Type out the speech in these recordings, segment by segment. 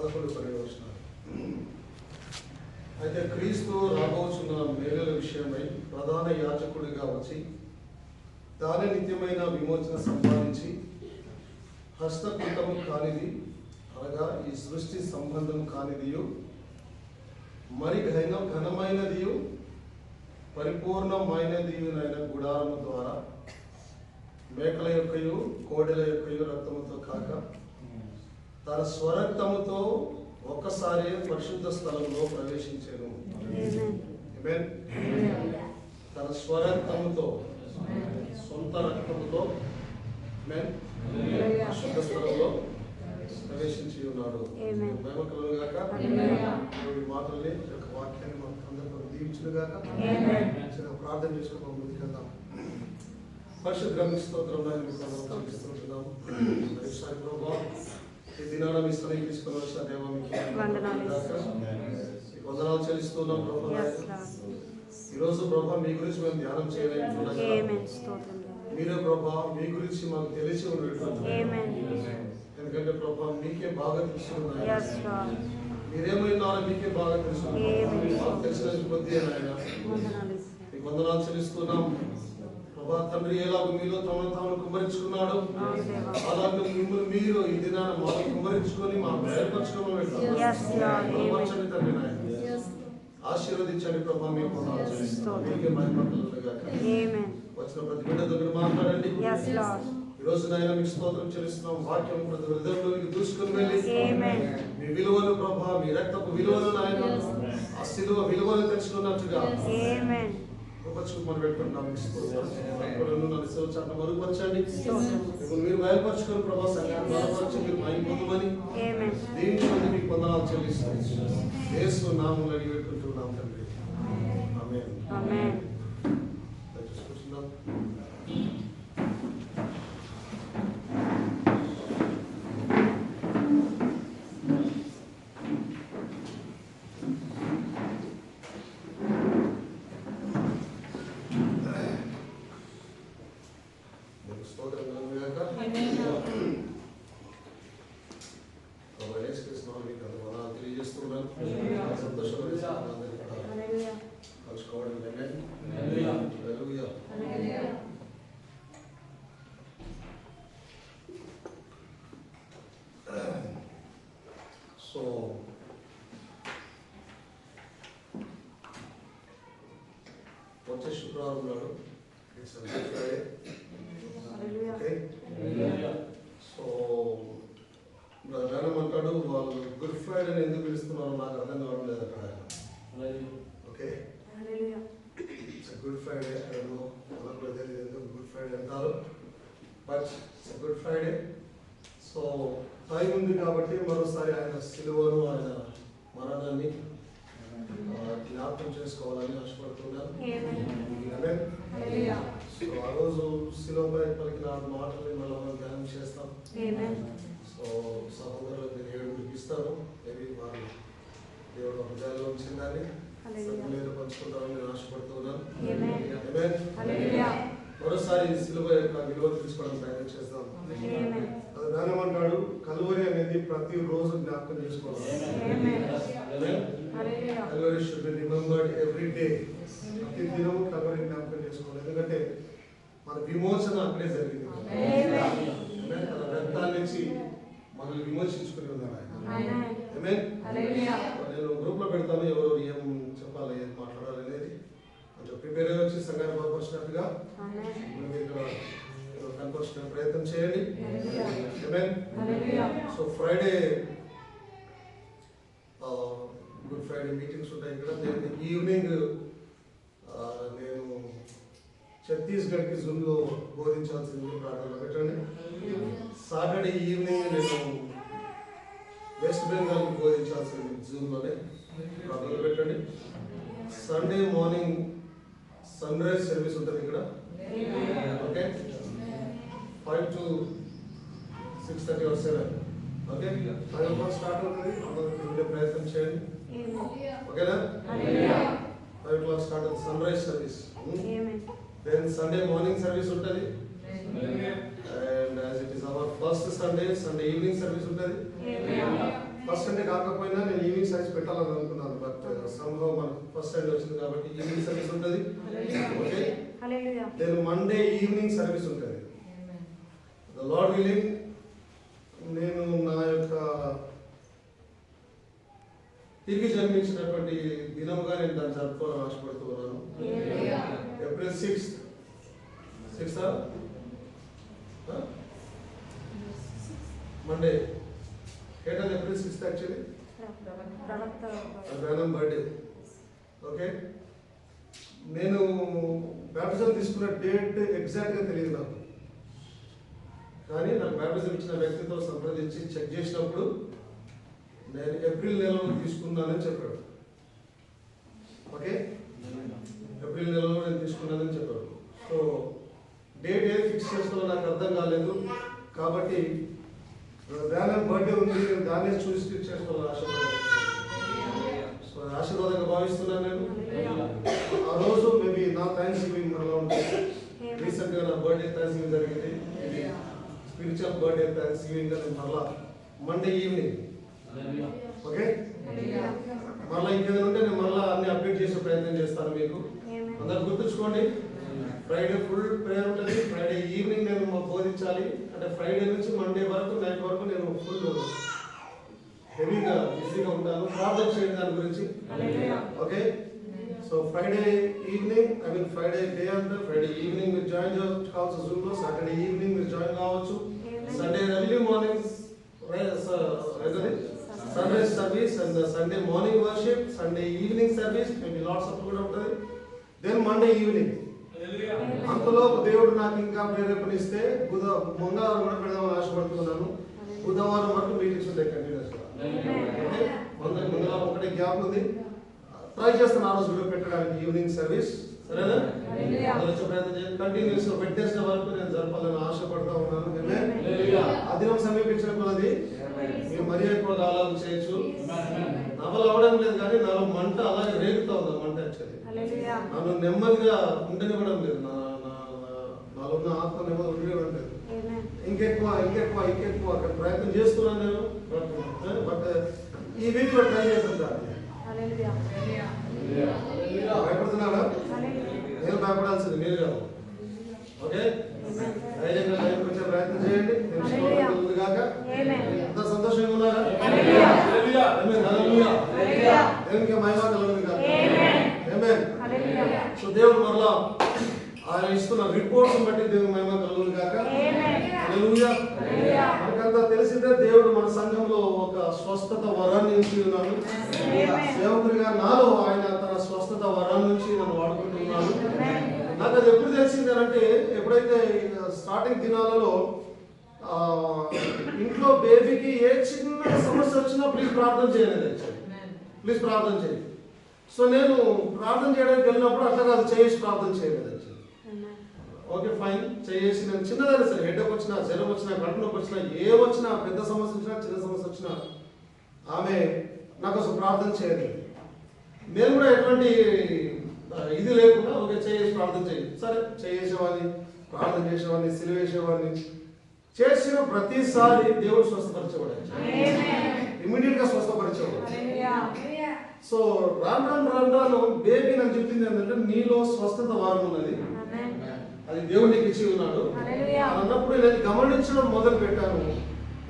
11-12 అయితే క్రీస్తు రాబోచున్న మేలుల విషయమై ప్రధాన యాజకుడిగా వచ్చి దాని నిత్యమైన విమోచన సంపాదించి హస్తకృతము కానిది అనగా ఈ సృష్టి సంబంధం కానిదియు మరి ఘనమైనదియు పరిపూర్ణమైనదియునైన గుడారము ద్వారా మేకల యొక్కయు కోడెల యొక్కయు రక్తముతో కాక తన స్వరక్తముతో ఒక్కసారి పరిశుద్ధ స్థలంలో ప్రవేశించాను. తన స్వరక్తముతో సొంత రక్తముతో పరిశుద్ధ స్థలంలో ప్రవేశించి ఉన్నాడు. మహిమకలును గాక. ఈ మాటల్ని యొక్క వాక్యాన్ని మాకు అందరికీ దీవించును గాక. ప్రార్థన చేసుకుని ముందుకెళ్దాం. పరిశుద్ధ స్తోత్రం చూపిస్తున్నాము. ఈ దినాన మీ స్థలం తీసుకుని వచ్చిన దేవ మీకు వందనాలు చెల్లిస్తున్నాం ప్రభా. ఈరోజు ప్రభా మీ గురించి మేము ధ్యానం చేయలేము. మీరే ప్రభా మీ గురించి మాకు తెలిసి ఉన్నటువంటి, ఎందుకంటే ప్రభా మీకే బాగా తెలిసి ఉన్నాయి. మీరేమైనారో మీకే బాగా తెలుసు. మాకు తెలిసిన కొద్ది ఆయన మీకు వందనాలు చెల్లిస్తున్నాం ప్రభా. తండ్రి ఎలాగో మీలో తమను తాను కుమ్మరించుకున్నాడు, అలాగే మిమ్మల్ని మీరు ఈ దినాన మాకు కుమ్మరించుకొని మాకు బయలుపరచుకోమని తండ్రి నాయన ఆశీర్వదించండి ప్రభా. మీకు వందనాలు చెల్లిస్తున్నాం. మీకే మహిమకలుగాక. వచ్చిన ప్రతి బిడ్డ దగ్గర మాట్లాడండి. ఈ రోజు నాయన మీకు స్తోత్రం చెల్లిస్తున్నాం. వాక్యం ప్రతి హృదయంలోకి దూసుకుని వెళ్ళి మీ విలువలు ప్రభా, మీ రక్తపు విలువలు నాయన ఆ శిలువ విలువలు తెలుసుకున్నట్టుగా మనం పెట్టుకుంటున్నాం. మరుగుపరచండి, మీరు బయలుపరచుకొని ప్రభా సంఘాన్ని బలపరచి మీరు మహిమ పొందమని దీని మంది మీకు వందనాలు చెల్లిస్తాం. యేసు నామములో అడిగి పెట్టుకుంటున్నాం తండ్రి. ఆమేన్. సో వచ్చే శుక్రవారం నాడు it's good Friday. Okay, so అంటాడు వాళ్ళు గుడ్ ఫ్రైడే ఎందుకు పిలుస్తున్నారో నాకు అర్థం కావడం లేదు అక్కడ. Okay, it's good Friday. మనకు కూడా తెలియదు ఎందుకు గుడ్ ఫ్రైడే అంటారు, but it's good Friday. So time ఉంది కాబట్టి మరోసారి ఆయన సిలువను ఆయన మరణాన్ని జ్ఞాపకం చేసుకోవాలని ఆశపడుతున్నాను. సో ఆ రోజు సిలువపై పలికిన మాటల్ని మళ్ళీ మనం ధ్యానం చేస్తాం. సో సహోదరులు నేను ఏడుగురికి ఇస్తాను. మేబీ వారు దేవుడు హృదయాల్లో ఉంచిందని మీరు పంచుకుంటారని నేను ఆశపడుతున్నాను. మరోసారి సిలువ యొక్క విలువ తెలుసుకోవడం ప్రయత్నం చేస్తాం. అది దానమంటాడు కలువరి అనేది ప్రతి రోజు జ్ఞాపకం చేసుకోవాలి. Calvary should be remembered every day. ప్రతి దినము కలువరి జ్ఞాపకం చేసుకోవాలి. ఎందుకంటే మన విమోచన అక్కడే జరిగింది. తన రక్తాన్ని నుంచి మనల్ని విమోచించుకుని ఉన్నారు ఆయన. నేను గ్రూప్ లో పెడతాను ఎవరు ఏం చెప్పాలి, ఏం మాట్లాడాలి అనేది కొంచెం ప్రిపేర్ అయ్యి వచ్చి సంఘాన్ని బలపరిచినట్టుగా కనపరిచిన ప్రయత్నం చేయండి. So Friday good Friday meetings ఉంటాయి ఇక్కడ. నేను ఈవినింగ్ నేను ఛత్తీస్గఢ్కి జూమ్లో బోధించాల్సింది ప్రార్థనలో పెట్టండి. సాటర్డే ఈవినింగ్ నేను వెస్ట్ బెంగాల్కి బోధించాల్సింది జూమ్లోనే ప్రార్థనలో పెట్టండి. Sunday morning sunrise service ఉంటుంది ఇక్కడ. Okay, 5 to 6:30 or 7. Okay, 5 o'clock start అవుతుంది. అందరూ ఉండే ప్రయత్నం చేయండి. ఓకేనా? 5 o'clock స్టార్ట్ అవుతుంది sunrise service. Then Sunday morning service ఉంటుంది. And as it is our first Sunday evening service ఉంటుంది. ఫస్ట్ సండే కాదు ఎక్కాలని అనుకున్నాను, బట్ సంభవం మనకు ఫస్ట్ సండే వచ్చింది కాబట్టి ఈవినింగ్ సర్వీస్ ఉంటుంది. ఓకే, నేను మండే ఈవినింగ్ సర్వీస్ ఉంటుంది. ద లార్డ్ విల్లింగ్ నేను నా యొక్క తిరిగి జన్మించినటువంటి దినముగా నేను దాన్ని జరుపుకోవాలని ఆశపడుతూ ఉన్నాను. April 6th Monday. ఏంటంటే April 6th actually Branham birthday. Okay, నేను బ్యాప్టిజం తీసుకున్న డేట్ ఎగ్జాక్ట్గా తెలియదు నాకు, కానీ నాకు బ్యాప్టిజం ఇచ్చిన వ్యక్తితో సంప్రదించి చెక్ చేసినప్పుడు నేను ఏప్రిల్ నెలలో తీసుకున్నానని చెప్పాడు. ఓకే, ఏప్రిల్ నెలలో నేను తీసుకున్నానని చెప్పాడు. సో డేట్ ఏది ఫిక్స్ చేసుకోవాలో నాకు అర్థం కాలేదు, కాబట్టి బ్రానమ్ బర్త్డే ఉంది, నేను దాన్ని చూసి ఫిక్స్ చేసుకోవాలని ఆశపడ్డాను. సో ఆశీర్వాదంగా భావిస్తున్నాను నేను. ఆ రోజు మేబీ నా థ్యాంక్స్ గివింగ్ మరలా ఉంటుంది. రీసెంట్గా నా బర్త్డే థ్యాంక్స్ గివింగ్ జరిగింది. స్పిరిచువల్ బర్త్డే థ్యాంక్స్ గివింగ్ అని మరలా మండే ఈవినింగ్. ఓకే, మళ్ళీ ఇంకేదైనా ఉంటే నేను మళ్ళీ అన్ని అప్డేట్ చేసే ప్రయత్నం చేస్తాను. మీకు అందరు గుర్తుంచుకోండి, ఫ్రైడే ఫుల్ ప్రేయర్ ఉంటుంది. ఫ్రైడే ఈవినింగ్ నేను బోధించాలి. అంటే ఫ్రైడే నుంచి మండే వరకు నైట్ వరకు నేను ఫుల్ హెవీగా బిజీగా ఉంటాను. ప్రార్థన చేయండి దాని గురించి. Okay, so Friday evening, I mean Friday day అంతా, ఫ్రైడే ఈవినింగ్ మీరు జాయిన్ కావచ్చు జూమ్లో. సాటర్డే ఈవినింగ్ మీరు జాయిన్ కావచ్చు. Sunday early morning sunrise service and Sunday morning worship, Sunday evening service, maybe lots of కూడా ఉంటుంది. Then Monday evening. అంతలో దేవుడు నాకు ఇంకా ప్రేరేపణిస్తే మంగళవారం కూడా పెడదామని ఆశపడుతున్నాను. బుధవారం వరకు మీటింగ్స్ ఉంటాయి కంటిన్యూస్గా. మంగళవారం ఒకటే గ్యాప్ ఉంది, ట్రై చేస్తాను ఆ రోజు కూడా పెట్టడానికి ఈవినింగ్ సర్వీస్. సరేనా? వచ్చే ప్రయత్నం చేయండి. కంటిన్యూస్ గా వెడ్నెస్డే వరకు నేను జరపాలని ఆశపడతా ఉన్నాను. ఆ దినం సమీపించిన కొలది మీరు మరీ ఎక్కువగా ఆలోచన చేయొచ్చు. నవలు అవడం లేదు, కానీ నాలో మంట అలాగే రేగుతా ఉంది. మంట యాక్చువల్లీ నన్ను నెమ్మదిగా ఉండనివ్వడం లేదు. నాలో ఉన్న ఆత్మ నెమ్మది ఉండనివ్వడం లేదు. ఇంకెక్కువ అక్కడ ప్రయత్నం చేస్తున్నాను నేను. బట్ ఈ వీక్ లో ట్రై చేస్తుంటాను. భయపడుతున్నారా? నేను భయపడాల్సింది మీరు కాదు. ఓకే, ధైర్యంగా లైవ్కి వచ్చే ప్రయత్నం చేయండి. కాక ఎంత సంతోషంగా ఉన్నారా? దేవునికి మహిమ కలుగును కాక. ఆమేన్. సో దేవుడు మరలా ఆయన ఇస్తున్న రిపోర్ట్స్ బట్టి దేవుని మహిమ కలుగును కాక. హల్లెలూయా. మనకంతా తెలిసిందే, దేవుడు మన సంఘంలో ఒక స్వస్థత వరాన్ని ఇచ్చి ఉన్నాడు. సేవకుడిగా నాలో ఆయన తన స్వస్థత వరాన్ని నుంచి నన్ను వాడుకుంటున్నాడు. నాకు అది ఎప్పుడు తెలిసింది అంటే, ఎప్పుడైతే స్టార్టింగ్ దినాలలో ఇంట్లో బేబీకి ఏ చిన్న సమస్య వచ్చినా ప్లీజ్ ప్రార్థన చేయండి, ప్లీజ్ ప్రార్థన చేయండి. సో నేను ప్రార్థన చేయడానికి వెళ్ళినప్పుడు అట్లా కాదు, చేసి ప్రార్థన చేయలేదు. ఓకే ఫైన్, చేసి నేను చిన్నదైనా సరే, హెడ్ఏక్ వచ్చినా, జ్వరం వచ్చినా, కడుపు నొప్పి వచ్చినా, ఏమొచ్చినా, పెద్ద సమస్య వచ్చినా, చిన్న సమస్య వచ్చినా ఆమె నాకు అసలు ప్రార్థన చేయలేదు. నేను కూడా ఎటువంటి ఇది లేకుండా ఓకే చేసి ప్రార్థన చేయండి, సరే చేసేవాడిని, ప్రార్థన చేసేవాడిని, సిలువేసేవాడిని. చేసిన ప్రతిసారి దేవుడు స్వస్థపరిచేవాడు, ఇమ్మీడియట్ గా స్వస్థపరిచేవాడు. సో రాను బేబీ నాకు చెప్పింది ఏంటంటే, నీలో స్వస్థత వారం ఉన్నది, అది దేవుడు నీకు ఇచ్చి ఉన్నాడు అన్నప్పుడు నేను గమనించడం మొదలు పెట్టాను.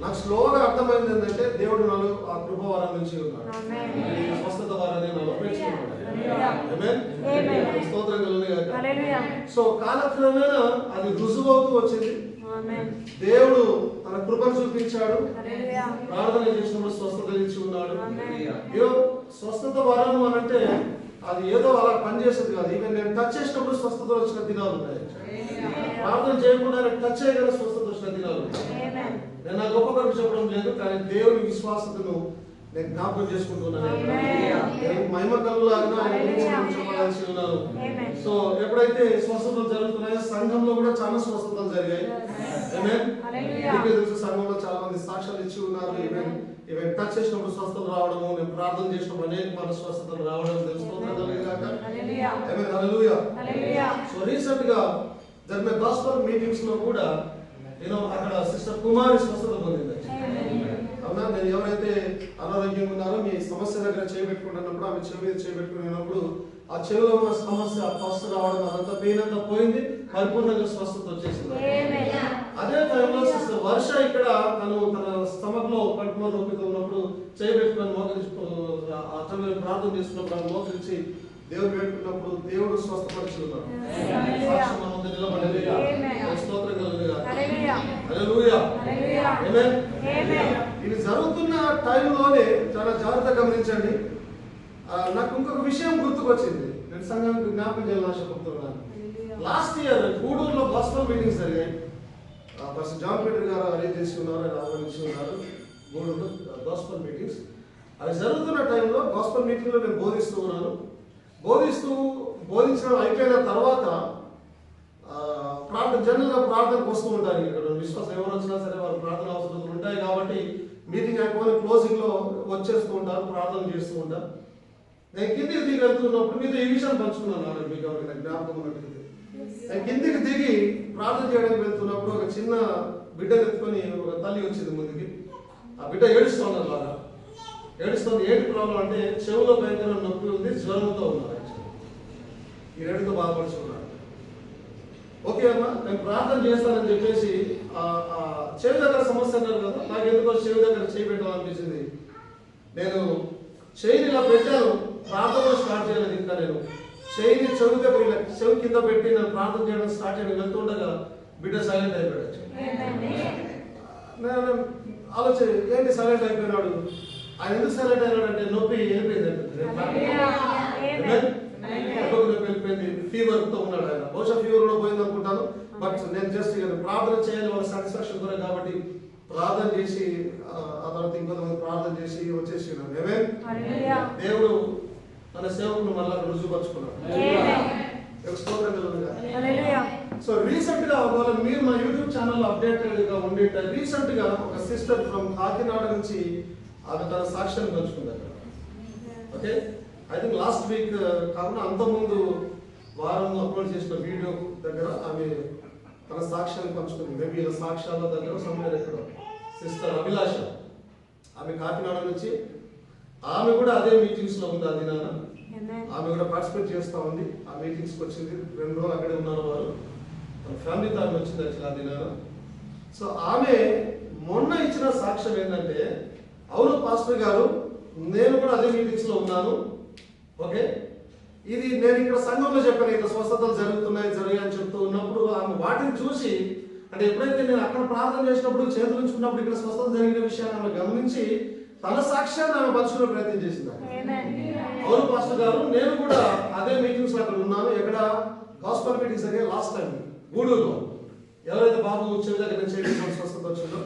నాకు స్లోగా అర్థమైంది ఏంటంటే, దేవుడు నాలో ఆ కృప వారం నుంచి ఉన్నాడు, స్వస్థత వారాన్ని నాలో పెంచుకున్నాడు. స్తోత్రం కలుగును. సో కాలక్రమేణా అది రుజువు అవుతూ వచ్చింది. దేవుడు తన కృపను చూపించాడు. ప్రార్థన చేసినప్పుడు స్వస్థత ఇచ్చి ఉన్నాడు. స్వస్థత వరము అని అంటే అది ఏదో అలా పనిచేసేది కాదు. ఈవెన్ నేను టచ్ చేసినప్పుడు స్వస్థత వచ్చిన దినాలు ఉన్నాయి. ప్రార్థన చేయకుండా టచ్ చేయగల స్వస్థత వచ్చిన దినాలు ఉన్నాయి. నేను నా గొప్ప కొరకు చెప్పడం లేదు, కానీ దేవుని విశ్వాసతను నేను జ్ఞాపకం చేసుకుంటున్నాను. మహిమ కలుగులాగా చెప్పాల్సి ఉన్నాను. సో ఎప్పుడైతే స్వస్థతలు జరుగుతున్నాయో సంఘంలో కూడా చాలా స్వస్థతలు జరిగాయి. సంఘంలో చాలా మంది సాక్ష్యాలు ఇచ్చి ఉన్నారు. ఈవెన్ టచ్ చేసినప్పుడు స్వస్థతలు రావడము, నేను ప్రార్థన చేసినప్పుడు అనేక మన స్వస్థతలు రావడం తెలుసుకోవాలి. సో రీసెంట్ గా జరిగిన గాస్పల్ మీటింగ్స్ లో కూడా నేను అక్కడ సిస్టర్ కుమారి స్వస్థత పొందింది. అవునా? నేను ఎవరైతే అనారోగ్యంగా ఉన్నారో మీ సమస్య దగ్గర చేయబెట్టుకుంటున్నప్పుడు ఆమె చెవి మీద చేయబెట్టుకున్నప్పుడు ఆ చెవిలో ఉన్న సమస్య ఫస్ట్ రావడం అదంతా పెయిన్ అంతా పోయింది, పరిపూర్ణంగా స్వస్థత వచ్చేసింది. అదే టైంలో సిస్టర్ వర్ష ఇక్కడ తన స్టమక్ లో కడుపులో నొప్పితో ఉన్నప్పుడు చేయబెట్టుకొని మోకరించి అతను ప్రార్థన చేస్తున్నప్పుడు ఆమె మోకరించి దేవుడు పెట్టుకున్నప్పుడు దేవుడు స్వస్థపరిచి ఉన్నాడు. సాక్ష్యం మన ముందు నిలబడేది. స్తోత్రం కలుగునుగా. హల్లెలూయా. ఆమేన్. ఇది జరుగుతున్న టైంలోనే చాలా జాగ్రత్తగా గమనించండి. నాకు ఇంకొక విషయం గుర్తుకొచ్చింది, నేను సంఘానికి జ్ఞాపకం చేయాలని ఆశపడుతున్నాను. లాస్ట్ ఇయర్ గూడూరులో గాస్పెల్ మీటింగ్స్ జరిగాయి. ఫస్ట్ జాన్ పీటర్ గారు అరేంజ్ చేసి ఉన్నారు, ఆయన ఆహ్వానించి ఉన్నారు. గూడూరులో గాస్పెల్ మీటింగ్స్ అవి జరుగుతున్న టైంలో గాస్పెల్ మీటింగ్లో నేను బోధిస్తూ ఉన్నాను. బోధించడం అయిపోయిన తర్వాత ప్రార్థన జనరల్గా ప్రార్థనకు వస్తూ ఉంటారు. ఇక్కడ విశ్వాసం ఎవరు వచ్చినా సరే వారు ప్రార్థన అవసరాలు ఉంటాయి కాబట్టి మీటింగ్ అయిపోయిన క్లోజింగ్లో వచ్చేస్తూ ఉంటారు, ప్రార్థన చేస్తూ ఉంటారు. నేను కిందికి దిగి వెళ్తున్నప్పుడు మీతో ఈ విషయం పంచుకున్నాను. మీకు ఎవరికి జ్ఞాపకం ఉన్నట్టు నేను కిందికి దిగి ప్రార్థన చేయడానికి వెళ్తున్నప్పుడు ఒక చిన్న బిడ్డ ఎత్తుకొని ఒక తల్లి వచ్చింది ముందుకి. ఆ బిడ్డ ఏడుస్తున్నారు, బాగా ఏడుస్తుంది. ఏంటి ప్రాబ్లం అంటే చెవులో భయంకర నొప్పి ఉంది, జ్వరంతో ఉన్నారు. ఈ రెండుతో బాధపడుతున్నారు. ఓకే అమ్మా, నేను ప్రార్థన చేస్తానని చెప్పేసి చెవి దగ్గర సమస్య అన్నారు కదా, నాకు ఎందుకో చెవి దగ్గర చేయి పెట్టాలనిపించింది. నేను చెయ్యిని ఇలా పెట్టాను, ప్రార్థన స్టార్ట్ చేయలేదు. ఇంకా నేను చెయ్యిని చెవి దగ్గర చెవి కింద పెట్టి నేను ప్రార్థన చేయడం స్టార్ట్ చేయడం వెళ్తుండగా బిడ్డ సైలెంట్ అయిపోయాడు. నేను ఆలోచన ఏంటి సైలెంట్ అయిపోయినాడు, ఆయన ఎందుకు సైలెంట్ అయినాడు అంటే నొప్పి వెళ్ళిపోయింది, వెళ్ళిపోయింది. ఫీవర్ తో ఉన్నాడు ఆయన. బహుశా ఫీవర్ కూడా పోయింది అనుకుంటాను. బట్ నేను జస్ట్ ప్రార్థన చేయాలి వాళ్ళ సాటిస్ఫాక్షన్ కూడా కాబట్టి ప్రార్థన చేసి ఆ తర్వాత ఇంకొంతమంది ప్రార్థన చేసి వచ్చేసి దేవుడు తన సేవకును మళ్ళా రుజువుపరుచుకున్నాడు. సో రీసెంట్ గా ఒకవేళ మీరు మా యూట్యూబ్ ఛానల్ అప్డేటెడ్ గా ఉండేట రీసెంట్ గా ఒక సిస్టర్ ఫ్రమ్ కాకినాడ నుంచి ఆమె తన సాక్ష్యాన్ని పంచుకుంది అక్కడ. Okay, I think last week కాకుండా అంతకుముందు వారం అప్లోడ్ చేసిన వీడియో దగ్గర ఆమె తన సాక్ష్యాన్ని పంచుకుంది. మేబీ ఇలా సాక్ష్యాల దగ్గర సమయం ఎక్కడ సిస్టర్ అభిలాష, ఆమె కాకినాడ నుంచి. ఆమె కూడా అదే మీటింగ్స్ లో ఉంది. అది నాన్న ఆమె కూడా పార్టిసిపేట్ చేస్తూ ఉంది. ఆ మీటింగ్స్కి వచ్చింది, 2 రోజులు అక్కడే ఉన్నారు వారు. తన ఫ్యామిలీతో ఆమె వచ్చింది యాక్చువల్ అది నాన్న. సో ఆమె మొన్న ఇచ్చిన సాక్ష్యం ఏంటంటే, అవును పాస్టర్ గారు, నేను కూడా అదే మీటింగ్స్ లో ఉన్నాను. ఓకే, ఇది నేను ఇక్కడ సంఘంలో చెప్పాను, ఇక్కడ స్వస్థతలు జరిగాయని చెప్తూ ఉన్నప్పుడు ఆమె వాటిని చూసి, అంటే ఎప్పుడైతే నేను అక్కడ ప్రార్థన చేసినప్పుడు చేతులు ఉంచుకున్నప్పుడు ఇక్కడ స్వస్థత జరిగిన విషయాన్ని ఆమె గమనించి తన సాక్ష్యాన్ని ఆమె పంచుకునే ప్రయత్నం చేసింది. అవును పాస్టర్ గారు, నేను కూడా అదే మీటింగ్స్ లో అక్కడ ఉన్నాను. ఎక్కడ గాస్పెల్ మీటింగ్స్ జరిగే లాస్ట్ టైం గూడూరులో ఎవరైతే బాబు చెవి దగ్గర నుంచి స్వస్థత వచ్చిందో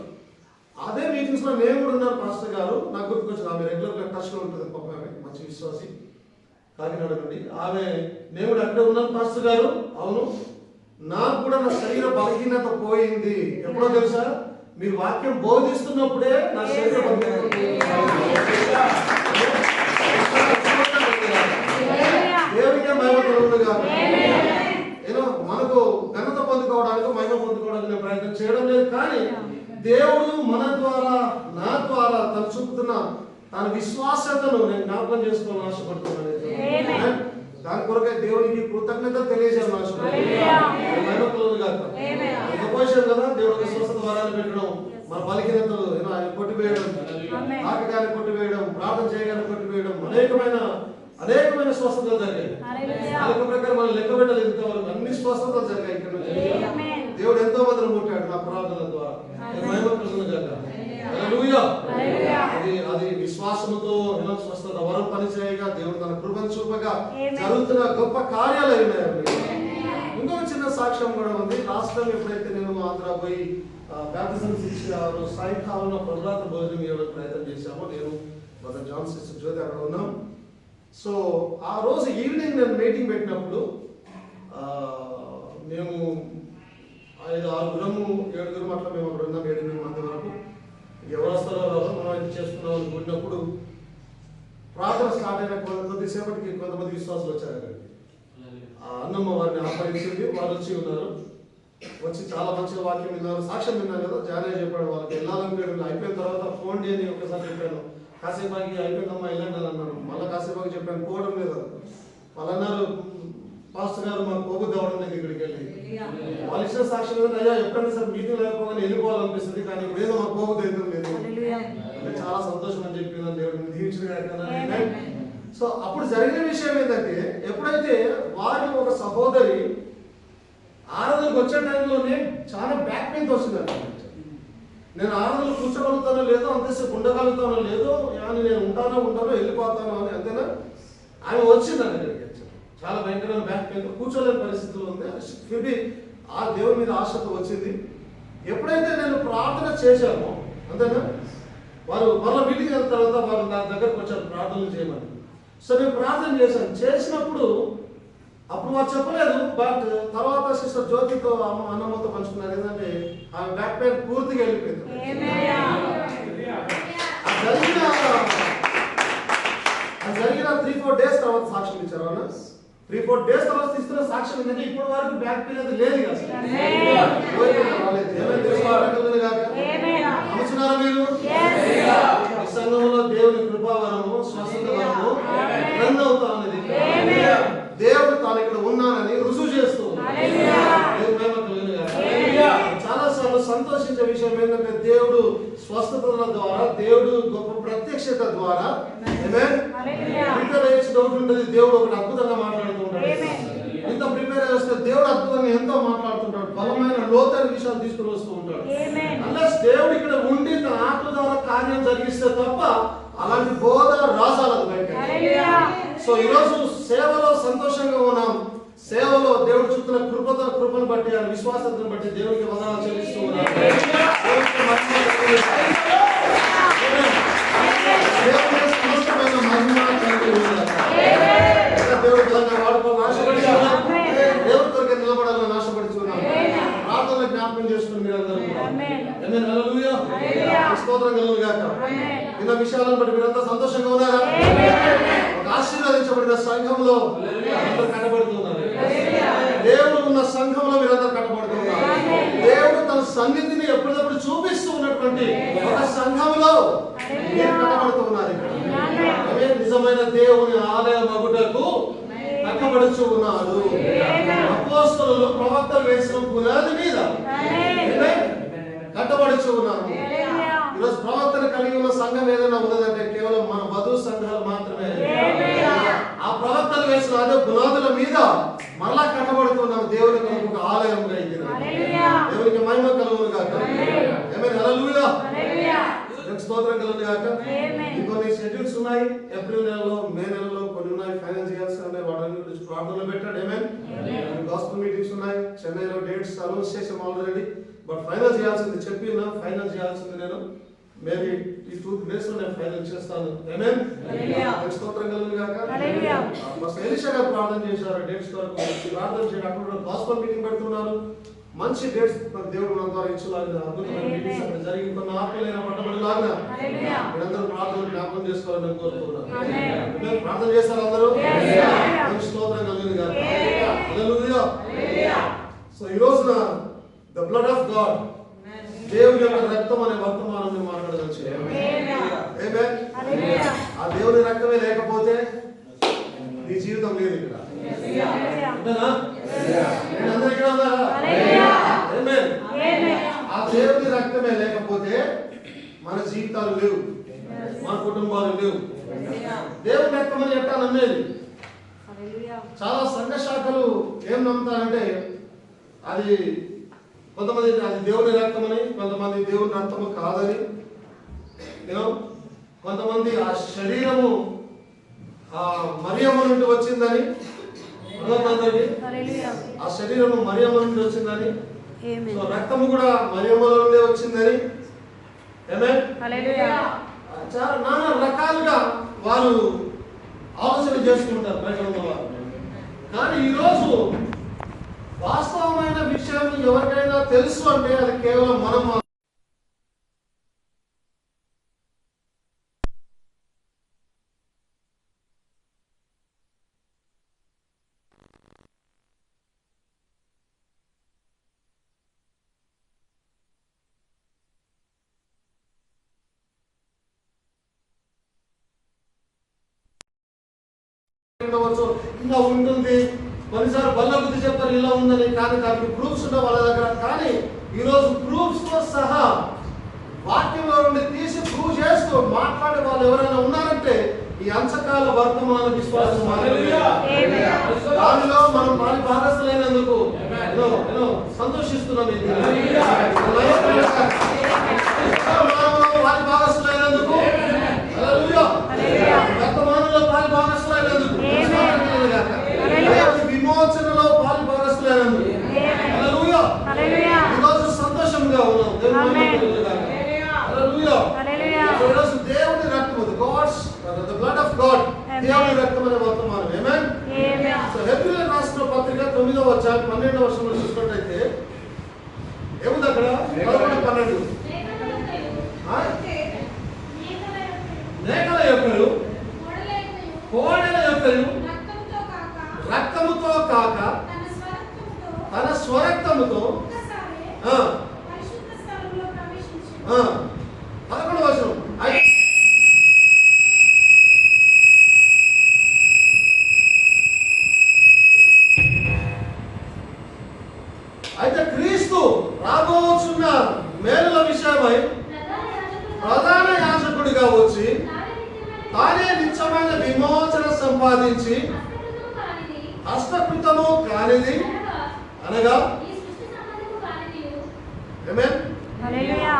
అదే మీటింగ్స్ లో నేను కూడా ఉన్నాను పాస్టర్ గారు. నాకు గుర్తుకొచ్చింది, ఆమె రెగ్యులర్ గా టచ్ లో ఉంటుంది, పాప ఆమె మంచి విశ్వాసి, కాకినాడ నుండి. ఆమె నేను కూడా అక్కడే ఉన్నాను పాస్టర్ గారు. అవును, నాకు కూడా నా శరీర బలహీనత పోయింది. ఎప్పుడో తెలుసా, మీరు వాక్యం బోధిస్తున్నప్పుడే నా శరీర బలహీనత దేవుడికే మహిమ కలుగునుగా. మనకు ఘనత పొందుకోవడానికి మహిమ పొందుకోవడానికి ప్రయత్నం చేయడం లేదు, కానీ దేవుడు మన ద్వారా నా ద్వారా తను చూపుతున్న తన విశ్వాసతను నేను జ్ఞాపకం చేసుకోవాలని ఆశపడుతున్నాను. దాని కొరకే దేవునికి కృతజ్ఞత తెలియజేయాలని ఆశపడుతున్నాను కదా. దేవుడికి స్వస్థత వరాలు పెట్టడం, మన బలహీనతలు కొట్టివేయడం, ఆకగానే కొట్టివేయడం, ప్రార్థన చేయగానే కొట్టివేయడం, అనేకమైన స్వస్థతలు జరిగాయి. లెక్క ప్రకారం మనం లెక్క పెట్టలేదు ఇంతవరకు, అన్ని స్వస్థతలు జరిగాయి ఇక్కడ నుంచి. దేవుడు ఎంతో మందిని ముట్టాడు నా ప్రార్థన ద్వారా. అది విశ్వాసముతో స్వస్థత వరం పనిచేయగా దేవుడు తన కృపను చూపగా జరుగుతున్న గొప్ప కార్యాలు ఉన్నాయి. ఇంకొక చిన్న సాక్ష్యం కూడా ఉంది. లాస్ట్ టైం ఎప్పుడైతే నేను ఆంధ్ర పోయి బ్యాప్టిజమ్స్ ఇచ్చారు, సాయంకాలంలో ప్రజాత భోజనం ఇవ్వడానికి ప్రయత్నం చేశాము. నేను బ్రదర్ జాన్ సిస్టర్ జ్యోతి అక్కడ ఉన్నాం. సో ఆ రోజు ఈవినింగ్ నేను మీటింగ్ పెట్టినప్పుడు మేము 5-6 7 అట్లా మేము అక్కడ ఉన్నాం. 7-8 మంది వరకు ఎవరు వస్తారో మనం ఇది చేసుకున్నాం అనుకున్నప్పుడు ప్రార్థన స్టార్ట్ అయిన కొద్దిసేపటికి కొంతమంది విశ్వాసులు వచ్చారు. అక్కడికి ఆ అన్నమ్మ వారిని ఆహ్వానించింది, వారు వచ్చి ఉన్నారు. వచ్చి చాలా మంచిగా వాక్యం విన్నారు, సాక్ష్యం విన్నారు కదా. జానే చెప్పాడు వాళ్ళకి వెళ్ళాలనుకోవడం అయిపోయిన తర్వాత ఫోన్ చేయని ఒకసారి చెప్పాను, కాసేపు ఆగి అయిపోయిందమ్మా వెళ్ళండి అని అన్నాను. మళ్ళీ కాసేపు ఆగి చెప్పాను, పోవడం లేదు. వాళ్ళు అన్నారు, పాస్టర్ గారు మాకు పోబుద్ది అవడం లేదు ఇక్కడికి వెళ్ళి. వాళ్ళు ఇచ్చిన సాక్ష్యం ఏంటంటే, అయ్యా ఎప్పుడైనా సార్ మీటింగ్ లేకపోగానే వెళ్ళిపోవాలనిపిస్తుంది, కానీ ఇప్పుడు ఏదో మాకు పోబుద్ది అయితే లేదు. చాలా సంతోషం అని చెప్పి నన్ను దేవుడిని దీవించిన. సో అప్పుడు జరిగిన విషయం ఏంటంటే, ఎప్పుడైతే వారి ఒక సహోదరి ఆరాధనకు వచ్చే టైంలోనే చాలా బ్యాక్ పెయిన్ వచ్చిందంట. నేను ఆరాధనలు కూర్చోగలుగుతానో లేదో, అంతసేపు ఉండగలుగుతానో లేదో, కానీ నేను ఉంటానో వెళ్ళిపోతానో అని అంతేనా ఆమె వచ్చిందండి ఇక్కడికి. చాలా భయంకరమైన బ్యాక్ పెయిన్, కూర్చోలేని పరిస్థితుల్లో ఉంది. ఫిర్బీ ఆ దేవుని మీద ఆశతో వచ్చింది. ఎప్పుడైతే నేను ప్రార్థన చేశానో అంతేనా, వారు మళ్ళీ మీటింగ్ అయిన తర్వాత వారు నా దగ్గరకు వచ్చారు ప్రార్థనలు చేయమని. సో నేను ప్రార్థన చేసినప్పుడు అప్పుడు వారు చెప్పలేదు. బట్ తర్వాత సిస్టర్ జ్యోతితో అన్నమ్మతో పంచుకున్నారు ఏంటంటే, ఆమె బ్యాక్ పెయిన్ పూర్తిగా వెళ్ళిపోయింది. జరిగిన 3-4 డేస్ తర్వాత సాక్ష్యం ఇచ్చారు. అవునా, 3-4 డేస్ తర్వాత ఇస్తున్న సాక్ష్యం ఏంటంటే, ఇప్పటి వరకు బ్యాక్ పెయిన్ అయితే లేదు కదా. నమ్ముతున్నారా మీరు? ఈ సంఘంలో దేవుని కృపావరము, స్వస్థత వరము రన్ అవుతా ఉన్నది. దేవుడు తాను ఇక్కడ ఉన్నానని రుజువు చేస్తూ చాలా సార్లు సంతోషించే విషయం ఏంటంటే, దేవుడు స్వస్థతల ద్వారా, దేవుడు గొప్ప ప్రత్యక్షత ద్వారా డౌట్ ఉంటుంది. దేవుడు ఒకటి అద్భుతంగా మాట్లాడుతూ ఉంటాడు. ఇంత ప్రిపేర్ చేస్తే దేవుడు అద్భుతంగా ఎంతో మాట్లాడుతుంటాడు, బలమైన లోతైన విషయాలు తీసుకుని వస్తూ ఉంటాడు. అన్లెస్ దేవుడు ఇక్కడ ఉండి తన ఆత్మ ద్వారా కార్యం జరిగిస్తే తప్ప అలాంటి బోధ రాజాలదు బయట. సో ఈరోజు సేవలో సంతోషంగా ఉన్నాం. సేవలో దేవుడు చూపుతున్న కృపను బట్టి, ఆ విశ్వాసతను బట్టి దేవునికి వందనాలు చెల్లిస్తూ ఉన్నాం. సమస్తమైన మహిమ దేవుడు దాన్ని వాడుకోవాలని ఆశపడుతున్నాం. దేవుడి కొరకు నిలబడాలని ఆశపడుతున్నాం. ప్రార్థన జ్ఞాపకం చేసుకుని మీరందరూ స్తోత్రం కలుగును గాక. విన్న విషయాలను బట్టి మీరంతా సంతోషంగా ఉన్నారా? ఒక ఆశీర్వదించబడిన సంఘంలో అందరూ కట్టబడుతున్నారు. దేవుడు ఉన్న సంఘంలో మీరందరూ కట్టబడుతున్నారు. దేవుడు తన సన్నిధిని ఎప్పటికప్పుడు చూపిస్తూ ఉన్నటువంటి ఒక సంఘంలో మీరు కట్టబడుతున్నారు. నిజమైన దేవుని ఆలయ మగుటకు కట్టబడుచు ఉన్నారు. అపోస్తలులు ప్రవక్తలు వేసిన పునాది మీద కట్టబడుచు ఉన్నారు. ఈరోజు ప్రవక్తను కలిగి ఉన్న సంఘం ఏదైనా ఉన్నదంటే కేవలం మన వధువు సంఘాలు మాత్రమే. ఆ ప్రవక్తలు వేసిన అదే పునాదుల మీద మరలా కట్టబడుతున్నాం. దేవునికి ఒక ఆలయంగా ఇది. దేవునికి మహిమ కలుగును గాక. హల్లెలూయా. స్తోత్రం కలుగును గాక. ఇంకొన్ని షెడ్యూల్స్ ఉన్నాయి. ఏప్రిల్ నెలలో, మే నెలలో కొన్ని ఉన్నాయి. ఫైనాన్స్ చేయాల్సి ఉన్నాయి. వాటి గురించి ప్రార్థనలు పెట్టాడు. గాస్పెల్ మీటింగ్స్ ఉన్నాయి. చెన్నైలో డేట్స్ అనౌన్స్ చేసాం ఆల్రెడీ. బట్ ఫైనల్ చేయాల్సింది చెప్పినా, ఫైనల్ చేయాల్సింది నేను మేబీ ఈ 2 days లో నేను ఫైనల్ చేస్తాను. ఆమేన్. స్తోత్రం కలుగును గాక. ఫస్ట్ ఎలీషా గారు ప్రార్థన చేశారు డేట్స్ కొరకు. ప్రార్థన చేయడం అక్కడ గాస్పెల్ మీటింగ్ పెడుతున్నారు. మంచి డేట్స్ దేవుడు మన ద్వారా ఇచ్చేలాగా అద్భుతమైన మీటింగ్స్ అక్కడ జరిగి కొన్ని ఆత్మలైన పట్టబడిలాగా మీరందరూ ప్రార్థన జ్ఞాపకం చేసుకోవాలని నేను కోరుతున్నాను. ప్రార్థన చేస్తారు అందరూ. స్తోత్రం కలుగును గాక. హల్లెలూయా. సో ఈ రోజున ద బ్లడ్ ఆఫ్ గాడ్, దేవుని యొక్క రక్తం అనే వర్తమానం మాట్లాడవచ్చు. ఆ దేవుని రక్తమే లేకపోతే నీ జీవితం లేదు ఇక్కడ. అందరూ ఇక్కడ ఉన్నారా? ఆ దేవుని రక్తమే లేకపోతే మన జీవితాలు లేవు, మన కుటుంబాలు లేవు. దేవుని రక్తం అని ఎట్టా నమ్మేది. చాలా సంఘ శాఖలు ఏం నమ్ముతారంటే, అది కొంతమంది అది దేవుని రక్తమని, కొంతమంది దేవుని రక్తము కాదని, కొంతమంది ఆ శరీరము మరియమ్మ నుండి వచ్చిందని, ఆ శరీరము మరియమ్మ నుండి వచ్చిందని, రక్తము కూడా మరియమ్మలో నుండి వచ్చిందని, చాలా నానా రకాలుగా వారు ఆలోచన చేసుకుంటారు బయట ఉన్నవారు. కానీ ఈరోజు వాస్తవమైన విషయం ఎవరికైనా తెలుసు అంటే అది కేవలం మనం ఇంకా ఉంటుంది. కొన్నిసార్లు బల్ల బుద్ధి చెప్తారు ఇలా ఉందని, కానీ దానికి ప్రూఫ్స్ ఉండవు వాళ్ళ దగ్గర. కానీ ఈరోజు ప్రూఫ్స్ తో సహా వాక్యంలో నుండి తీసి ప్రూవ్ చేస్తూ మాట్లాడే వాళ్ళు ఎవరైనా ఉన్నారంటే ఈ అంచకాల వర్తమాన విశ్వాసం దానిలో మనం పాలి భాగస్థులైనందుకు సంతోషిస్తున్నాం. పాలి భాగస్థులైనందుకు, వర్తమానంలో పాలి భాగస్థులైనందుకు, విమోచనలో పాలి భాగస్థులైనందుకు ఈరోజు సంతోషంగా ఉన్నాం. ఈరోజు దేవుని రక్తము, the blood of God, దేవుని రక్తం అనే వర్తమానం. ఆమేన్. సో హెబ్రీయులకు రాసిన పత్రిక 9వ అధ్యాయం 12వ వచనంలో చూసినట్లయితే ఏముంది అక్కడ? 11-12 మేకల యొక్కయు కోడెల యొక్కయు రక్తముతో కాక తన స్వరక్తముతో 11వ వచనం అయితే క్రీస్తు రాబోచున్న మేలుల విషయమై ప్రధాన యాజకుడిగా వచ్చి తానే నిత్యమైన విమోచన సంపాదించి హస్తకృతము కానిది అనగా ఆమేన్. హల్లెలూయా.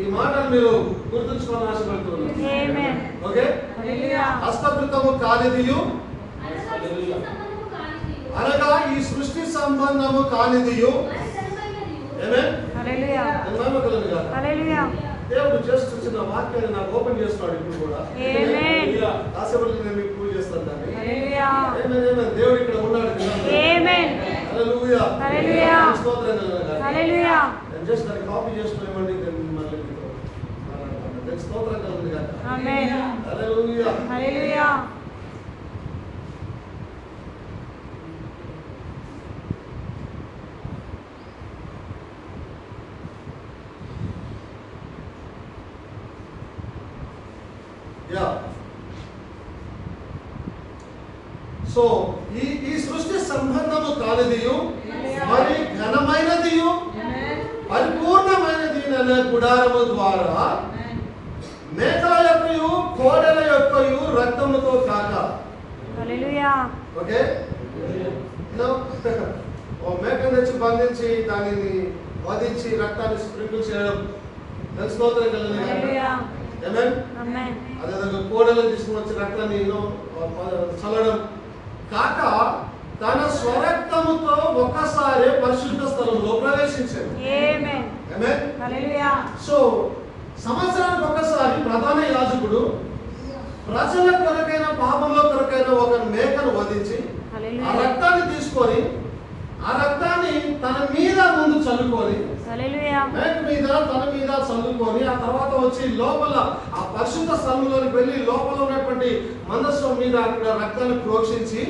ఈ మాటలు మీరు గుర్తుంచుకోవాలని ఆశపడుతున్నాను. ఆమేన్. ఓకే. హల్లెలూయా. హస్తకృతము కానిదియు అనగా ఈ సృష్టి సంబంధము కానిదియు. ఆమేన్. హల్లెలూయా. హల్లెలూయా. దేవుడు జస్ట్ చిన్న వాక్యాన్ని నాకు ఓపెన్ చేస్తున్నాడు ఇప్పుడు కూడా. ఆమేన్. కాసేపట్లో నేను మీకు పూజ చేస్తాను దాన్ని. హల్లెలూయా. ఆమేన్. ఆమేన్. దేవుడు ఇక్కడ ఉన్నాడు. ఆమేన్. హల్లెలూయా. హల్లెలూయా. స్తోత్రం కలుగుగాక. హల్లెలూయా. నేను జస్ట్ దాన్ని కాపీ చేసుకునేమండి మళ్ళీ మీకు స్తోత్రం కలుగుగాక. ఆమేన్. హల్లెలూయా. హల్లెలూయా. సో ఈ సృష్టి సంబంధము కానిదియు మరి ఘనమైనదియు పరిపూర్ణమైనది అనే గుడారము ద్వారా మేకల యొక్కయు కోడెల యొక్కయు రక్తముతో కాక. హల్లెలూయా. ఓకే. ఓ మేకను తెచ్చి బంధించి దానిని వధించి రక్తాన్ని స్ప్రింకిల్ చేయడం స్తోత్రం కలుగుగాక. ఆమేన్. ఆమేన్. అదేవిధంగా కోడెలను తీసుకుని వచ్చి రక్తాన్ని చల్లడం కాక తన స్వరక్తముతో ఒక్కసారి పరిశుద్ధ స్థలంలో ప్రవేశించాడు. ఆమేన్. ఆమేన్. హల్లెలూయా. సో సంవత్సరానికి ఒకసారి ప్రధాన యాజకుడు ప్రజల కొరకైన పాపంలో కొరకైన ఒక మేకను వధించి ఆ రక్తాన్ని తీసుకొని ఆ రక్తాన్ని తన మీద ముందు చల్లుకొని మేక మీద తన మీద చల్లుకొని ఆ తర్వాత వచ్చి లోపల ఆ పరిశుద్ధ స్థలంలోకి వెళ్ళి లోపల ఉన్నటువంటి మందస్సం మీద అక్కడ రక్తాన్ని ప్రోక్షించి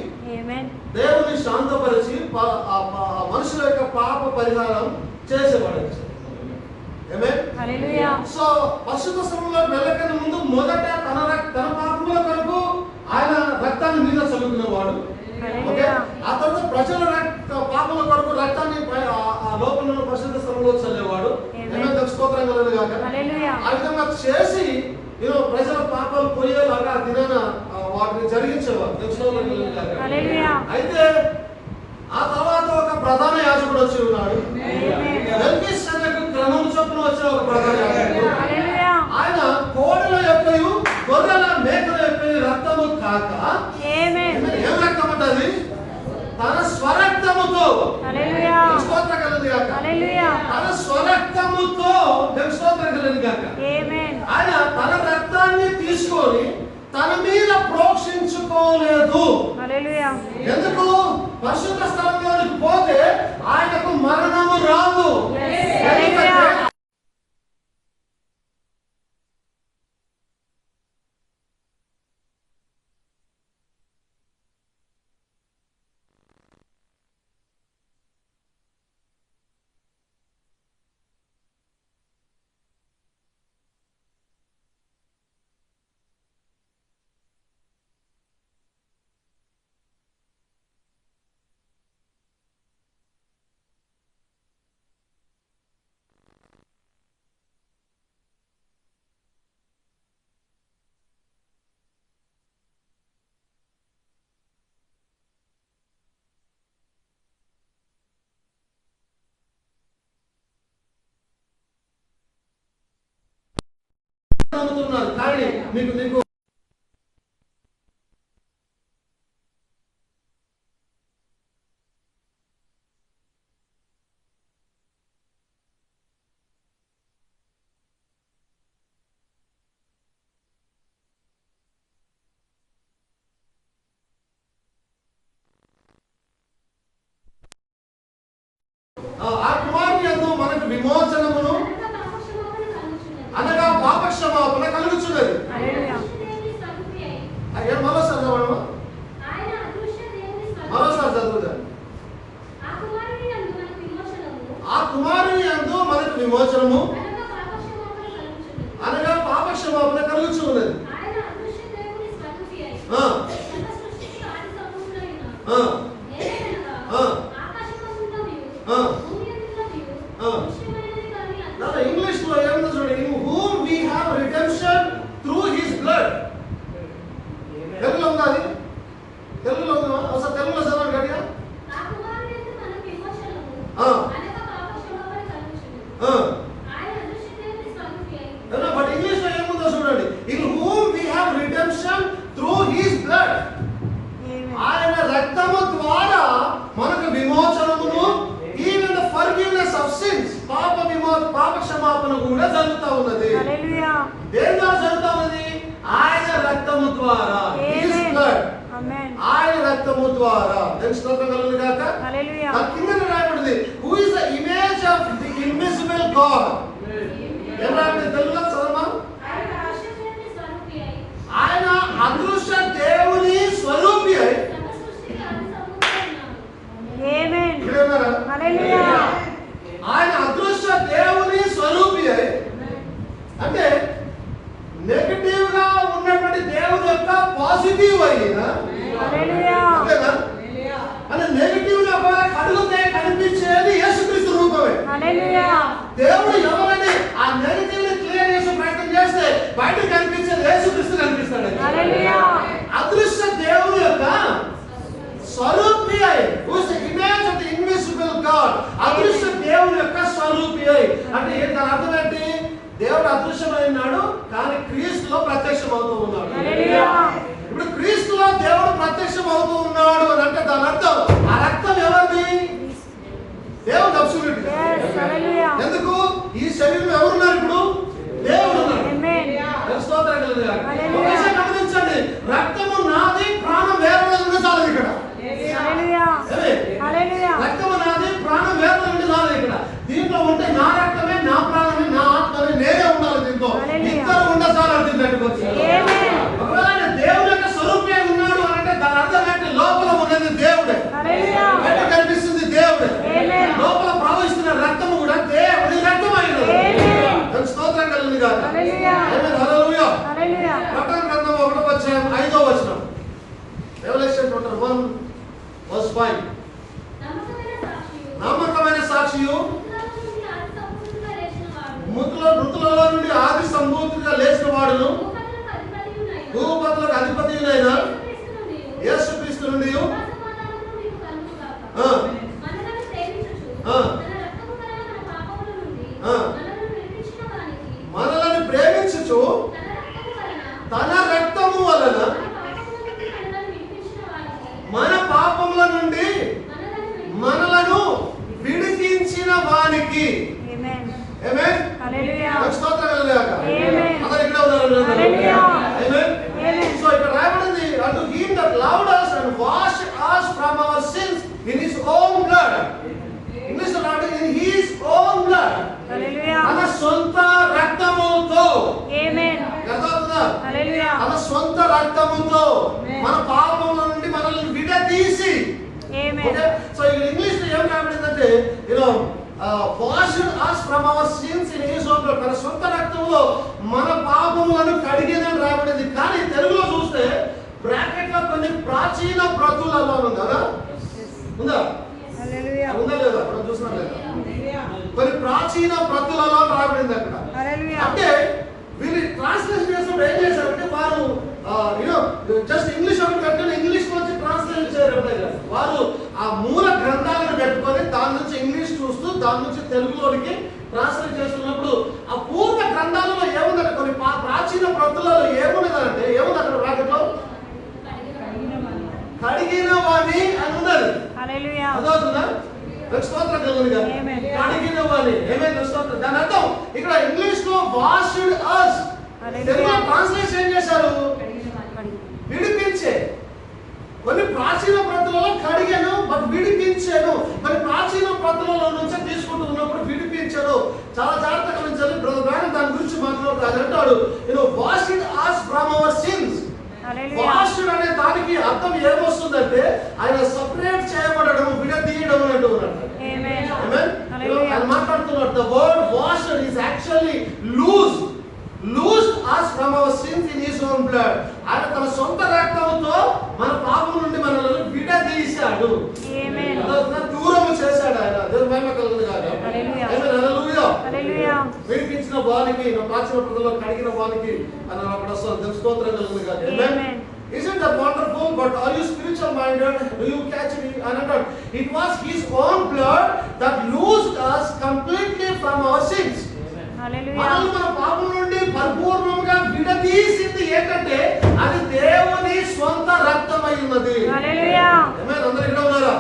దేవుని శాంతపరిచి మనుషుల యొక్క పాప పరిహారం చేసేవాడు. సో పరిశుద్ధ స్థలంలోకి వెళ్ళకనే ముందు మొదట తన పాపముల కొరకు ఆయన రక్తాన్ని మీద చల్లుకునేవాడు. ఆ తర్వాత ప్రజల పాపల కొరకు రక్తాన్ని ఆ లోపల పరిశుద్ధ స్థలంలో చల్లేవాడు. స్తోత్రం కలుగుగాక. ఆ విధంగా చేసి ప్రజల పాపాలు పోయేలాగా దినాన వాటిని జరిగించేవారు. అయితే ఆ తర్వాత ఒక ప్రధాన యాజకుడు వచ్చి ఉన్నాడు. క్రమం చొప్పున వచ్చిన ఒక ప్రధాన యాజకుడు. ఆయన కోడెల యొక్కయు గొర్రెల మేకల యొక్క రక్తము కాక ఏం రక్తం అంటది? తన స్వరక్తముతో స్తోత్రం కలుగుగాక. తన స్వరక్తముతో స్తోత్రం కలుగుగాక. ఆయన తన రక్తాన్ని తీసుకొని తన మీద ప్రోక్షించుకోలేదు. ఎందుకు? పరిశుద్ధ స్థలంలోకి పోతే ఆయనకు మరణము రాదు. నమ్ముతున్నారు, కానీ నీకు ఆ కుమారుని యందు మనకు విమోచనమును అనగా పాపక్షమాపణ కలుగుచున్నది. మరోసారి చదవడమా? మరోసారి చదువుదా? ఆ కుమారుని యందు మనకు విమోచనము అనగా పాపక్షమాపణ కలుగుచున్నది. ఇంగ్లీష్ లో ఏముందో చూడండి, in whom we have redemption through his blood. తెలుగులో ఉందా అది? తెలుగులో ఉందా? ఒకసారి తెలుగులో చదవండి గట్టిగా. బట్ ఇంగ్లీష్ లో ఏముందో చూడండి, in whom we have redemption through his blood. ఆయన రక్తము ద్వారా మనకు విమోచనమును, even the forgiveness of sins, పాప క్షమాపణ కూడా జరుగుతా ఉన్నది. హల్లెలూయా. దేని ద్వారా జరుగుతా ఉన్నది? ఆయన రక్తము ద్వారా. His blood. ఆమేన్. ఆయన రక్తము ద్వారా. దేవుని స్తోత్రం కలుగును గాక. హల్లెలూయా. ఆ కింద రాయబడింది, who is the image of the invisible God. ఏం రాయబడింది తెలుగులో చదవమా? ఆయన అదృశ్య దేవుని స్వరూపి అయి. ఆమేన్. హల్లెలూయా. ఆయన అదృశ్య దేవుని స్వరూపి అయి, అంటే నెగటివ్ గా ఉన్నటువంటి దేవుని యొక్క పాజిటివ్ అయినా, అంటే నెగటివ్ గా కడుగుతే కనిపించేది యేసుక్రీస్తు రూపమే. దేవుడు ఎవరని ఆ నెగటివ్ ని క్లియర్ చేసే ప్రయత్నం చేస్తే బయట కనిపించేది యేసుక్రీస్తు కనిపిస్తాడు. అదృశ్య దేవుని యొక్క స్వరూపి అయి, image of the invisible God. అదృశ్య దేవుని యొక్క స్వరూపి అయి అంటే దాని అర్థం ఏంటి? దేవుడు అదృశ్యమైనాడు, కానీ క్రీస్తులో ప్రత్యక్షం అవుతూ ఉన్నాడు. ఇప్పుడు క్రీస్తులో దేవుడు ప్రత్యక్షం అవుతూ ఉన్నాడు అని అంటే దాని అర్థం ఆ రక్తం ఎవరిది? దేవుడు. అబ్సల్యూట్. ఎందుకు? ఈ శరీరం ఎవరున్నారు? ఇప్పుడు దేవుడు ఉన్నాడు. గమనించండి, రక్తము నాది, ప్రాణం వేరే ఉంది చాలు ఇక్కడ. రక్తము నాది, ప్రాణం వేరే ఉంది చాలు ఇక్కడ. దీంట్లో ఉంటే నా రక్తమే, నా ప్రాణమే, నా ఆత్మనే, నేనే ఉండాలి. దీంతో ఇద్దరు ఉండచాలు అంటున్నట్టు. ఒకవేళ దేవుడు యొక్క స్వరూపే ఉన్నాడు అని అంటే దాని అర్థం ఏంటి? లోపల ఉన్నది దేవుడే, బయట కనిపిస్తుంది దేవుడే, లోపల ప్రవహిస్తున్న రక్తము కూడా దేవుడి రక్తమైనది. స్తోత్రం కలుగును గాక. హల్లెలూయా. ప్రకటన గ్రంథం 1వ అధ్యాయం 5వ వచనం. రెవల్యూషన్ 1:5. నమ్మకమైన సాక్షియు, మృతులలో నుండి ఆది సంభూతుడిగా లేచిన వాడును, భూపతులకు అధిపతియునైన యేసుక్రీస్తు నుండి మనలను ప్రేమించుచు తన రక్తము వలన మన పాపముల నుండి మనలను విడిపించిన వానికి. ఆమేన్. హల్లెలూయా. స్తోత్రం కలుగుగాక. ఆమేన్. అందరూ ఇక్కడ ఉన్నారు. హల్లెలూయా. ఆమేన్. సో ఇక్కడ రాయబడింది, unto him that loved us and washed us from our sins in his own blood. English లో రాయబడింది, in his own blood. హల్లెలూయా. తన సొంత రక్తముతో. ఆమేన్. అర్థమవుతుందా? హల్లెలూయా. తన సొంత రక్తముతో మన పాపముల నుండి మనల్ని విడదీసి. ఆమేన్. సో ఇక్కడ ఇంగ్లీష్ లో ఏం రాయబడిందంటే, washed us from our sins in his own blood. తన సొంత రక్తంలో మన పాపములను కడిగేదని రాయబడింది. కానీ తెలుగులో చూస్తే బ్రాకెట్ లో కొన్ని ప్రాచీన ప్రతులలో ఉందా? ఉందా? హల్లెలూయా. ఉందా లేదా? మనం చూస్తున్నాం లేదా? కొన్ని ప్రాచీన ప్రతులలో రాయబడింది అక్కడ. హల్లెలూయా. అంటే వీళ్ళు ట్రాన్స్లేషన్ చేసినప్పుడు ఏం చేశారంటే వారు జస్ట్ ఇంగ్లీష్ ఒకటి పెట్టుకొని ఇంగ్లీష్ నుంచి ట్రాన్స్లేషన్ చేయరు. వారు ఆ మూల గ్రంథాలను పెట్టుకొని దాని నుంచి ఇంగ్లీష్ చూస్తూ దాని నుంచి తెలుగులోనికి ట్రాన్స్లేట్ చేస్తున్నప్పుడు ఆ పూర్వ గ్రంథాలలో ఏముందంటే కొన్ని ప్రాచీన అంటున్నాడు, wash it us from our sins. Washed అనే దానికి అర్థం ఏమొస్తుందంటే ఆయన సపరేట్ చేయబడడం, విడదీయడం అని అంటున్నాడు. ఆయన మాట్లాడుతున్నాడు, the word washed is actually loosed us from our sins in his own blood. ఆయన తన సొంత రక్తంతో మన పాపం నుండి మనల్ని విడదీశాడు, దూరం చేశాడు. ఆయన దేవుని మహిమ కలుగును గాక. హల్లెలూయా. విడిపించిన వానికి, ప్రాచీన ప్రజల్లో కడిగిన వానికి అని అక్కడ వస్తుంది. స్తోత్రం కలుగును గాక. ఆమేన్. Isn't that wonderful? But are you spiritual minded? Do you catch me? It was his own blood that loosed us completely from our sins. మనల్ని మన పాపం నుండి పరిపూర్ణంగా విడదీసింది ఏంటంటే అది దేవుని స్వంత రక్తమై ఉన్నది. ఆమేన్. అందరూ ఇక్కడ ఉన్నారా?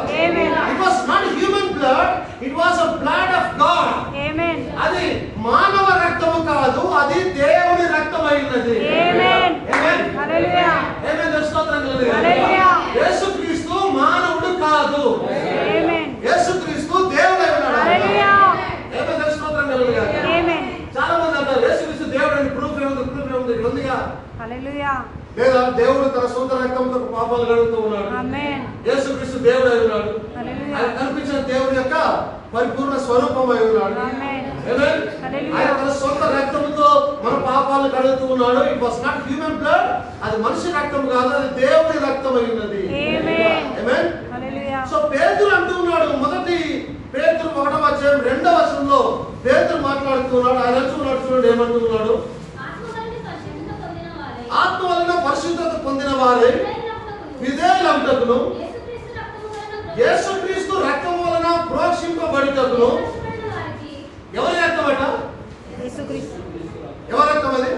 It was not human blood, it was a blood of God. ఆమేన్. అది మానవ రక్తము కాదు, అది దేవుని రక్తమై ఉన్నది. ఆమేన్. ఆమేన్. హల్లెలూయా. ఆమేన్. స్తోత్రం కలుగును. హల్లెలూయా. యేసుక్రీస్తు మానవుడు కాదు. ఆమేన్. యేసుక్రీస్తు దేవుడై ఉన్నాడు. హల్లెలూయా. ఆమేన్. స్తోత్రం కలుగును. ఆమేన్. చాలా మంది అంటారు యేసుక్రీస్తు దేవుడని ప్రూఫ్ ఏముంది ఉందిగా. హల్లెలూయా. లేదా దేవుడు తన సొంత రక్తంతో పాపాలు కడుగుతూ ఉన్నాడు. ఆమేన్. యేసుక్రీస్తు దేవుడై ఉన్నాడు. హల్లెలూయా. ఆయన కనిపించిన దేవుడి యొక్క పరిపూర్ణ స్వరూపమై ఉన్నాడు. ఆమేన్. ఆమేన్. హల్లెలూయా. ఆయన తన సొంత రక్తంతో మన పాపాలు కడుగుతూ ఉన్నాడు. It was not human blood, అది మనిషి రక్తం కాదు, అది దేవుని రక్తమై ఉన్నది. ఆమేన్. ఆమేన్. హల్లెలూయా. సో పేతురు అంటూ ఉన్నాడు, మొదటి పేతురు 1వ అధ్యాయం 2వ వచనంలో పేతురు మాట్లాడుతున్నాడు. ఆయన అంటున్నాడు, చూడండి ఏమంటున్నాడు, ఆత్మ వలన పరిశుద్ధత పొందిన వారే విధేయులగుటకును యేసుక్రీస్తు రక్తం వలన ప్రోక్షింపబడుటకును. ఎవరి రక్తం అట? యేసుక్రీస్తు. ఎవరి రక్తం అది?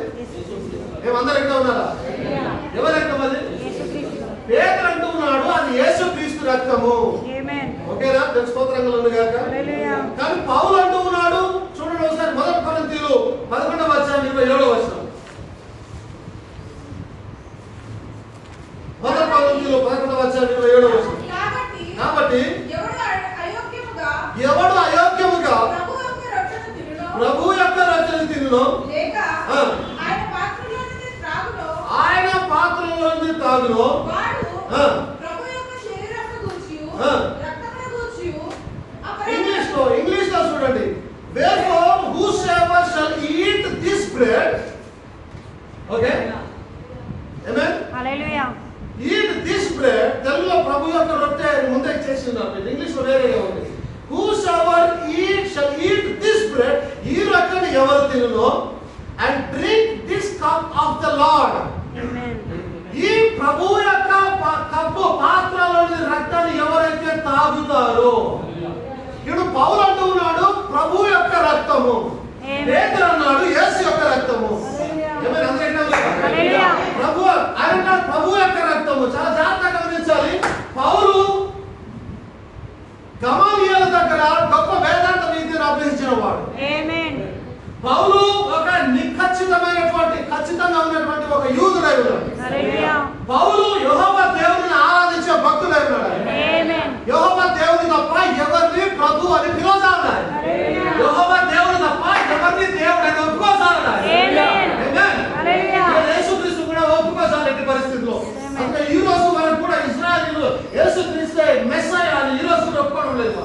మేమందరూ ఇక్కడ ఉన్నారా? ఎవరి రక్తం అది? పేతురు అంటున్నాడు అది యేసుక్రీస్తు రక్తము. ఓకేనా? స్తోత్రం కలుగును గాక. కానీ పౌలు అంటూ ఉన్నాడు, చూడండి ఒకసారి 1 కొరింథీయులు 11వ అధ్యాయం 27వ వచనం. 1 కొరింథీయులు 11వ అధ్యాయం 27వ వచనం. కాబట్టి ఎవడు అయోగ్యముగా ప్రభు యొక్క రొట్టెను తినునో లేక ఆయన పాత్రలోనిది తాగునో వాడు ప్రభు యొక్క శరీరమును గూర్చియు రక్తమును గూర్చియు ఇంగ్లీష్ లో చూడండి, therefore whosoever shall eat this bread, okay, amen, hallelujah, eat this bread. తెలుగులో ప్రభు యొక్క రొట్టె ముందే చేస్తున్నారు, ఇంగ్లీష్ లో వేరేగా ఉంది. whosoever shall eat this bread, ఈ రొట్టెను ఎవరు తినునో, and drink this cup of the Lord, amen, ఈ ప్రభు యొక్క కప్పు పాత్రలోని రక్తాన్ని ఎవరైతే తాగుతారో, ఇప్పుడు పౌలు అంటూ ఉన్నాడు ప్రభు యొక్క రక్తము, పేతురు అన్నాడు యేసు యొక్క రక్తము. ప్రభు ఆయన ప్రభు యొక్క రక్తము. చాలా జాగ్రత్తగా గమనించాలి. పౌలు గమలీయేలు దగ్గర గొప్ప వేదాంత విద్యను అభ్యసించిన వాడు. పౌలు ఒక ఖచ్చితంగా ఉన్నటువంటి ఒక యూదుడై ఉన్నాడు. పౌలు యెహోవా దేవుని ఆరాధించే భక్తుడై ఉన్నాడు. యెహోవా దేవుని తప్ప ఎవరిని ప్రభు అని పిలవజాలడు. యెహోవా దేవుని తప్ప ఎవరిని దేవుడు అని ఒప్పుకోజాలడు. యేసుక్రీస్తు కూడా ఒప్పుకోజాలటి పరిస్థితిలో. అంటే ఈ రోజు వరకు కూడా ఇశ్రాయేలీయులు యేసుక్రీస్తే మెస్సయా అని ఈ రోజు కూడా ఒప్పుకోవడం లేదు.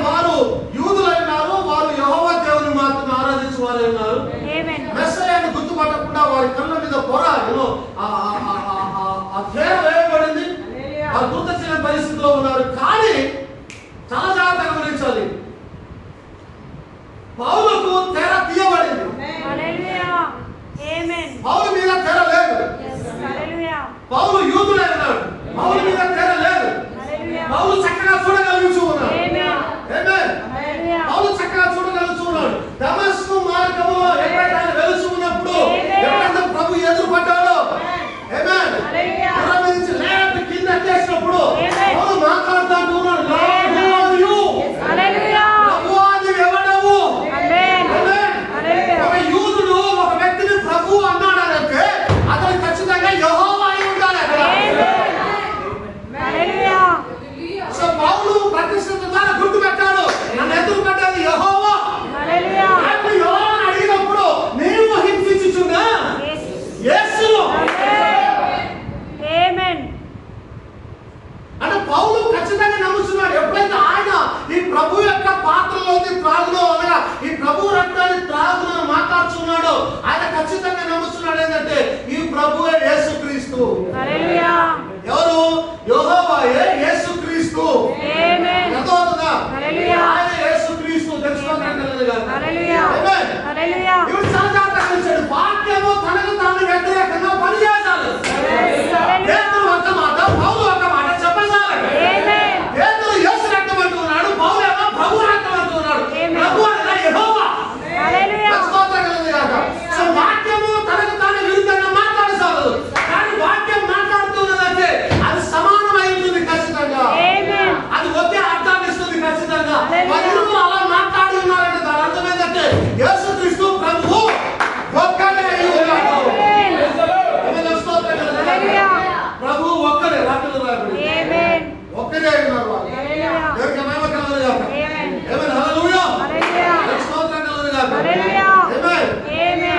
వారు యూదులై ఉన్నారు, వారు యెహోవా దేవుని మాత్రమే ఆరాధించే వారు ఉన్నారు. మెస్సయాను గుర్తుపట్టకుండా వారి కళ్ళ మీద పొర తేర వేయబడింది, వారు గుర్తించిన పరిస్థితిలో ఉన్నారు. కానీ చాలా జాగ్రత్తగా గమనించాలి, పౌలుకు తెర తీయబడింది. పౌలు మీద తెర లేదు. పౌలు యూదులై ఉన్నాడు, పౌలు మీద తెర లేదు. పౌలు చక్కగా చూడగలుగుతూ ఉన్నాడు. పౌలు చక్కగా చూడగలుగుతూ ఉన్నాడు. దమస్కు మార్గంలో ఎప్పుడైతే ఆయన వెలుచు ఉన్నప్పుడు, ఎప్పుడైతే ప్రభు ఎదురుపడ్డాడో, కింద చేసినప్పుడు పౌలు మాట్లాడుతూ ఉన్నాడు, యేసుక్రీస్తు. హల్లెలూయా. ఎవరు? యెహోవాయే యేసుక్రీస్తు. ఆమేన్. అర్థమవుతుందా? హల్లెలూయా. ఆయన యేసుక్రీస్తు తెలుసుకోగలగాలి. హల్లెలూయా. ఆమేన్. హల్లెలూయా. ఇప్పుడు చాలా జాగ్రత్తగా చూడండి. వాక్యము తనకు తాను వ్యతిరేకంగా పనిచేయాలి. పేతురు ఒక మాట, పౌలు ఒక మాట చెప్పసాలి. ఆమేన్. పేతురు యేసు రక్తం అంటున్నాడు, పౌలు ఏమో ప్రభు రక్తం అంటున్నాడు. ప్రభు అనగా యెహోవా. హల్లెలూయా. సో వాక్యము తనకు తాను విరుద్ధంగా మాట్లాడసాలదు. కానీ వాక్యం మాట్లాడుతున్నదంటే అది సమానమై ఉంటుంది ఖచ్చితంగా. అది ఒకే అర్థాన్ని ఇస్తుంది ఖచ్చితంగా. వారిరువురు అలా మాట్లాడి ఉన్నారంటే దాని అర్థం ఏంటంటే యేసుక్రీస్తు ప్రభువు ఒక్కడే అయి ఉన్నాడు. ప్రభు ఒక్కడే. వాక్యం రాయబడింది ఒక్కడే అయి ఉన్నారు వాళ్ళు. దేవునికి మహిమ కలుగును గాక. ఆమేన్. హల్లెలూయా. స్తోత్రం కలుగును గాక. ఆమేన్.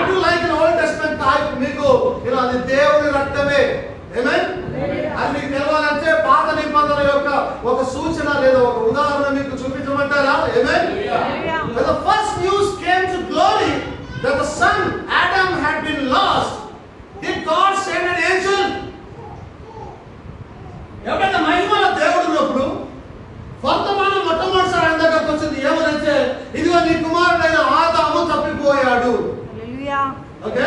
You like an Old Testament type మీకు ఇలా అది దేవుని రక్తమే. ఆమేన్. అది మీకు తెలవాలంటే పాత నిబంధన యొక్క ఒక సూచన లేదా ఒక ఉదాహరణ మీకు చూపించమంటారా? ఆమేన్. When the first news came to glory that the son Adam had been lost, did God send an angel? ఎప్పుడైతే మహిమల దేవుడు ఉన్నప్పుడు వర్తమానం మొట్టమొదటిసారి ఆయన దగ్గరకు వచ్చింది ఏమనంటే ఇదిగో నీ కుమారుడైన ఆదాము తప్పిపోయాడు. ఓకే,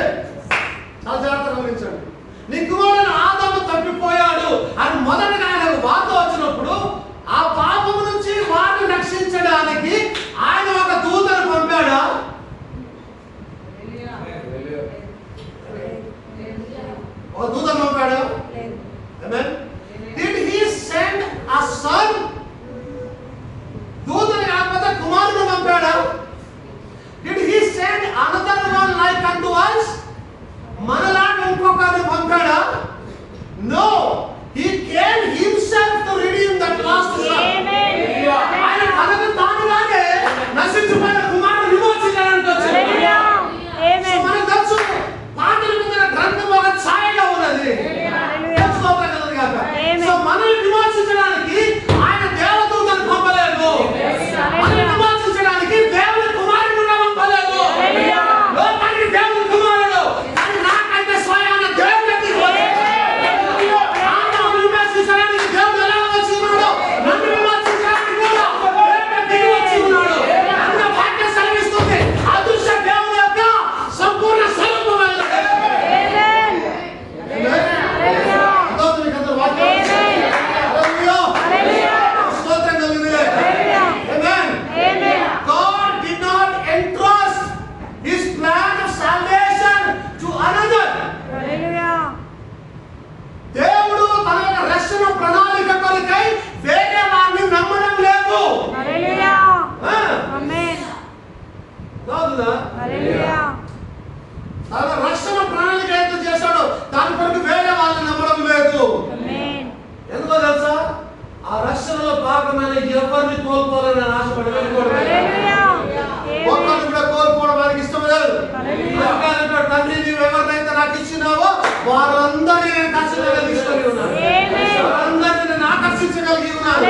చాలా జాగ్రత్తగా గమనించండి. నీ కుమారుడైన ఆదాము తప్పిపోయాడు అని మొదటగా ఆయన వార్త వచ్చినప్పుడు ఆ పాపము నుంచి వారిని రక్షించడానికి ఆయన ఒక దూతను పంపాడా? ఒక దూతను పంపాడా? ఆమేన్. Did he send a son? దూతను కాకపోతే కుమారుని పంపాడా? Did he send another one like unto us? మనలాంటి ఇంకొకరిని పంపాడా? No, he came himself to redeem that lost son. ఆయన తనకు తానుగానే నశించిపోయిన కుమారుని విమోచించడానికి వచ్చాడు. సో మనకు తెలుసు పాటల మీద గ్రంథం ఒక ఛాయగా ఉన్నది. సో మనల్ని విమోచించడానికి ఆయన దేవదూతను పంపలేదు. మనల్ని విమోచించడానికి దేవుని కుమారుని పంపలేదు. లోకానికి దేవుని కుమారుడు కానీ నాకైతే స్వయాన దేవుడు విమోచించడానికి దేవుడు ఎలా వచ్చి ఉన్నాడు? నన్ను విమోచించడానికి కూడా దేవుడు వచ్చి ఉన్నాడు. అన్న వాక్యం సెలవిస్తుంది అదృశ్య దేవుని యొక్క సంపూర్ణ స్వరూపమైన దేవుడు తన యొక్క రక్షణ ప్రణాళిక కొరకై వేరే వారిని నమ్మడం లేదు. తన రక్షణ ప్రణాళిక ఎంత చేశాడో దాని కొరకు వేరే వాళ్ళని నమ్మడం లేదు. ఎందుకో తెలుసా? ఆ రక్షణలో భాగమైన ఎవరిని కోల్పోవాలని ఆశపడి ఒక్కరిని కూడా కోల్పోవడం వారికి ఇష్టం లేదు. తండ్రి నీవు ఎవరినైతే నాకు ఇచ్చినావో వారందరినీ నేను ఖచ్చితంగా తీసుకొని ఉన్నాను. వారందరినీ నేను ఆకర్షించగలిగి ఉన్నాను.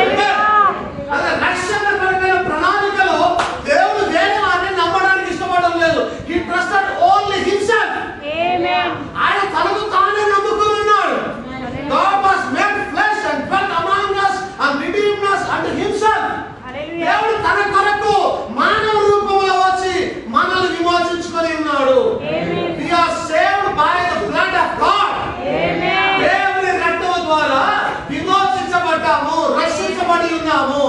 అదే రక్షణ పరమైన ప్రణాళికలో దేవుడు వేరే వారిని నమ్మడానికి ఇష్టపడడం లేదు. He trusted only himself. ఆయన తనకు తానే నమ్ముకుని ఉన్నాడు. God was made flesh and dwelt among us and redeemed us unto himself. దేవుడు తన కొరకు మానవ రూపంలో వచ్చి మనల్ని విమోచించుకొని ఉన్నాడు. We are saved by the blood of God. దేవుని రక్తము ద్వారా విమోచించబడ్డాము, రక్షించబడి ఉన్నాము.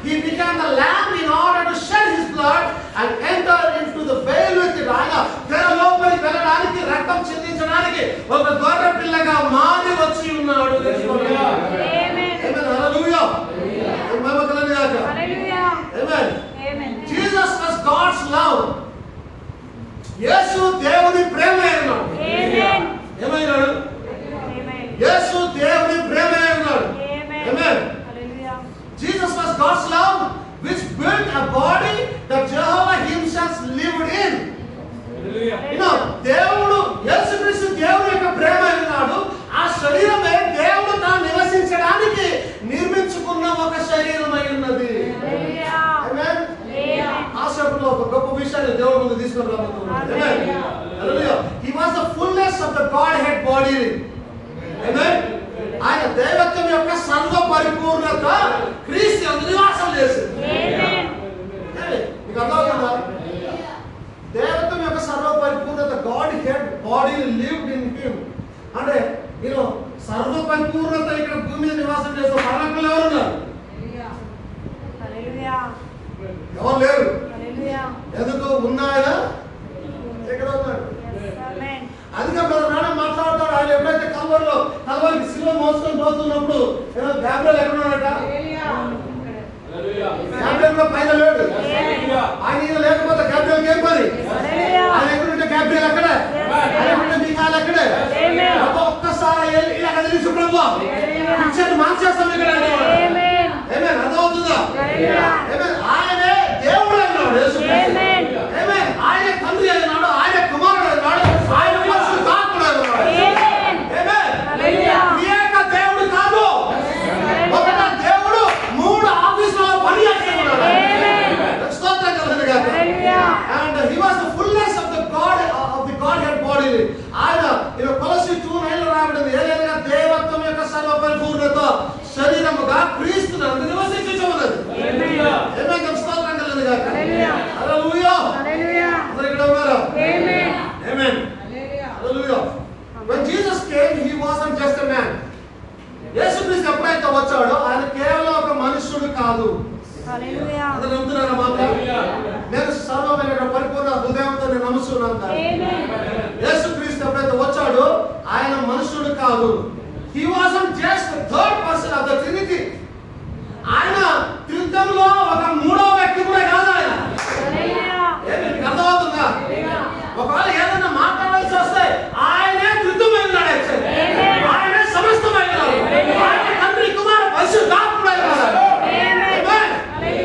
He became the lamb in order to shed his blood and enter into the veil with it. ఆయన తెర లోపలికి వెళ్ళడానికి రక్తం చిందించడానికి ఒక గొర్రె పిల్లగా మారి వచ్చి ఉన్నాడు. Jesus was God's love. యేసు దేవుని ప్రేమ అయినాడు. ఏమైనాడు? యేసు దేవుని ప్రేమ అయినాడు. Jesus was God's love which built a body that Jehovah himself lived in. దేవుడు యేసుక్రీస్తు దేవుని యొక్క ప్రేమ బాడీ. ఆమేన్. ఆయన దైవత్వం యొక్క సర్వ పరిపూర్ణత క్రీస్తు యందు నివాసం చేసింది. ఆమేన్. మీకు అర్థమవుతుందా? దైవత్వం యొక్క సర్వ పరిపూర్ణత, God head body lived in him. అంటే సర్వ పరిపూర్ణత ఇక్కడ భూమి మీద నివాసం చేస్తూ పరలోకంలో ఎవరున్నారు? హల్లెలూయా. ఎవరు లేరు. హల్లెలూయా. ఎందుకు ఉన్నాయన ఎక్కడ ఉన్నాడు? ఆమేన్. అందుకే బ్రదర్ నాన్న మాట్లాడతాడు. ఆయన ఎప్పుడైతే కల్వరికి సిలువ మోసుకొని పోతున్నప్పుడు గాబ్రియల్ ఎక్కడ ఉన్నాడట? గాబ్రియల్ పైన లేడు. ఆయన లేకపోతే గాబ్రియల్కి ఏం పని? ఆయన ఎక్కడుంటే గాబ్రియల్ అక్కడే, ఆయన ఎక్కడుంటే మిఖాయేల్ అక్కడే. ఒక్కసారి ఇలా కదిలించు ప్రభు, పిక్చర్ మార్చేస్తాం ఇక్కడ. ఆమేన్. అర్థమవుతుందా? ఆమేన్. ఆయనే దేవుడు అన్నాడు. ఆమేన్. ఆయన తండ్రి అయినాడు, ఆయన కుమారుడు అయినాడు, ఆయన పరిశుద్ధాత్ముడు అయినాడు. ఆమేన్. ఏక దేవుడు కాదు, ఒకట దేవుడు మూడు ఆఫీసులో పని చేస్తున్నాడు. స్తోత్రం కలుగును గాక. And he was the fullness of the Godhead body. ఆయన కొలస్సీ 2:9 రాయబడింది. ఏదైనా దేవత్వం యొక్క సర్వ పరిపూర్ణత శరీరముగా క్రీస్తు నందు నివసించుచున్నది. ఆమేన్. స్తోత్రం కలుగును గాక. హల్లెలూయా. అందరూ ఇక్కడ ఉన్నారా? ఆమేన్. హల్లెలూయా. When Jesus came, he wasn't just a man. యేసుక్రీస్తు ఎప్పుడైతే వచ్చాడో ఆయన కేవలం ఒక మనుష్యుడు కాదు. హల్లెలూయా. అందరూ నమ్ముతున్నారా మాట? నేను సర్వమైన పరిపూర్ణ హృదయంతో నేను నమ్ముతున్నాను. యేసుక్రీస్తు ఎప్పుడైతే వచ్చాడో ఆయన మనుష్యుడు కాదు. He wasn't just the third person of the Trinity. ఆయన త్రిత్వంలో ఒక మూడవ వ్యక్తి కూడా కాదు ఆయన. మీకు అర్థమవుతుందా? ఒకవేళ ఏదైనా మాట్లాడాల్సి వస్తే ఆయనే త్రిత్వమైనాడు. ఆయనే సమస్తమైనాడు. ఆయన తండ్రి కుమారుడు పరిశుద్ధాత్ముడైనాడు.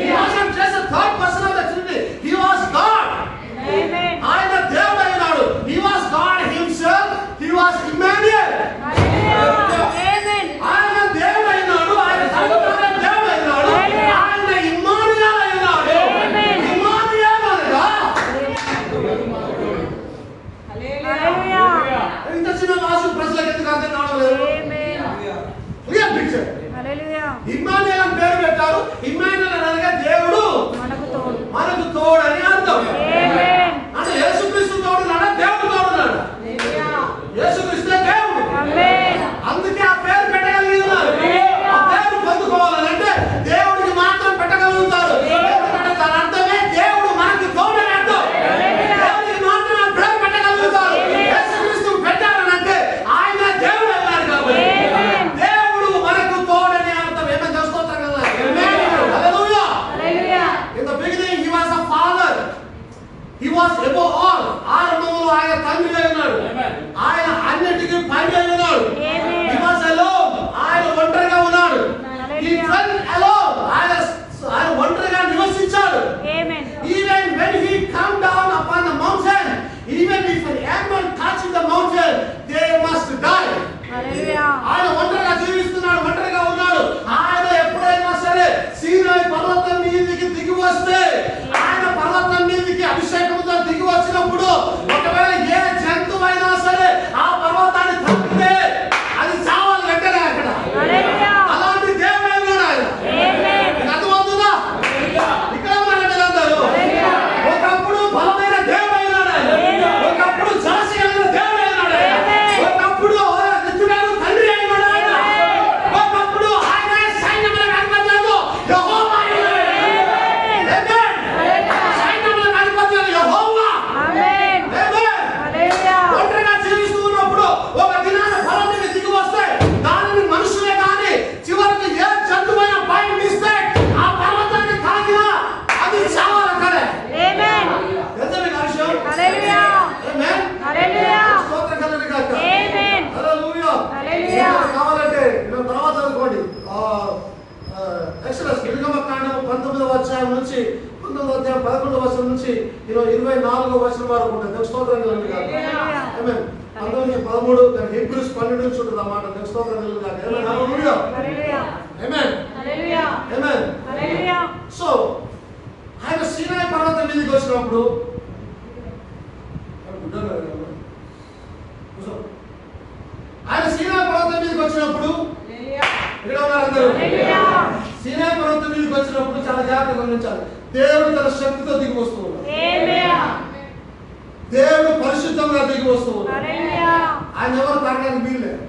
He wasn't just a third person of the Trinity. He was God. ఆయన దేవుడు అయినాడు. He was God himself. He was Emmanuel. ఆయన దేవుడు అయినాడు. ఆయన తండ్రి దేవుడు అయినాడు. ఆయన ఇమ్మానుయేల్ అయినాడు. ఇమ్మానుయేల్ అనగా ఇంత చిన్న వాసు ప్రజలకు ఎందుకు అర్థం కావడం లేదు? Clear picture. ఇమ్మానుయేల్ అని పేరు పెట్టారు. ఇమ్మానుయేల్ అనగా దేవుడు మనకు తోడు అని అర్థం. అంటే యేసుక్రీస్తు తోడున్నాడా? దేవుడు తోడున్నాడా? యేసుక్రీస్తే దేవుడు. అందుకే ఆ పేరు పెట్టగలుగుతున్నారు. ఆ పేరు పొందుకోవాలంటే దేవుడికి మాత్రం పెట్టగలుగుతారు. దాని అర్థమే దేవుడు మనకు తోడని అర్థం. దేవుడికి మాత్రం ఆ పేరు పెట్టగలుగుతారు. యేసుక్రీస్తు పెట్టాలనంటే ఆయన దేవుడు అన్నారు కాబట్టి దేవుడు మనకు తోడని అర్థం. ఏమైనా తెలుసుకోవచ్చా కదా? హల్లెలూయా. In the beginning he was a father. He was above all. ఆరంభంలో ఆయన తండ్రి అయినాడు. ఆయన అన్నిటికీ పైన ఉన్నాడు. He was alone. ఆయన ఒంటరిగా ఉన్నాడు. He felt alone. ఆయన ఒంటరిగా నివసించాడు. Even when he come down upon the mountain, even if anyone touches the mountain, they must die. ఆయన ఒంటరిగా జీవిస్తున్నాడు, ఒంటరిగా ఉన్నాడు. ఆయన ఎప్పుడైనా సరే సీనాయి పర్వతం మీదకి దిగి వస్తే, ఆయన పర్వతం మీదకి అభిషేకంతో దిగి వచ్చినప్పుడు ఒకవేళ ఏ జంతువైనా సరే ఆ పర్వతాన్ని తాకితే అది చావాలి వెంటనే అక్కడ. అలాంటి దేవుడు అయినాడు ఆయన. అర్థమవుతుందా? ఇక్కడ ఉన్నారందరూ. ఒకప్పుడు బలమైన దేవుడు అయినాడు ఆయన. ఒకప్పుడు జాసి అయిన దేవుడు అయినాడు ఆయన. ఒకప్పుడు నిత్యుడైన తండ్రి అయినాడు ఆయన. ఒకప్పుడు ఆయన సైన్యములకు అధిపతి యెహోవా అయినాడు. సైన్యములకు అధిపతి యెహోవా. ఒంటరిగా జీవిస్తూ ఉన్నప్పుడు ఒక దినాన పర్వతం దిగి వస్తే దానిని మనుషులే కానీ చివరికి ఏ జంతువైన బై మిస్టేక్ ఆ పర్వతాన్ని తాకినా అది చావాలక్కడే. ఎంత మీకు విషయం? స్తోత్రం కలుగును గాక. హల్లెలూయా. కావాలంటే తర్వాత చదువుకోండి. ఎక్సోడస్ నిర్గమకాండం 19వ అధ్యాయం నుంచి 19వ అధ్యాయం 11వ వచనం నుంచి 24వ వచనం వరకు ఉంటుంది. స్తోత్రం కలుగును గాక. ఆమేన్. 19-13 దాని హీబ్రూస్ 12 నుంచి ఉంటుంది అన్నమాట. స్తోత్రం కలుగును గాక. ఆమేన్. హల్లెలూయా. ఆమేన్. ఆమేన్. సో ఆయన సీనాయి పర్వతం మీదకి వచ్చినప్పుడు వచ్చినప్పుడు ఇక్కడ ఉన్నారు అందరూ. సీనాయి పర్వతం మీదకి వచ్చినప్పుడు చాలా జాగ్రత్తగా గమనించాలి. దేవుడు తన శక్తితో దిగి వస్తూ ఉన్నాడు. దేవుడు పరిశుద్ధంగా దిగి వస్తూ ఉన్నాడు. ఆయన ఎవరు తాగడానికి వీల్లేదు,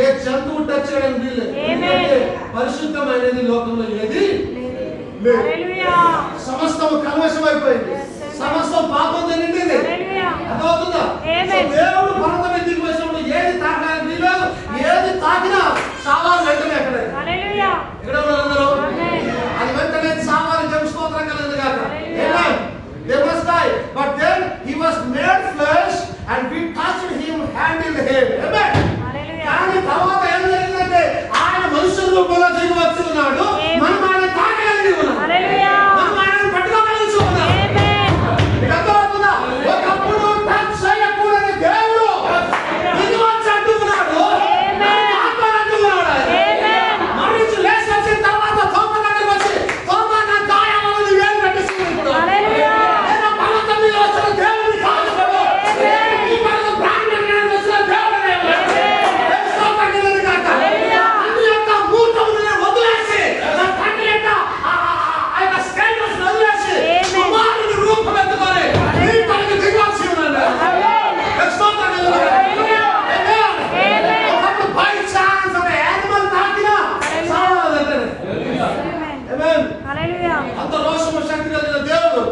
ఏ జంతువు టచ్ చేయడానికి వీల్లేదు. ఎందుకంటే పరిశుద్ధమైనది లోకంలో ఏది లేదు. సమస్తము కల్మషం అయిపోయింది, సమస్తం పాపంతో నిండింది. అర్థమవుతుందా? దేవుడు పర్వతం మీద దిగి వచ్చినప్పుడు ఏది తాగడానికి వీల్లేదు, ఏది తాకినా సావాలి వెంటనే అక్కడే. ఇక్కడ అందరూ అది వెంటనే సావాలి. స్తోత్రం కలదు కాక. They must die, but then he was made flesh and we touched him hand in hand. Amen. కానీ తర్వాత ఏం జరిగిందంటే ఆయన మనుషుల రూపంలో దిగి వచ్చి ఉన్నాడు. మనం ఆయన తాకగలిగి ఉన్నాం, మనం ఆయన పట్టుకోగలిగి ఉన్నాం. అర్థమవుతుందా? ఒకప్పుడు టచ్ చేయకూడని దేవుడు దిగి వచ్చి అంటున్నాడు, మరణించి లేచి వచ్చిన తర్వాత తోమ దగ్గరికి వచ్చి తోమ నా గాయాలను వేలు పెట్టేసుకున్నాడు. అంత రోషము శక్తి కలిగిన దేవుడు.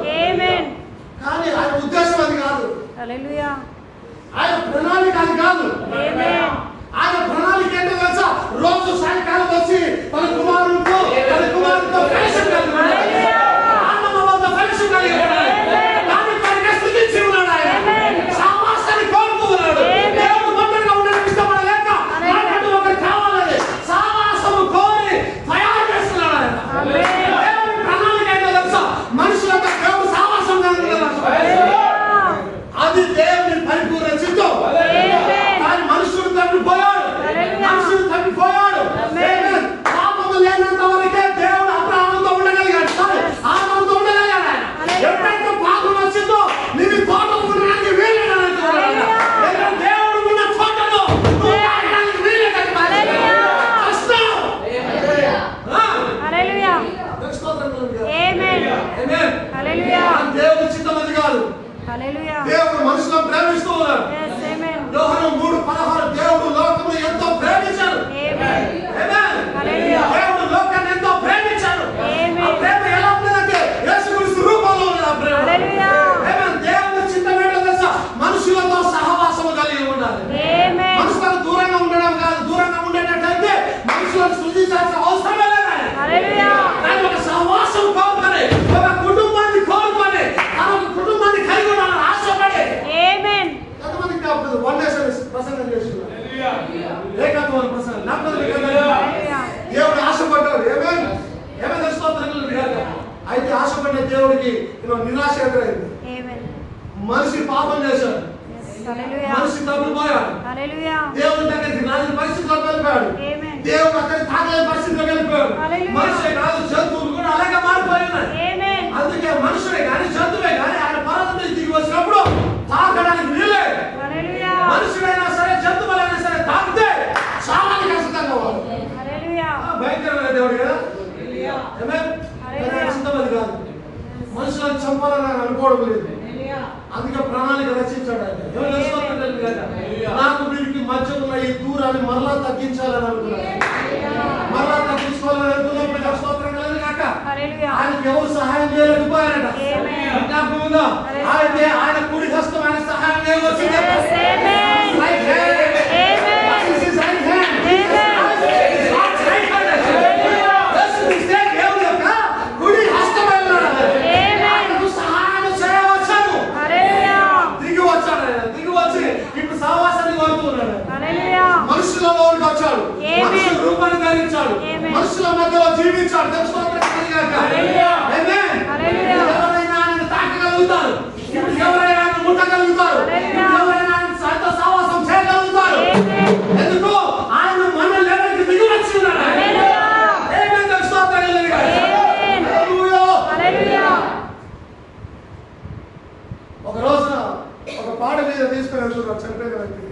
కానీ ఆయన ఉద్దేశం అది కాదు, ఆయన ప్రణాళిక అది కాదు. ఆయన ప్రణాళిక ఏంటో తెలుసా? రోజు సాయంకాలం వచ్చి తన కుమారుడితో ఫెలోషిప్ కలిగి స్థితించి ఉన్నాడు. ఆయన సావాసాన్ని కోరుతూ ఉన్నాడు. దేవుడు ఒంటరిగా ఉండడం ఇష్టపడలేక నాకంటూ ఒకరు కావాలని సావాసము కోరి తయారు చేస్తున్నాడు. ఆయన దేవుడి ప్రణాళిక ఏంటో తెలుసా? మనుషులంతా దేవుడు సావాసం కలిగి అది దేవుని పరిపూర్ణ చిత్తం. కానీ మనుషుడు తప్పిపోయాడు, మనుషుడు తప్పిపోయాడు. పాపము లేనంత వరకే దేవుడు అబ్రహాముతో ఉండగలిగాడు, ఆదాముతో ఉండగలిగాడు. ఆయన ఎప్పుడైతే పాపం వచ్చిందో నీకు తోట ఉండడానికి వీలేదనుకున్నాడు. దేవుడు ఉన్న తోటలో నువ్వు తాగడానికి వీలేదని దేవుడు చిత్తం అది కాదు. దేవుడు మనుషులను ప్రేమిస్తూ ఉన్నాడు. యోహాను 3:16 దేవుడు లోకమును ఎంతో ప్రేమించాడు. దేవుడు లోకాన్ని ఎంతో ప్రేమించాడు. ఆ ప్రేమ ఎలా ఉన్నదంటే యేసుక్రీస్తు రూపంలో ఉన్నది. ఆ ప్రేమ దేవుడు చిత్తం ఏంటో తెలుసా? మనుషులతో సహవాసము కలిగి ఉండాలి. మనుషులకు దూరంగా ఉండడం కాదు. దూరంగా ఉండేటట్లయితే మనుషులను సృజించాల్సిన అవసరమే లేదు. కానీ ఒక సహవాసం కోరుకొని, ఒక కుటుంబాన్ని కోరుకొని, ఒక కుటుంబాన్ని కలిగి ఉండాలని ఆశపడే ఎంతమందికి కాదు వన్ నేషన్ ప్రసంగం చేస్తున్నారు. ఏకాత్మ ప్రసంగం దేవుడు ఆశపడ్డాడు. ఏమైనా అయితే ఆశపడిన దేవుడికి నిరాశ ఎదురైంది. మనిషి పాపం చేశాడు, మనిషి తప్పిపోయాడు. దేవుడి దగ్గరికి రాని పరిస్థితిలో వెళ్ళిపోయాడు. దేవుడు అక్కడికి తాగలేని పరిస్థితిలో వెళ్ళిపోయాడు. మనిషే కాదు జంతువులు కూడా అలాగే మారిపోయినాయి. అందుకే మనుషులే కానీ జంతువే కానీ ఆయన పర్వతం మీద దిగి వచ్చినప్పుడు తాగడానికి వీలేదు. మనుషులైనా సరే జంతువులైనా సరే తాగితే చాలా కష్టంగా వాళ్ళు. భయంకరమైన దేవుడు కదా. చిత్తమది కాదు, మనుషులను చంపాలని ఆయన అనుకోవడం లేదు. అందుకే ప్రణాళిక రచించాడు ఆయన. నాకు వీరికి మధ్య ఉన్న ఈ దూరాన్ని మరలా తగ్గించాలని అనుకున్నాను, మరలా తగ్గించుకోవాలని అనుకున్నప్పుడు స్తోత్రం కలదు కాక. ఆయనకి ఎవరు సహాయం చేయలేకపోయారట. జ్ఞాపకం ఉందా? అయితే ఆయన కుడి హస్తం ఆయన సహాయం చేయవచ్చింది. కుడి హస్తం ఆయనకు సహాయం చేయవచ్చాను. దిగి వచ్చాడు ఆయన. దిగి వచ్చి ఇప్పుడు సహవాసాన్ని కోరుతున్నాడు. మనుషులలో వచ్చాడు, మనుషుల రూపాన్ని ధరించాడు, మనుషుల మధ్యలో జీవించాడు. ఎవరైనా ఆయన తాకగలుగుతారు, ఎవరైనా ఆయన ముట్టగలుగుతారు, ఎవరైనా ఆయన సహవాసం చేయగలుగుతారు. ఎందుకు? ఆయన మన లెవెల్కి దిగి వచ్చి ఉన్నాడు. ఒక రోజున ఒక పాడ మీద తీసుకుని వెళ్తున్నారు చనిపోయిన వ్యక్తిని.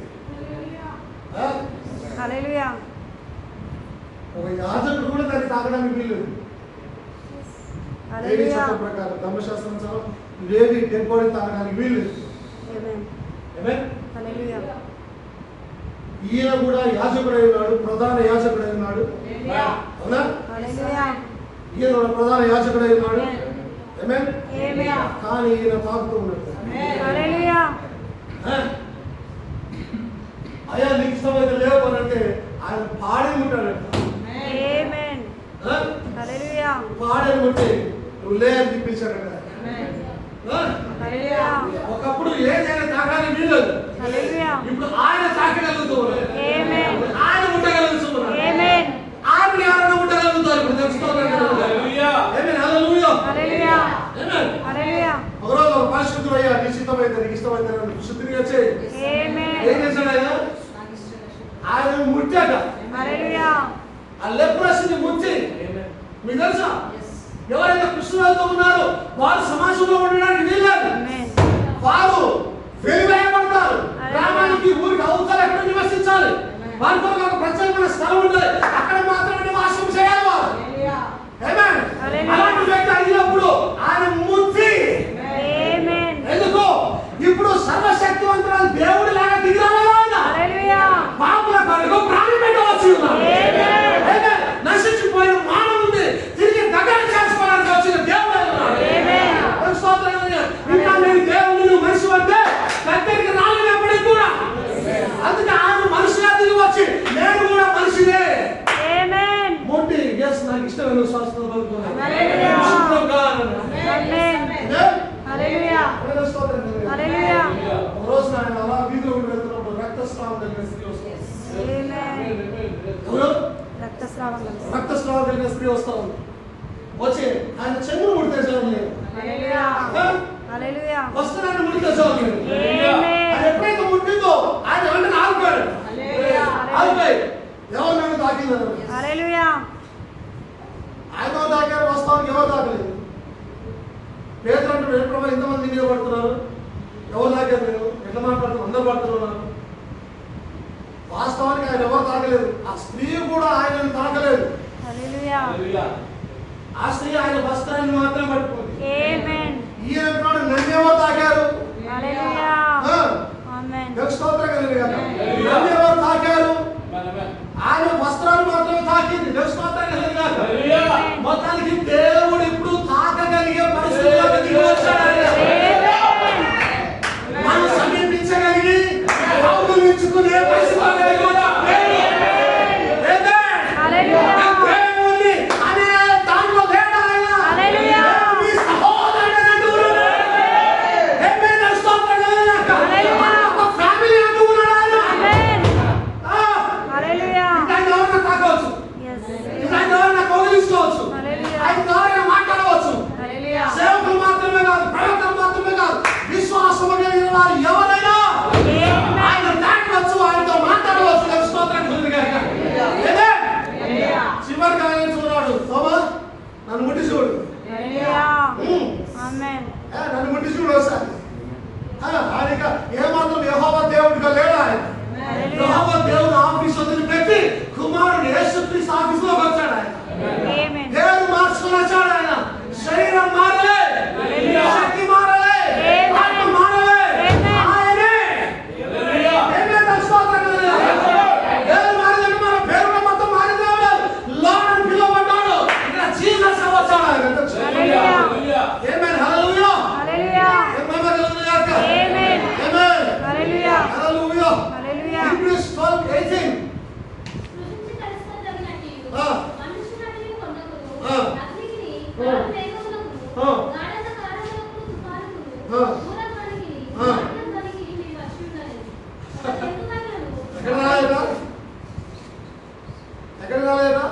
యాజకుడు కూడా దాన్ని తాగడానికి వీలు. హల్లెలూయా. ప్రకారం ధర్మశాస్త్రం ఇవేవి డెడ్ బాడీ తాగడానికి వీలు. హల్లెలూయా. ఈయన కూడా యాజకుడై ఉన్నాడు, ప్రధాన యాజకుడై ఉన్నాడు. అవునా? హల్లెలూయా. ఈయన కూడా ప్రధాన యాజకుడై ఉన్నాడు. ఆమేన్. కానీ ఈయన తాగుతూ ఉన్నాడు. హల్లెలూయా. అయ్యా నీకు ఇష్టమైతే లేవనంటే ఆయన పాడే ఉంటాడు. ఆమేన్. హల్లెలూయా. పాడే ఉంటే నువ్వు లే అని పిలిచాడు. హల్లెలూయా. ఒకప్పుడు ఏదైనా తాగాలని వీలేదు. హల్లెలూయా. ఇప్పుడు ఆయన తాగగలుగుతున్నాడు. ఆమేన్. ఆయన ఉండగలుగుతున్నాడు. ఆమేన్. ఆయన ఎవరైనా ఉండగలుగుతారు. ఇప్పుడు తెలుసుకోవాలి. హల్లెలూయా. ఆమేన్. హల్లెలూయా. హల్లెలూయా. ఆమేన్. హల్లెలూయా. ఒకరోజు ఒక పరిశుద్ధుడు అయ్యా నీ ఇష్టమైతే నీకు ఇష్టమైతే శుద్ధిగా చేయి. ఆమేన్. ఏం చేశాడు ఆయన? ఆయన ముట్టాట. హల్లెలూయా. ఆ లెప్రసీని ముట్టి మీకు తెలుసా ఎవరైతే కృష్ణులతో ఉన్నారో వారు సమాజంలో ఉండడానికి వీల్లేదు. వారు వెలివేయబడతారు. గ్రామానికి ఊరికి అవతల ఎక్కడ నివసించాలి. వారి కొరకు ఒక ప్రత్యేకమైన స్థలం ఉంటుంది. అక్కడ మాత్రమే నివాసం చేయాలి వారు. ఆమేన్. అలాంటి వ్యక్తి అయినప్పుడు ఆయన ముట్టి ఎందుకు ఇప్పుడు సర్వశక్తివంతురాలు దేవుడి లాగా దిగిరావాలి. పాపుల కొరకు ప్రాణం పెట్టవచ్చు. నశించిపోయిన మానవుని తిరిగి దగ్గర చేసుకోవడానికి వచ్చిన దేవుడు. ఇంకా నేను దేవుడిని మనిషి అంటే దగ్గరికి రాలేనప్పటికీ కూడా అందుకే ఆయన మనిషిగా తిరిగి వచ్చి నేను కూడా మనిషినే మొండి ఎస్ నాకు ఇష్టమైన శాస్త్రం రోజు ఆయన అలా వీధిలో ఉండి వెళ్తున్నప్పుడు రక్తస్రావం కలిగిన స్త్రీ వస్తుంది. రక్తస్రావం కలిగిన స్త్రీ వస్తా ఉంది. వచ్చి ఆయన చెన్ను ముడితే చాలు లేదు. వస్త్రాన్ని ముడితే చాలు లేదు. ఆయన ఎప్పుడైతే ముట్టిందో ఆయన వెంటనే ఆగిపోయాడు. ఆగిపోయి ఎవరు నన్ను తాకిందని ఆయన తాకారు. వస్తానికి ఎవరు తాకలేదు. పేదలు అంటే ఎప్పుడు ఇంతమంది మీద పడుతున్నారు. ఎవరు తాకారు? నేను ఎట్లా మాట్లాడుతున్నారు? అందరూ పడుతున్నారు. వాస్తవానికి ఆయన ఎవరు తాకలేదు. ఆ స్త్రీ కూడా ఆయనను తాకలేదు. ఆ స్త్రీ ఆయన వస్త్రాన్ని మాత్రం పట్టుకుంది. ఈయన నన్ను ఎవరు తాకారు? నన్ను ఎవరు తాకారు? ఆయన వస్త్రాలు మాత్రమే తాకింది. మొత్తానికి దేవుడు ఇప్పుడు తాకగలిగే పరిస్థితులకు దిగి వచ్చాడు. మనం సమీపించగలిగి కౌగులించుకునే పరిస్థితులు అనే దాంట్లో లేదా ఫ్యామిలీ అంటూ ఉన్నాడు. తాకవచ్చు, ఎవరైనా కౌగిలించుకోవచ్చు, ఆయన ద్వారా మాట్లాడవచ్చు. సేవకులు మాత్రమే కాదు, ప్రవక్తలు మాత్రమే కాదు, విశ్వాసం కలిగిన వారు ఎవరైనా ఆయన తాకవచ్చు, ఆయనతో మాట్లాడవచ్చు. చివరికి ఆయన చూడాడు. నన్ను ముట్టి చూడు, నన్ను ముట్టి చూడు ఒకసారి. ఆయన ఏమాత్రం యెహోవా దేవుడిగా లేడు. ఆయన యెహోవా దేవుని ఆఫీస్ వదిలిపెట్టి కుమారుడు యేసుక్రీస్తు ఆఫీసులోకి వచ్చాడు. ఆయన దేవుడు మార్చుకుని వచ్చాడు. ఆయన శరీరం మారలే, శక్తి మారలే, ఆత్మ మారలే. ఆయనే దేవుడు మారిందంటే మన పేరు మొత్తం మారిందాడు. లార్డ్ పిలువబడ్డాడు. ఇక్కడ జీసస్ వచ్చాడు. ఆయన ఆమేన్. హల్లెలూయా. Hebrews 12:18 ఎక్కడ రాలేదా?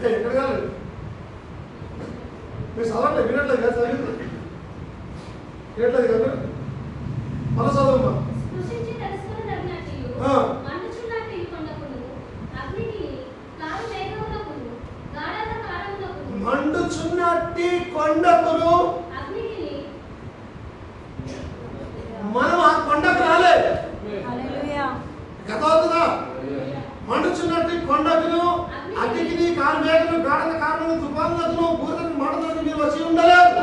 ఎక్కడ రాలేదు? మీరు చదవండి. వినట్లేదు కదా? చదివింది వినట్లేదు కదా? మన చదవమ్మా. మండుచున్నట్టి కొండకును మనం ఆ కొండకు రాలేదు. గత అవుతుందా? మండుచున్నట్టి కొండకును అగ్నికి కాల్మేఘను గాఢత కారణము తుఫానులకు బూరలకు మంటలకు మీరు వచ్చి ఉండలేదు.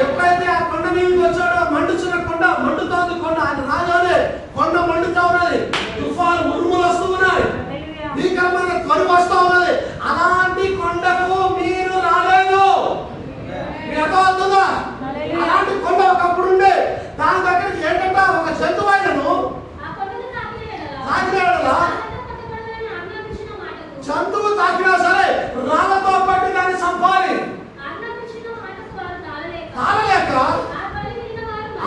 ఎప్పుడైతే ఆ కొండ మీదకి వచ్చాడో మండుచున్న కొండ, మండుతోంది కొండ, ఆయన రాగానే కొండ మండుతా ఉన్నది, తుఫాను ఉరుములు వస్తూ ఉన్నాయి, భీకరమైన ధ్వని వస్తూ ఉన్నది. అలాంటి కొండకు మీరు రాలేదు. మీరు అర్థమవుతుందా? అలాంటి కొండ ఒకప్పుడు ఉండే, దాని దగ్గరికి ఏంటంటే ఒక జంతువైనను తాకినా, జంతువు తాకినా సరే రాళ్ళతో పట్టి దాన్ని చంపాలి. తాళలేక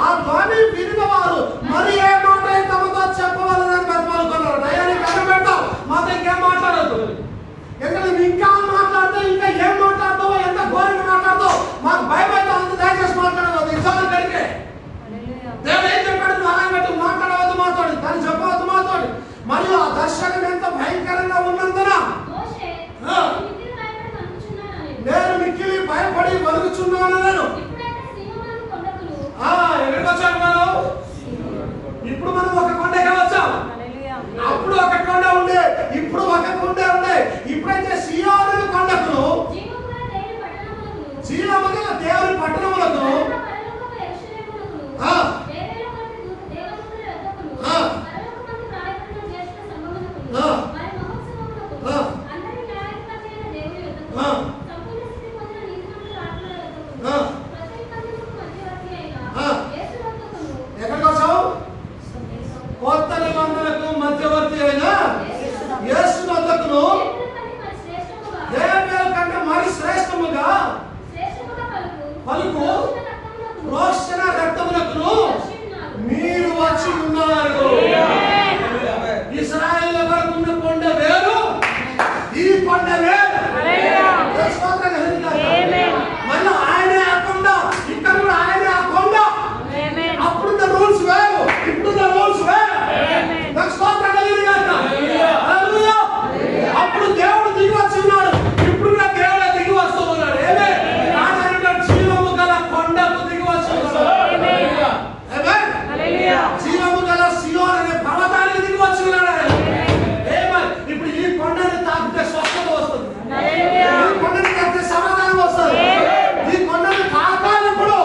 ఆ ధ్వని వినిన వారు మరి ఏ మాట తమతో చెప్పవాలని బతిమాలుకున్నారు. దయానికి అడ్డు పెడతాం, మాతో ఇంకేం మాట్లాడద్దు. ఎందుకంటే ఇంకా మాట్లాడితే ఇంకా ఏం మాట్లాడతావో, ఎంత ఘోరంగా మాట్లాడతావు, మాకు భయం అయితే అంత దయచేసి మాట్లాడవద్దు. ఇన్సాన్ కడిగే దేవుడు ఏం చెప్పాడు, నువ్వు అలా పెట్టి మాట్లాడవద్దు, మాట్లాడు దాన్ని చెప్పవద్దు, మాట్లాడు. మరియు ఆ దర్శనం ఎంత భయంకరంగా ఉన్నందున నేను మిక్కిలి భయపడి వణుకుచున్నాను. నేను ఎక్కడికి వచ్చాము మనం? ఇప్పుడు మనం ఒక కొండగా వచ్చాం. అప్పుడు ఒక కొండ ఉండే, ఇప్పుడు ఒక కొండ ఉండే. ఇప్పుడైతే సియోను కొండకు, జీవముగల దేవుని పట్టణములకు, కొత్త నిబంధనకు మధ్యవర్తి అయిన యేసు వద్దకును ఏ మేలు కంటే మరి శ్రేష్టముగా పలుకు ప్రోక్షణ రక్తమునకును మీరు వచ్చి ఉన్నారు. ఇశ్రాయేలు వరకు ఉన్న కొండ వేరు, ఈ కొండ వేరు. మళ్ళీ ఆయనే ఆ కొండ, ఇక్కడ కూడా ఆయనే ఆ కొండ. అప్పుడున్న రూల్స్ వేరు, ఇప్పుడున్న రూల్స్ వేరు. అప్పుడు దేవుడు దిగి వచ్చి ఉన్నాడు, ఇప్పుడు కూడా దేవుడే దిగి వస్తూ ఉన్నాడు. ఏమే జీవము గల కొండకు దిగి వచ్చి ఉన్నాడు. జీవము గల సియోను అనే పర్వతానికి దిగి వచ్చి ఉన్నాడు. ఇప్పుడు ఈ కొండని తాకితే స్వస్థత వస్తుంది, ఈ కొండని తాకితే సమాధానం వస్తుంది, ఈ కొండని తాకాలప్పుడు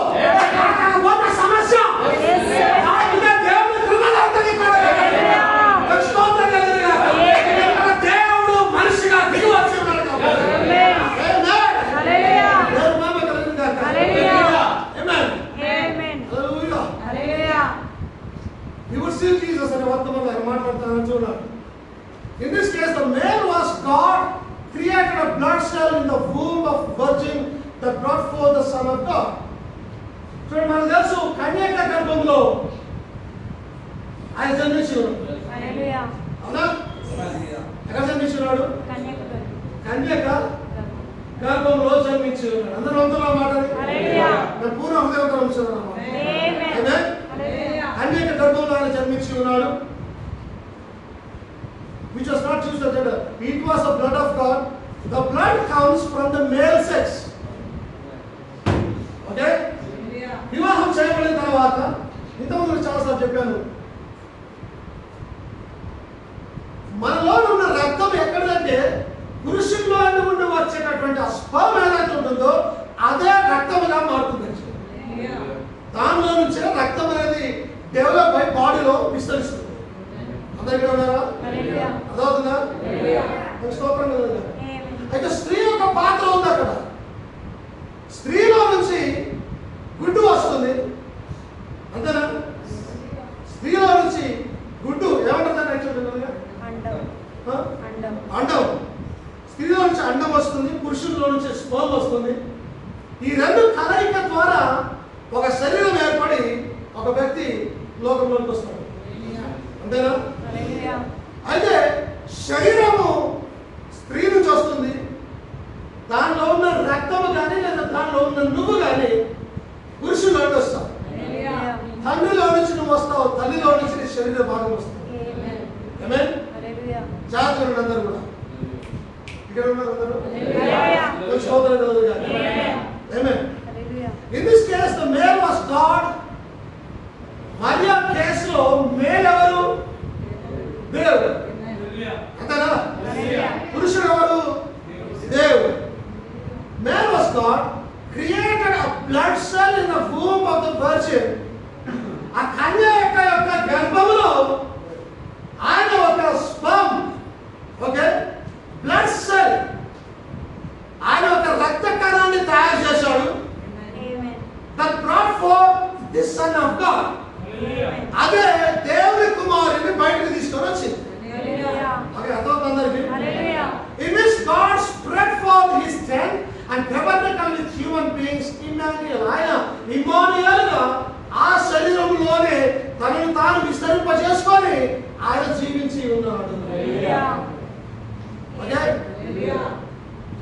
తాకకపోతే సమస్య. దేవుడు మనిషిగా దిగి వచ్చి ఉన్నాడు. Jesus అనే వర్తమానంలో ఆయన మాట్లాడుతానని చూడాలి. In this case, the man was God, created a blood cell in the womb of virgin that brought forth the Son of God. చూడండి, మనకు తెలుసు కన్యక గర్భంలో ఆయన జన్మించినాడు. అవునా? ఎక్కడ జన్మించినాడు? కన్యక గర్భంలో జన్మించినాడు. అందరూ వంతులా మాట్లాడి పూర్వ హృదయంతో ఉంచున్నాను. కన్యక గర్భంలో ఆయన జన్మించి ఉన్నాడు. Which was not used as gender. It was the blood of God. The blood comes from the male sex. Okay? వివాహం చేయబడిన తర్వాత ఇంతకుముందు చాలాసార్లు చెప్పాను, మనలో ఉన్న రక్తం ఎక్కడంటే పురుషుల్లో నుండి వచ్చేటటువంటి ఆ స్పర్మ్ ఏదైతే ఉంటుందో అదే రక్తముగా మారుతుంది. దానిలో నుంచే రక్తం అనేది డెవలప్ అయి బాడీలో విస్తరిస్తుంది. అందరికీ ఉన్నారా? అదవుతుందా? అయితే స్త్రీ యొక్క పాత్ర ఉంది అక్కడ. స్త్రీలో నుంచి గుడ్డు వస్తుంది, అంతేనా? స్త్రీలో నుంచి గుడ్డు ఏమంటుందని అండం. స్త్రీలో నుంచి అండం వస్తుంది, పురుషుల్లో నుంచి స్పర్మ్ వస్తుంది. ఈ రెండు కలయిక ద్వారా ఒక శరీరం ఏర్పడి ఒక వ్యక్తి లోకంలోకి వస్తాడు, అంతేనా? అయితే శరీరము స్త్రీ నుంచి వస్తుంది, దానిలో ఉన్న రక్తము కానీ లేదా దానిలో ఉన్న నువ్వు కానీ పురుషుల్లోకి వస్తావు. తండ్రిలో నుంచి నువ్వు వస్తావు, తల్లిలో నుంచి నీ శరీర భాగం వస్తుంది. జాగ్రత్త అందరూ కూడా ఇక్కడ ఉన్నారు, అందరూ in this case the male was God. Mariya కేసులో మేల్ ఎవరు? దేవుడు, అంతేనా? తాను విస్తరింపజేసుకొని ఆయన జీవించి ఉన్నాడు. ఓకే,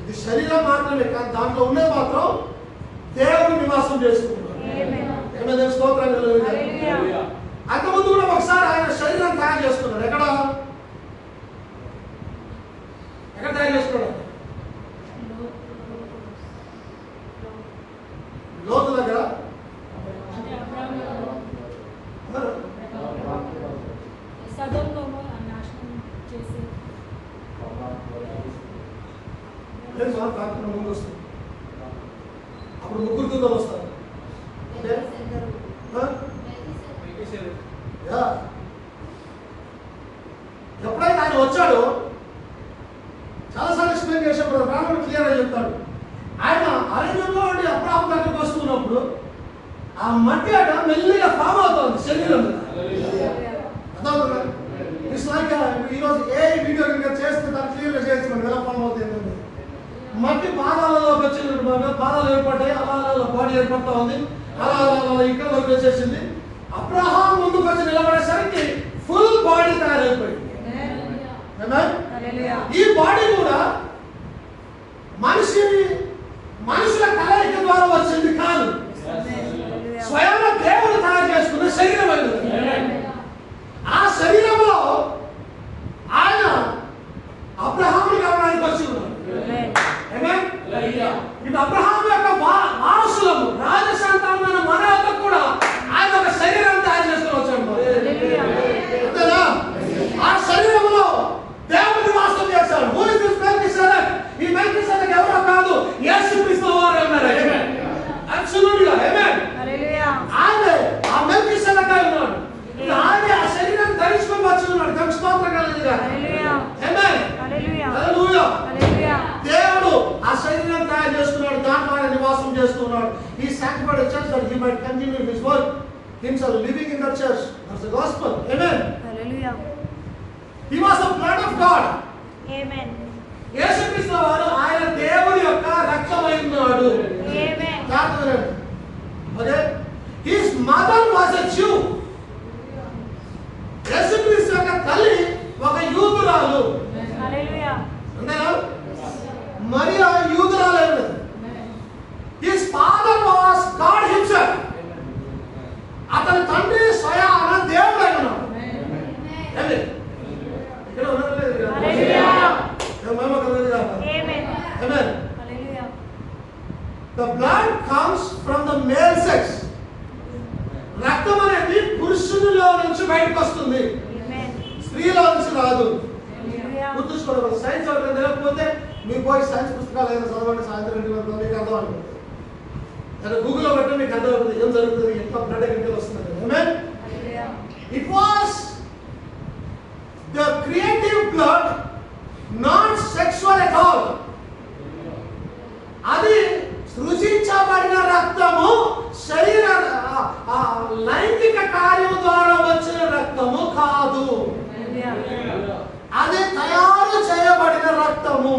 ఇది శరీరం మాత్రమే కానీ దాంట్లో ఉన్నది మాత్రం దేవుడు నివాసం చేసుకుంటున్నాడు. ఏమైనా స్తోత్రం. అంతకుముందు కూడా ఒకసారి ఆయన శరీరం తయారు చేసుకున్నాడు. ఎక్కడ తయారు చేసుకున్నాడు? లోతు దగ్గర. ముందు వస్తుంది అప్పుడు ముగ్గురు దూతలు వస్తారు. ఎప్పుడైతే ఆయన వచ్చాడో చాలాసార్లు ఎక్స్ప్లెయిన్ చేసినప్పుడు రాముడు క్లియర్ గా చెప్తాడు. ఆయన అరణ్యంలో ఉండి అబ్రాహాము దగ్గరికి వస్తున్నప్పుడు ఆ మట్టి అట మెల్లిగా ఫామ్ అవుతుంది శరీరం. ఈరోజు ఏ వీడియో కనుక చేస్తే దాన్ని క్లియర్గా చేస్తున్నాడు ఎలా ఫామ్ అవుతుంది. మట్టి పాదాలలోకి వచ్చినట్టు పాదాలు ఏర్పడ్డాయి, అలా బాడీ ఏర్పడతా ఉంది, అలా ఇక్కడ వరకు వచ్చేసింది. అబ్రహాం ముందుకు వచ్చి నిలబడేసరికి ఫుల్ బాడీ తయారైపోయింది. ఈ బాడీ కూడా మనుషుల కలయిక ద్వారా వచ్చింది కాదు, స్వయంగా దేవుడు తయారు చేసుకున్న శరీరం అయింది. ఆ శరీరంలో ఆయన అబ్రహాముని కలవడానికి వచ్చి ఉన్నాడు. ఇప్పుడు అబ్రహాం యొక్క వారసులము రాజ సంతానమైన మన యొక్క కూడా ఆయన ఒక శరీరం తయారు చేసుకుని వచ్చాడు. అంతేనా? ఆ శరీరంలో దేవుడు నివాసం చేశాడు. ఈ మెల్కీసెదెకు ఎవరో కాదు, యేసుక్రీస్తు వారు అన్నారు. అబ్సల్యూట్‌గా ఆమేన్. ఆయనే ఆ మెల్కీసెదెకు ఉన్నాడు. ఆయన ఆ శరీరం ధరించుకొని వచ్చి ఉన్నాడు. దేవునికి స్తోత్రం కలుగునుగా. ఆమేన్. హల్లెలూయా. దేవుడు ఆ శరీరం తయారు చేసుకున్నాడు, దాంట్లో ఆయన నివాసం చేస్తున్నాడు. He sanctified the church that he might continue his work himself living in the church. That's the gospel. Amen. Hallelujah. He was the blood of God. Amen. యేసుక్రీస్తు వారు ఆయన దేవుని యొక్క రక్తమై ఉన్నాడు. Amen. Okay, his mother was a Jew. యేసుక్రీస్తు యొక్క తల్లి ఒక యూదురాలు. Hallelujah. అంతేనా? మరియా యూదురాలే ఉన్నది. His father was God himself. అతని తండ్రి స్వయాన దేవుడై ఉన్నాడు. ఆమేన్. ఇక్కడ ఉన్నది లేదు. Hallelujah. మహిమ కలుగును గాక. Amen. Amen. Hallelujah. The blood comes from the male sex. రక్తం అనేది పురుషునిలో నుంచి బయటకు వస్తుంది, Amen. స్త్రీలో నుంచి రాదు. Hallelujah. గుర్తుంచుకోవాలి. సైన్స్ ఎవరికైనా తెలియకపోతే మీరు పోయి సైన్స్ పుస్తకాలు ఏదైనా చదవండి, సాయంత్రం 2 గంటలకు మీకు అర్థం అనుకుంటుంది. కానీ గూగుల్లో పెట్టండి, మీకు అర్థమవుతుంది ఏం జరుగుతుంది, ఎంత బ్లడ్ ఎక్కడికి వస్తుంది. Amen. Hallelujah. It was the creative blood, not sexual at all. అది సృజించబడిన రక్తము, శరీర లైంగిక కార్యం ద్వారా వచ్చిన రక్తము కాదు. అది తయారు చేయబడిన రక్తము.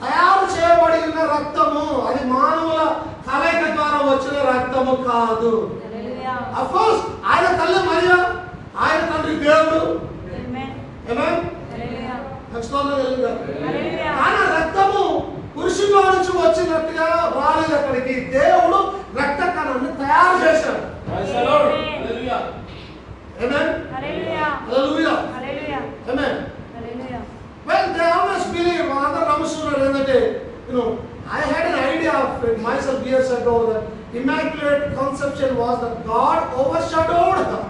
తయారు చేయబడిన రక్తము, అది మానవుల కలయిక ద్వారా వచ్చిన రక్తము కాదు. అఫ్ కోర్స్ ఆయన తల్లి మరియా, ఆయన తండ్రి దేవుడు. కానీ రక్తము పురుషుల్లో నుంచి వచ్చినట్టుగా రాలేదు అక్కడికి. దేవుడు రక్త కణాన్ని తయారు చేశాడు. Amen. Hallelujah. Amen. Well, they always believe, another Ramasunar ఏంటంటే, I had an idea of it myself years ago that Immaculate Conception was that God overshadowed her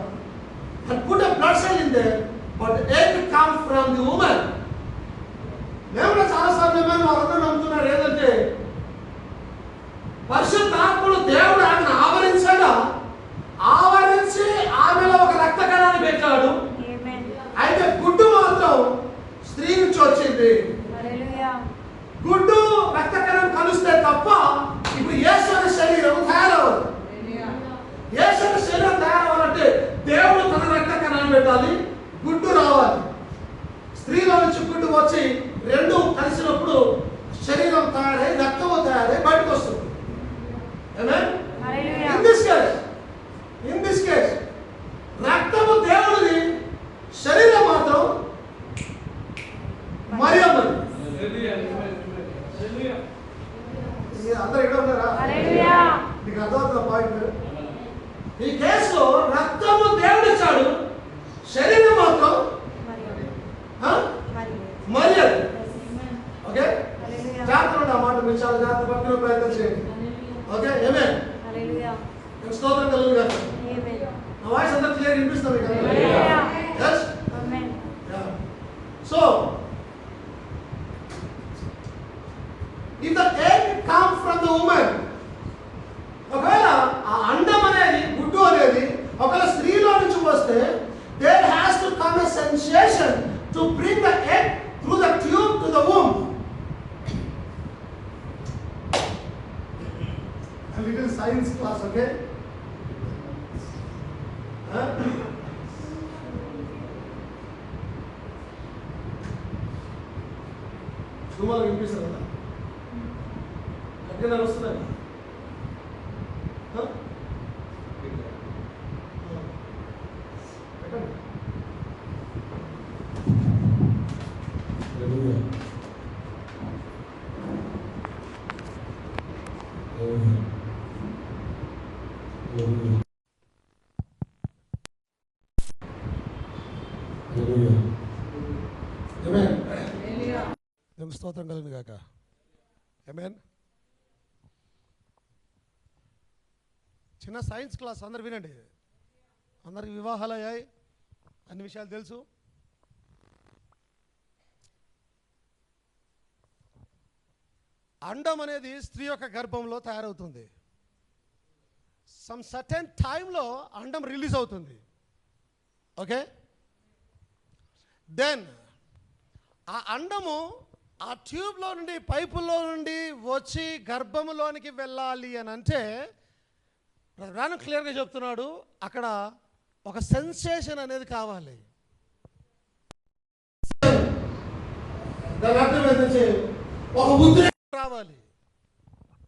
and put a blood cell in there, but the egg comes from the woman. మేము చాలాసార్లు వాళ్ళందరూ నమ్ముతున్నారు ఏంటంటే పరిశుద్ధాత్ముడు దేవుడు ఆమెను ఆవరించాడా, ఆవరించి ఆమెలో ఒక రక్త కణాన్ని పెట్టాడు. అయితే గుడ్డు మాత్రం స్త్రీ నుంచి వచ్చింది. గుడ్డు రక్త కణం కలిస్తే తప్ప ఇప్పుడు యేసు అనే శరీరం తయారవ్వదు. యేసు అనే శరీరం తయారవ్వాలంటే దేవుడు తన రక్త కణాన్ని పెట్టాలి, గుడ్డు రావాలి. స్త్రీలో నుంచి గుడ్డు వచ్చి రెండు కలిసినప్పుడు శరీరం తయారై రక్తము తయారై బయటకు వస్తుంది. In this case ఈ కేసులో రక్తము దేవుడు ఇచ్చాడు, శరీరం మాత్రం మరియ. ఓకే, జాగ్రత్త ఆ మాట మీరు చాలా జాగ్రత్త పట్టుకునే ప్రయత్నం చేయండి. ఓకే, ఏమే స్తోత్రం కలుగు గారు. నా వాయిస్ అంతా క్లియర్ వినిపిస్తుంది కదా? So if the egg come from the woman, ఒకవేళ ఆ అండం అనేది గుడ్డు అనేది ఒకవేళ స్త్రీలో నుంచి వస్తే there has to come a sensation to bring the egg through the tube to the womb. A little science class, okay? సుమారు వినిపిస్తుంది కదా? ఎక్కడ వస్తున్నాయి? స్తోత్రం కలిగింది కాక. ఆమేన్. చిన్న సైన్స్ క్లాస్, అందరు వినండి. అందరికి వివాహాలు అయ్యాయి, అన్ని విషయాలు తెలుసు. అండం అనేది స్త్రీ యొక్క గర్భంలో తయారవుతుంది. సమ్ సర్టెన్ టైంలో అండం రిలీజ్ అవుతుంది. ఓకే, దెన్ ఆ అండము ఆ ట్యూబ్లో నుండి, పైపుల్లో నుండి వచ్చి గర్భంలోనికి వెళ్ళాలి అని అంటే రాను క్లియర్గా చెప్తున్నాడు, అక్కడ ఒక సెన్సేషన్ అనేది కావాలి. ఒక ఉద్రేకం రావాలి.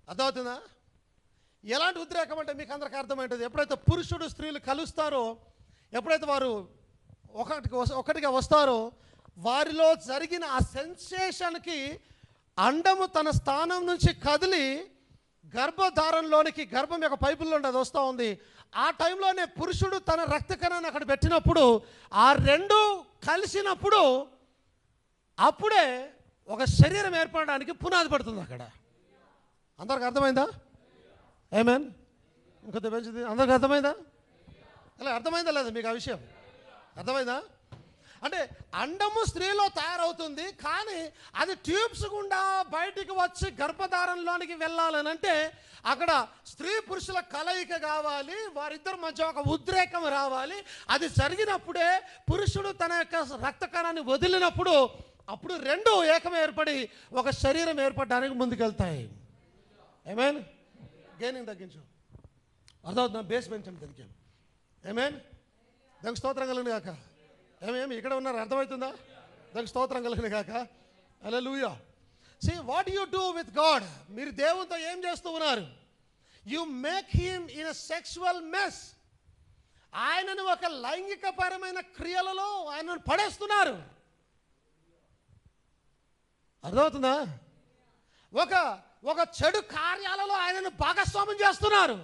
అర్థమవుతుందా? ఎలాంటి ఉద్రేకం అంటే మీకు అందరికి అర్థమైంటుంది. ఎప్పుడైతే పురుషుడు స్త్రీలు కలుస్తారో, ఎప్పుడైతే వారు ఒకటిగా వస్తారో, వారిలో జరిగిన ఆ సెన్సేషన్కి అండము తన స్థానం నుంచి కదిలి గర్భధారంలోనికి, గర్భం యొక్క పైపుల్లో అది వస్తూ ఉంది. ఆ టైంలోనే పురుషుడు తన రక్త కణాన్ని అక్కడ పెట్టినప్పుడు, ఆ రెండు కలిసినప్పుడు అప్పుడే ఒక శరీరం ఏర్పడడానికి పునాది పడుతుంది అక్కడ. అందరికి అర్థమైందా? ఆమేన్. ఇంకొంత పెంచింది. అందరికి అర్థమైందా? అలా అర్థమైందా లేదా మీకు ఆ విషయం? అర్థమైందా? అంటే అండము స్త్రీలో తయారవుతుంది, కానీ అది ట్యూబ్స్ గుండా బయటికి వచ్చి గర్భధారంలోనికి వెళ్ళాలనంటే అక్కడ స్త్రీ పురుషుల కలయిక కావాలి, వారిద్దరి మధ్య ఒక ఉద్రేకం రావాలి. అది జరిగినప్పుడే పురుషుడు తన యొక్క రక్త కణాన్ని వదిలినప్పుడు అప్పుడు రెండు ఏకం ఏర్పడి ఒక శరీరం ఏర్పడడానికి ముందుకెళ్తాయి. ఆమేన్. గెయినింగ్ తగ్గించు, అర్థవుతుందా? బేస్ పెంచండి దానికి. ఆమేన్. దానికి స్తోత్రం కలిగిన కాక. ఏమేమి ఇక్కడ ఉన్నారు? అర్థమవుతుందా? దానికి స్తోత్రం కలిగిన కాక. హల్లెలూయా. See what you do with God. మీరు దేవునితో ఏం చేస్తూ ఉన్నారు? You make him in a sexual mess. ఆయనను ఒక లైంగికపరమైన క్రియలలో ఆయనను పడేస్తున్నారు. అర్థమవుతుందా? ఒక చెడు కార్యాలలో ఆయనను భాగస్వామ్యం చేస్తున్నారు.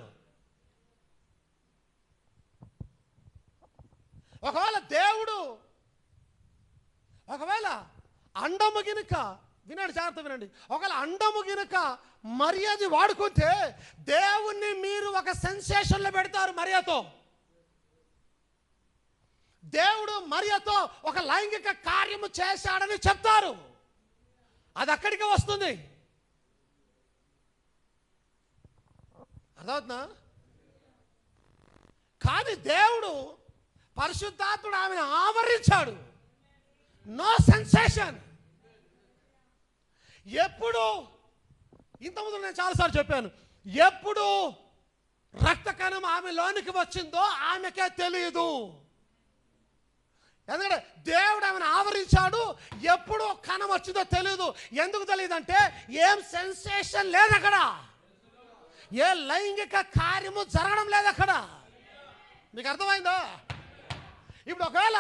ఒకవేళ అండము గినుక, వినండి జాగ్రత్త వినండి, ఒకవేళ అండము గినుక మరియది వాడుకుంటే దేవుణ్ణి మీరు ఒక సెన్సేషన్లో పెడతారు. మరియతో దేవుడు మరియతో ఒక లైంగిక కార్యము చేశాడని చెప్తారు. అది అక్కడికి వస్తుంది. అర్థమవుతుందా? కానీ దేవుడు పరిశుద్ధాత్ముడు ఆమెను ఆవరించాడు. No sensation. ఎప్పుడు, ఇంతకుముందు నేను చాలాసార్లు చెప్పాను, ఎప్పుడు రక్త కణం ఆమెలోనికి వచ్చిందో ఆమెకే తెలియదు. ఎందుకంటే దేవుడు ఆమెను ఆవరించాడు. ఎప్పుడు కణం వచ్చిందో తెలియదు. ఎందుకు తెలియదంటే ఏం సెన్సేషన్ లేదు అక్కడ, ఏ లైంగిక కార్యము జరగడం లేదు అక్కడ. మీకు అర్థమైందా? ఇప్పుడు ఒకవేళ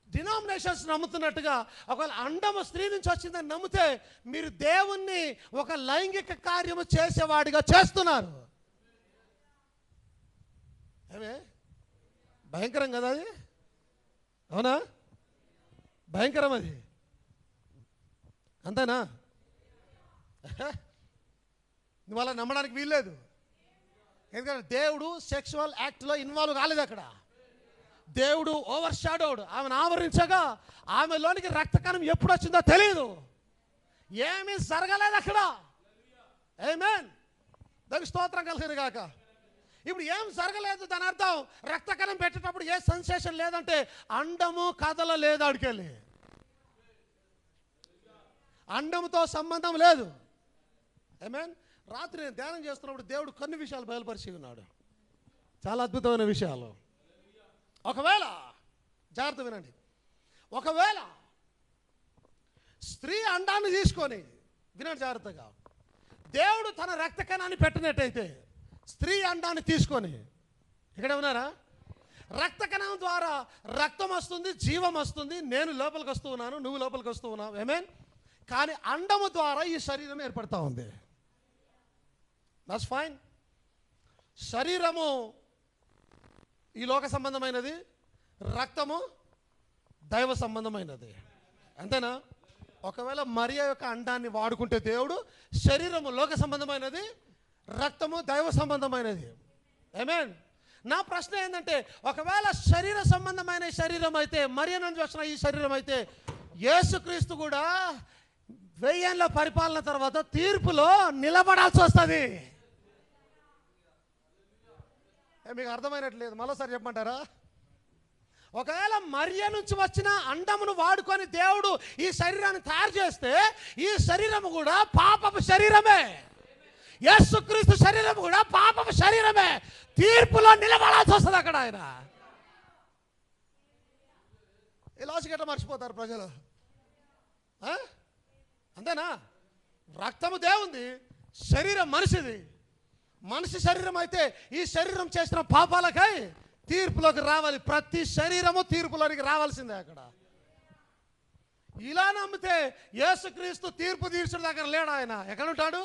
డినామినేషన్స్ నమ్ముతున్నట్టుగా ఒకవేళ అండము స్త్రీ నుంచి వచ్చిందని నమ్మితే మీరు దేవుణ్ణి ఒక లైంగిక కార్యము చేసేవాడిగా చేస్తున్నారు. ఏమే భయంకరం కదా అది, అవునా? భయంకరం అది, అంతేనా? నువ్వు అలా నమ్మడానికి వీల్లేదు. ఎందుకంటే దేవుడు సెక్షువల్ యాక్ట్లో ఇన్వాల్వ్ కాలేదు అక్కడ. దేవుడు ఓవర్ షాడోడ్, ఆమెను ఆవరించగా ఆమెలోనికి రక్తకణం ఎప్పుడు వచ్చిందో తెలియదు, ఏమీ జరగలేదు అక్కడ. ఆమేన్, దానికి స్తోత్రం కలిగిన గాక. ఇప్పుడు ఏం జరగలేదు, దాని అర్థం రక్తకణం పెట్టేటప్పుడు ఏ సెన్సేషన్ లేదంటే అండము కదలలేదు, అడికెళ్ళి అండంతో సంబంధం లేదు. ఆమేన్. రాత్రి నేను ధ్యానం చేస్తున్నప్పుడు దేవుడు కొన్ని విషయాలు బయలుపరిచి ఉన్నాడు, చాలా అద్భుతమైన విషయాలు. ఒకవేళ జాగ్రత్త వినండి, ఒకవేళ స్త్రీ అండాన్ని తీసుకొని, వినండి జాగ్రత్తగా, దేవుడు తన రక్తకణాన్ని పెట్టినట్టయితే స్త్రీ అండాన్ని తీసుకొని, ఇక్కడ ఉన్నారా, రక్తకణం ద్వారా రక్తం వస్తుంది, జీవం వస్తుంది, నేను లోపలికి వస్తూ ఉన్నాను, నువ్వు లోపలికి వస్తూ ఉన్నావు. ఆమేన్. కానీ అండము ద్వారా ఈ శరీరం ఏర్పడతా ఉంది. That's fine. శరీరము ఈ లోక సంబంధమైనది, రక్తము దైవ సంబంధమైనది, అంతేనా? ఒకవేళ మరియా యొక్క అండాన్ని వాడుకుంటే దేవుడు, శరీరము లోక సంబంధమైనది, రక్తము దైవ సంబంధమైనది. ఆమేన్. నా ప్రశ్న ఏంటంటే, ఒకవేళ శరీర సంబంధమైన శరీరం అయితే, మరియా నుంచి వచ్చిన ఈ శరీరం అయితే, యేసుక్రీస్తు కూడా 1000 ఏళ్ల పరిపాలన తర్వాత తీర్పులో నిలబడాల్సి వస్తుంది. మీకు అర్థమైనట్లేదు, మరోసారి చెప్పమంటారా? ఒకవేళ మరియా నుంచి వచ్చిన అండమును వాడుకొని దేవుడు ఈ శరీరాన్ని తయారు చేస్తే, ఈ శరీరం కూడా పాపపు శరీరమే, యేసుక్రీస్తు శరీరం కూడా పాపపు శరీరమే, తీర్పులో నిలబడాల్సి వస్తుంది అక్కడ. ఆయన ఈ లాజిక్ ఎట్లా మర్చిపోతారు ప్రజలు? అంతేనా? రక్తము దేవుంది, శరీరం మనిషిది. మనిషి శరీరం అయితే ఈ శరీరం చేసిన పాపాలకై తీర్పులోకి రావాలి. ప్రతి శరీరము తీర్పులోనికి రావాల్సిందే అక్కడ. ఇలా నమ్మితే యేసుక్రీస్తు తీర్పు తీర్చిన దగ్గర లేడు. ఆయన ఎక్కడ ఉంటాడు?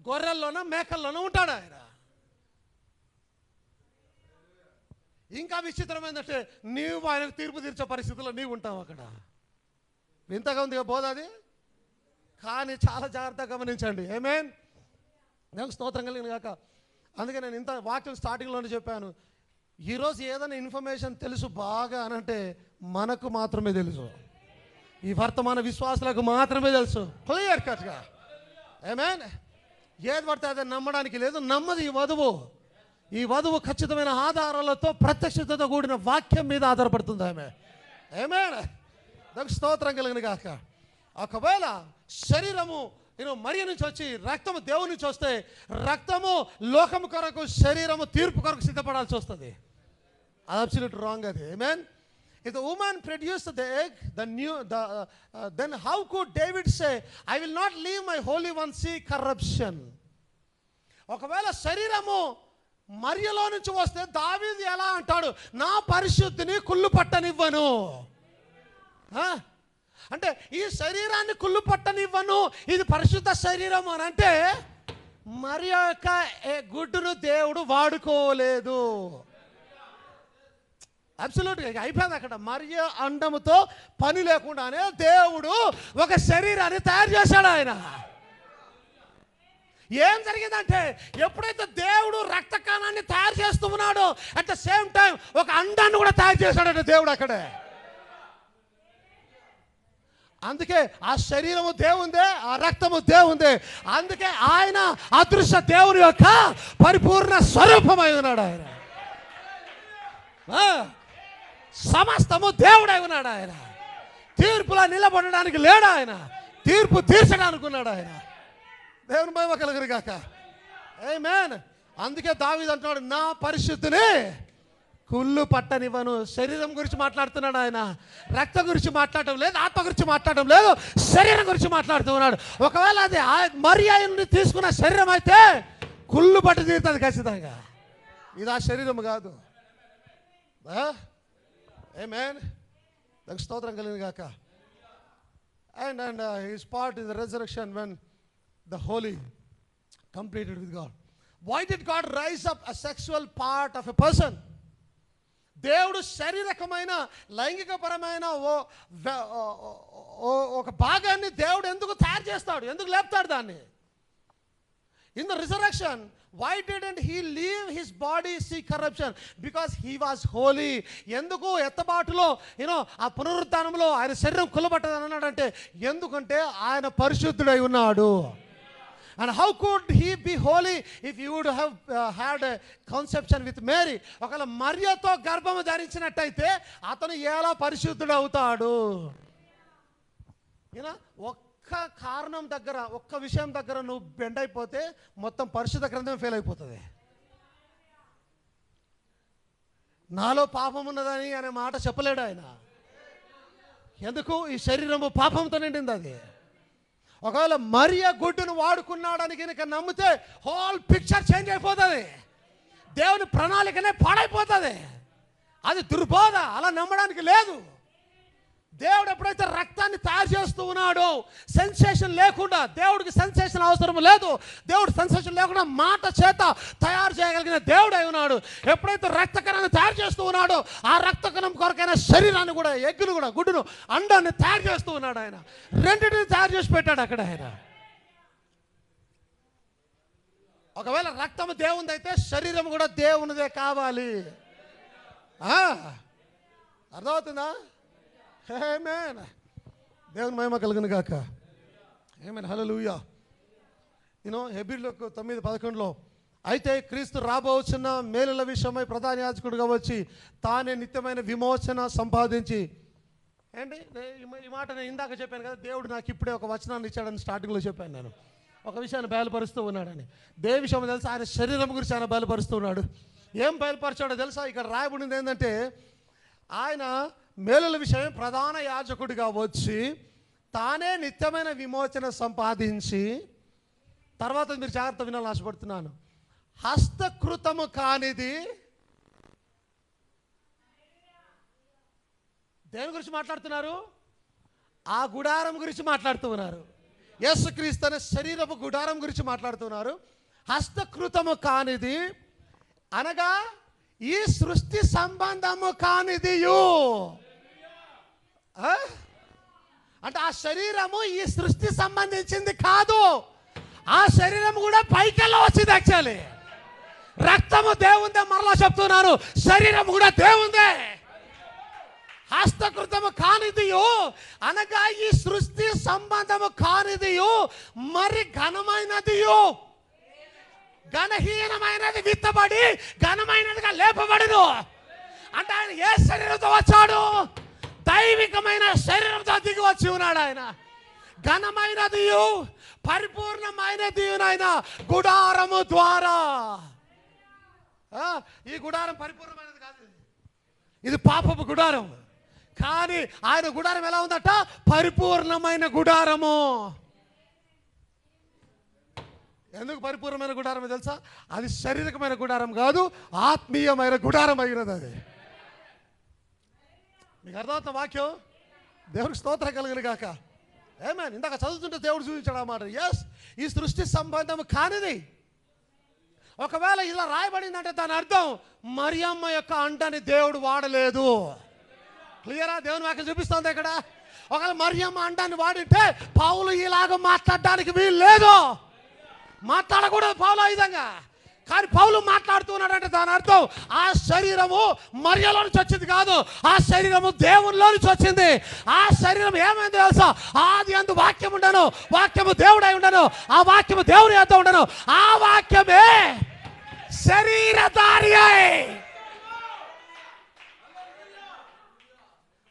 గొర్రెల్లోనూ మేకల్లోనూ ఉంటాడు ఆయన. ఇంకా విచిత్రం ఏంటంటే, నీవు ఆయనకు తీర్పు తీర్చే పరిస్థితుల్లో నీవు ఉంటావు అక్కడ. వింతగా ఉంది బోధ అది, కానీ చాలా జాగ్రత్తగా గమనించండి. ఆమేన్. నాకు స్తోత్రం కలిగిన గాక. అందుకే నేను ఇంత వాక్యం స్టార్టింగ్లోనే చెప్పాను, ఈరోజు ఏదైనా ఇన్ఫర్మేషన్ తెలుసు బాగా అనంటే మనకు మాత్రమే తెలుసు, ఈ వర్తమాన విశ్వాసులకు మాత్రమే తెలుసు, క్లియర్ కట్గా. ఆమేన్. ఏది పడితే అదే నమ్మడానికి లేదు. నమ్మది ఈ వధువు. ఈ వధువు ఖచ్చితమైన ఆధారాలతో, ప్రత్యక్షతతో కూడిన వాక్యం మీద ఆధారపడుతుంది ఆమె. ఆమేన్. నాకు స్తోత్రం కలిగిన గాక. ఒకవేళ శరీరము మరియ నుంచి వచ్చి రక్తము దేవుని నుంచి వస్తే, రక్తము లోకము కొరకు, శరీరము తీర్పు కొరకు సిద్ధపడాల్సి వస్తుంది. అది అబ్సల్యూట్ రాంగ్ అది. ఆమేన్. If the woman produced the egg, then how could David say, I will not leave my holy one see corruption? ఒకవేళ శరీరము మరియలో నుంచి వస్తే దావీదు ఎలా అంటాడు, నా పరిశుద్ధిని కుళ్ళు పట్టనివ్వను? అంటే ఈ శరీరాన్ని కుళ్ళు పట్టనివ్వను, ఇది పరిశుద్ధ శరీరం అని అంటే మరి యొక్క గుడ్డును దేవుడు వాడుకోలేదు. అబ్సల్యూట్గా అయిపోయింది అక్కడ. మరియ అండముతో పని లేకుండానే దేవుడు ఒక శరీరాన్ని తయారు చేశాడు ఆయన. ఏం జరిగిందంటే, ఎప్పుడైతే దేవుడు రక్త కణాన్ని తయారు చేస్తూ ఉన్నాడో, అట్ ద సేమ్ టైం ఒక అండాన్ని కూడా తయారు చేశాడంటే దేవుడు అక్కడే. అందుకే ఆ శరీరము దేవుందే, ఆ రక్తము దేవుందే. అందుకే ఆయన అదృశ్య దేవుని యొక్క పరిపూర్ణ స్వరూపమై ఉన్నాడు. ఆయన సమస్తము దేవుడై ఉన్నాడు. ఆయన తీర్పులో నిలబడడానికి లేడు, ఆయన తీర్పు తీర్చడానికి ఉన్నాడు. ఆయన దేవుని మహిమ కలుగును గాక. ఆమేన్. అందుకే దావీదు అంటున్నాడు, నా పరిశుద్ధిని కుళ్ళు పట్టనివ్వను. శరీరం గురించి మాట్లాడుతున్నాడు ఆయన, రక్తం గురించి మాట్లాడటం లేదు, ఆత్మ గురించి మాట్లాడటం లేదు, శరీరం గురించి మాట్లాడుతూ ఉన్నాడు. ఒకవేళ అది మరియా నుండి తీసుకున్న శరీరం అయితే కుళ్ళు పట్టు తీరుతుంది ఖచ్చితంగా. ఇది ఆ శరీరం కాదు. ఆమేన్. నాకు స్తోత్రం కలిగిన గాక. And his part in the resurrection when the holy completed with God. Why did God rise up a sexual part of a person? దేవుడు శారీరకమైన లైంగికపరమైన ఒక భాగాన్ని దేవుడు ఎందుకు తయారు చేస్తాడు, ఎందుకు లేపుతాడు దాన్ని? In the resurrection, why didn't he leave his body see corruption? Because he was holy. ఎందుకు ఎత్తబాటులో ఆ పునరుద్ధానంలో ఆయన శరీరం కులబట్టదని అన్నాడంటే, ఎందుకంటే ఆయన పరిశుద్ధుడై ఉన్నాడు. And how could he be holy if he would have had a conception with Mary? ఒకవేళ మరియతో గర్భము ధరించినట్టయితే అతను ఎలా పరిశుద్ధుడు అవుతాడు? ఒక్క కారణం దగ్గర, ఒక్క విషయం దగ్గర నువ్వు బెండ్ అయిపోతే మొత్తం పరిశుద్ధ గ్రంథం ఫెయిల్ అయిపోతుంది. నాలో పాపం ఉన్నదని అనే మాట చెప్పలేడు ఆయన. ఎందుకు? ఈ శరీరము పాపంతో నిండింది. అది ఒకవేళ మరియ గుడ్డును వాడుకున్నాడని కనుక నమ్మితే హోల్ పిక్చర్ చేంజ్ అయిపోతుంది. దేవుని ప్రణాళికనే పాడైపోతుంది. అది దుర్బోధ. అలా నమ్మడానికి లేదు. దేవుడు ఎప్పుడైతే రక్తాన్ని తయారు చేస్తూ ఉన్నాడో సెన్సేషన్ లేకుండా, దేవుడికి సెన్సేషన్ అవసరం లేదు. దేవుడు సెన్సేషన్ లేకుండా మాట చేత తయారు చేయగలిగిన దేవుడు అయి ఉన్నాడు. ఎప్పుడైతే రక్తకణాన్ని తయారు చేస్తూ ఉన్నాడో ఆ రక్తకణం కొరకైన శరీరాన్ని కూడా, ఎగ్గును కూడా, గుడ్డును, అండాన్ని తయారు చేస్తూ ఉన్నాడు ఆయన. రెండింటిని తయారు చేసి పెట్టాడు అక్కడ ఆయన. ఒకవేళ రక్తము దేవునిది అయితే శరీరం కూడా దేవునిదే కావాలి. అర్థమవుతుందా? ఆమేన్. దేవుని మహిమ కలుగును గాక. ఆమేన్. హల్లెలూయా. హెబ్రీయులకు 9:11 అయితే క్రీస్తు రాబోచున్న మేలుల విషయమై ప్రధాన యాజకుడిగా వచ్చి తానే నిత్యమైన విమోచన సంపాదించి, ఏంటి ఈ మాట నేను ఇందాక చెప్పాను కదా, దేవుడు నాకు ఇప్పుడే ఒక వచనాన్ని ఇచ్చాడని స్టార్టింగ్లో చెప్పాను. నేను ఒక విషయాన్ని బయలుపరుస్తూ ఉన్నాడని. దేని విషయం తెలుసా? ఆయన శరీరం గురించి ఆయన బయలుపరుస్తూ ఉన్నాడు. ఏం బయలుపరిచాడో తెలుసా? ఇక్కడ రాయబడింది ఏంటంటే, ఆయన మేలుల విషయం ప్రధాన యాజకుడిగా వచ్చి తానే నిత్యమైన విమోచన సంపాదించి, తర్వాత మీరు జాగ్రత్త వినాలని ఆశపడుతున్నాను, హస్తకృతము కానిది. దేని గురించి మాట్లాడుతున్నారు? ఆ గుడారం గురించి మాట్లాడుతూ ఉన్నారు. యేసుక్రీస్తు అనే శరీరపు గుడారం గురించి మాట్లాడుతున్నారు. హస్తకృతము కానిది అనగా ఈ సృష్టి సంబంధము కానిదియు. అంటే ఆ శరీరము ఈ సృష్టి సంబంధించింది కాదు. ఆ శరీరం కూడా పైకెళ్ళ వచ్చింది. యాక్చువల్లీ రక్తము దేవుందే. మరలా చెప్తున్నాను, శరీరం కూడా దేవుందే. హస్తకృతము కానిదియు అనగా ఈ సృష్టి సంబంధము కానిదియు మరి ఘనమైనదియు. ఘనహీనమైనది విత్తబడి ఘనమైనదిగా లేపబడును. అంటే ఆయన ఏ శరీరంతో వచ్చాడు? దైవికమైన శరీరంతో దిగి వచ్చి ఉన్నాడు ఆయన. ఘనమైనదియు పరిపూర్ణమైనది ఆయన గుడారము ద్వారా. ఈ గుడారం పరిపూర్ణమైనది కాదు, ఇది పాపపు గుడారం. కానీ ఆయన గుడారం ఎలా ఉందట? పరిపూర్ణమైన గుడారము. ఎందుకు పరిపూర్ణమైన గుడారం తెలుసా? అది శారీరకమైన గుడారం కాదు, ఆత్మీయమైన గుడారం అయినది. అది మీకు అర్థమవుతున్న వాక్యం? దేవుడికి స్తోత్రం కలుగును గాక. ఏమేన్. ఇందాక చదువుతుంటే దేవుడు చూపించాడు ఆ మాట. ఎస్, ఈ సృష్టి సంబంధం కానిది. ఒకవేళ ఇలా రాయబడిందంటే దాని అర్థం మరియమ్మ యొక్క అంటని దేవుడు వాడలేదు. క్లియరా? దేవుని వాక్యం చూపిస్తుంది ఇక్కడ. ఒకవేళ మరియమ్మ అంటాన్ని వాడింటే పౌలు ఇలాగ మాట్లాడడానికి వీలు లేదు, మాట్లాడకూడదు పౌలు ఆ విధంగా. కానీ పౌలు మాట్లాడుతున్నాడంటే దాని అర్థం ఆ శరీరము మరియలో నుంచి వచ్చింది కాదు, ఆ శరీరము దేవునిలో నుంచి వచ్చింది. ఆ శరీరం ఏమైంది తెలుసా? ఆది అందు వాక్యం ఉండను, వాక్యము దేవుడై ఉండను, ఆ వాక్యము దేవుని యొద్ద ఉండను, ఆ వాక్యమే శరీరధారి అయి.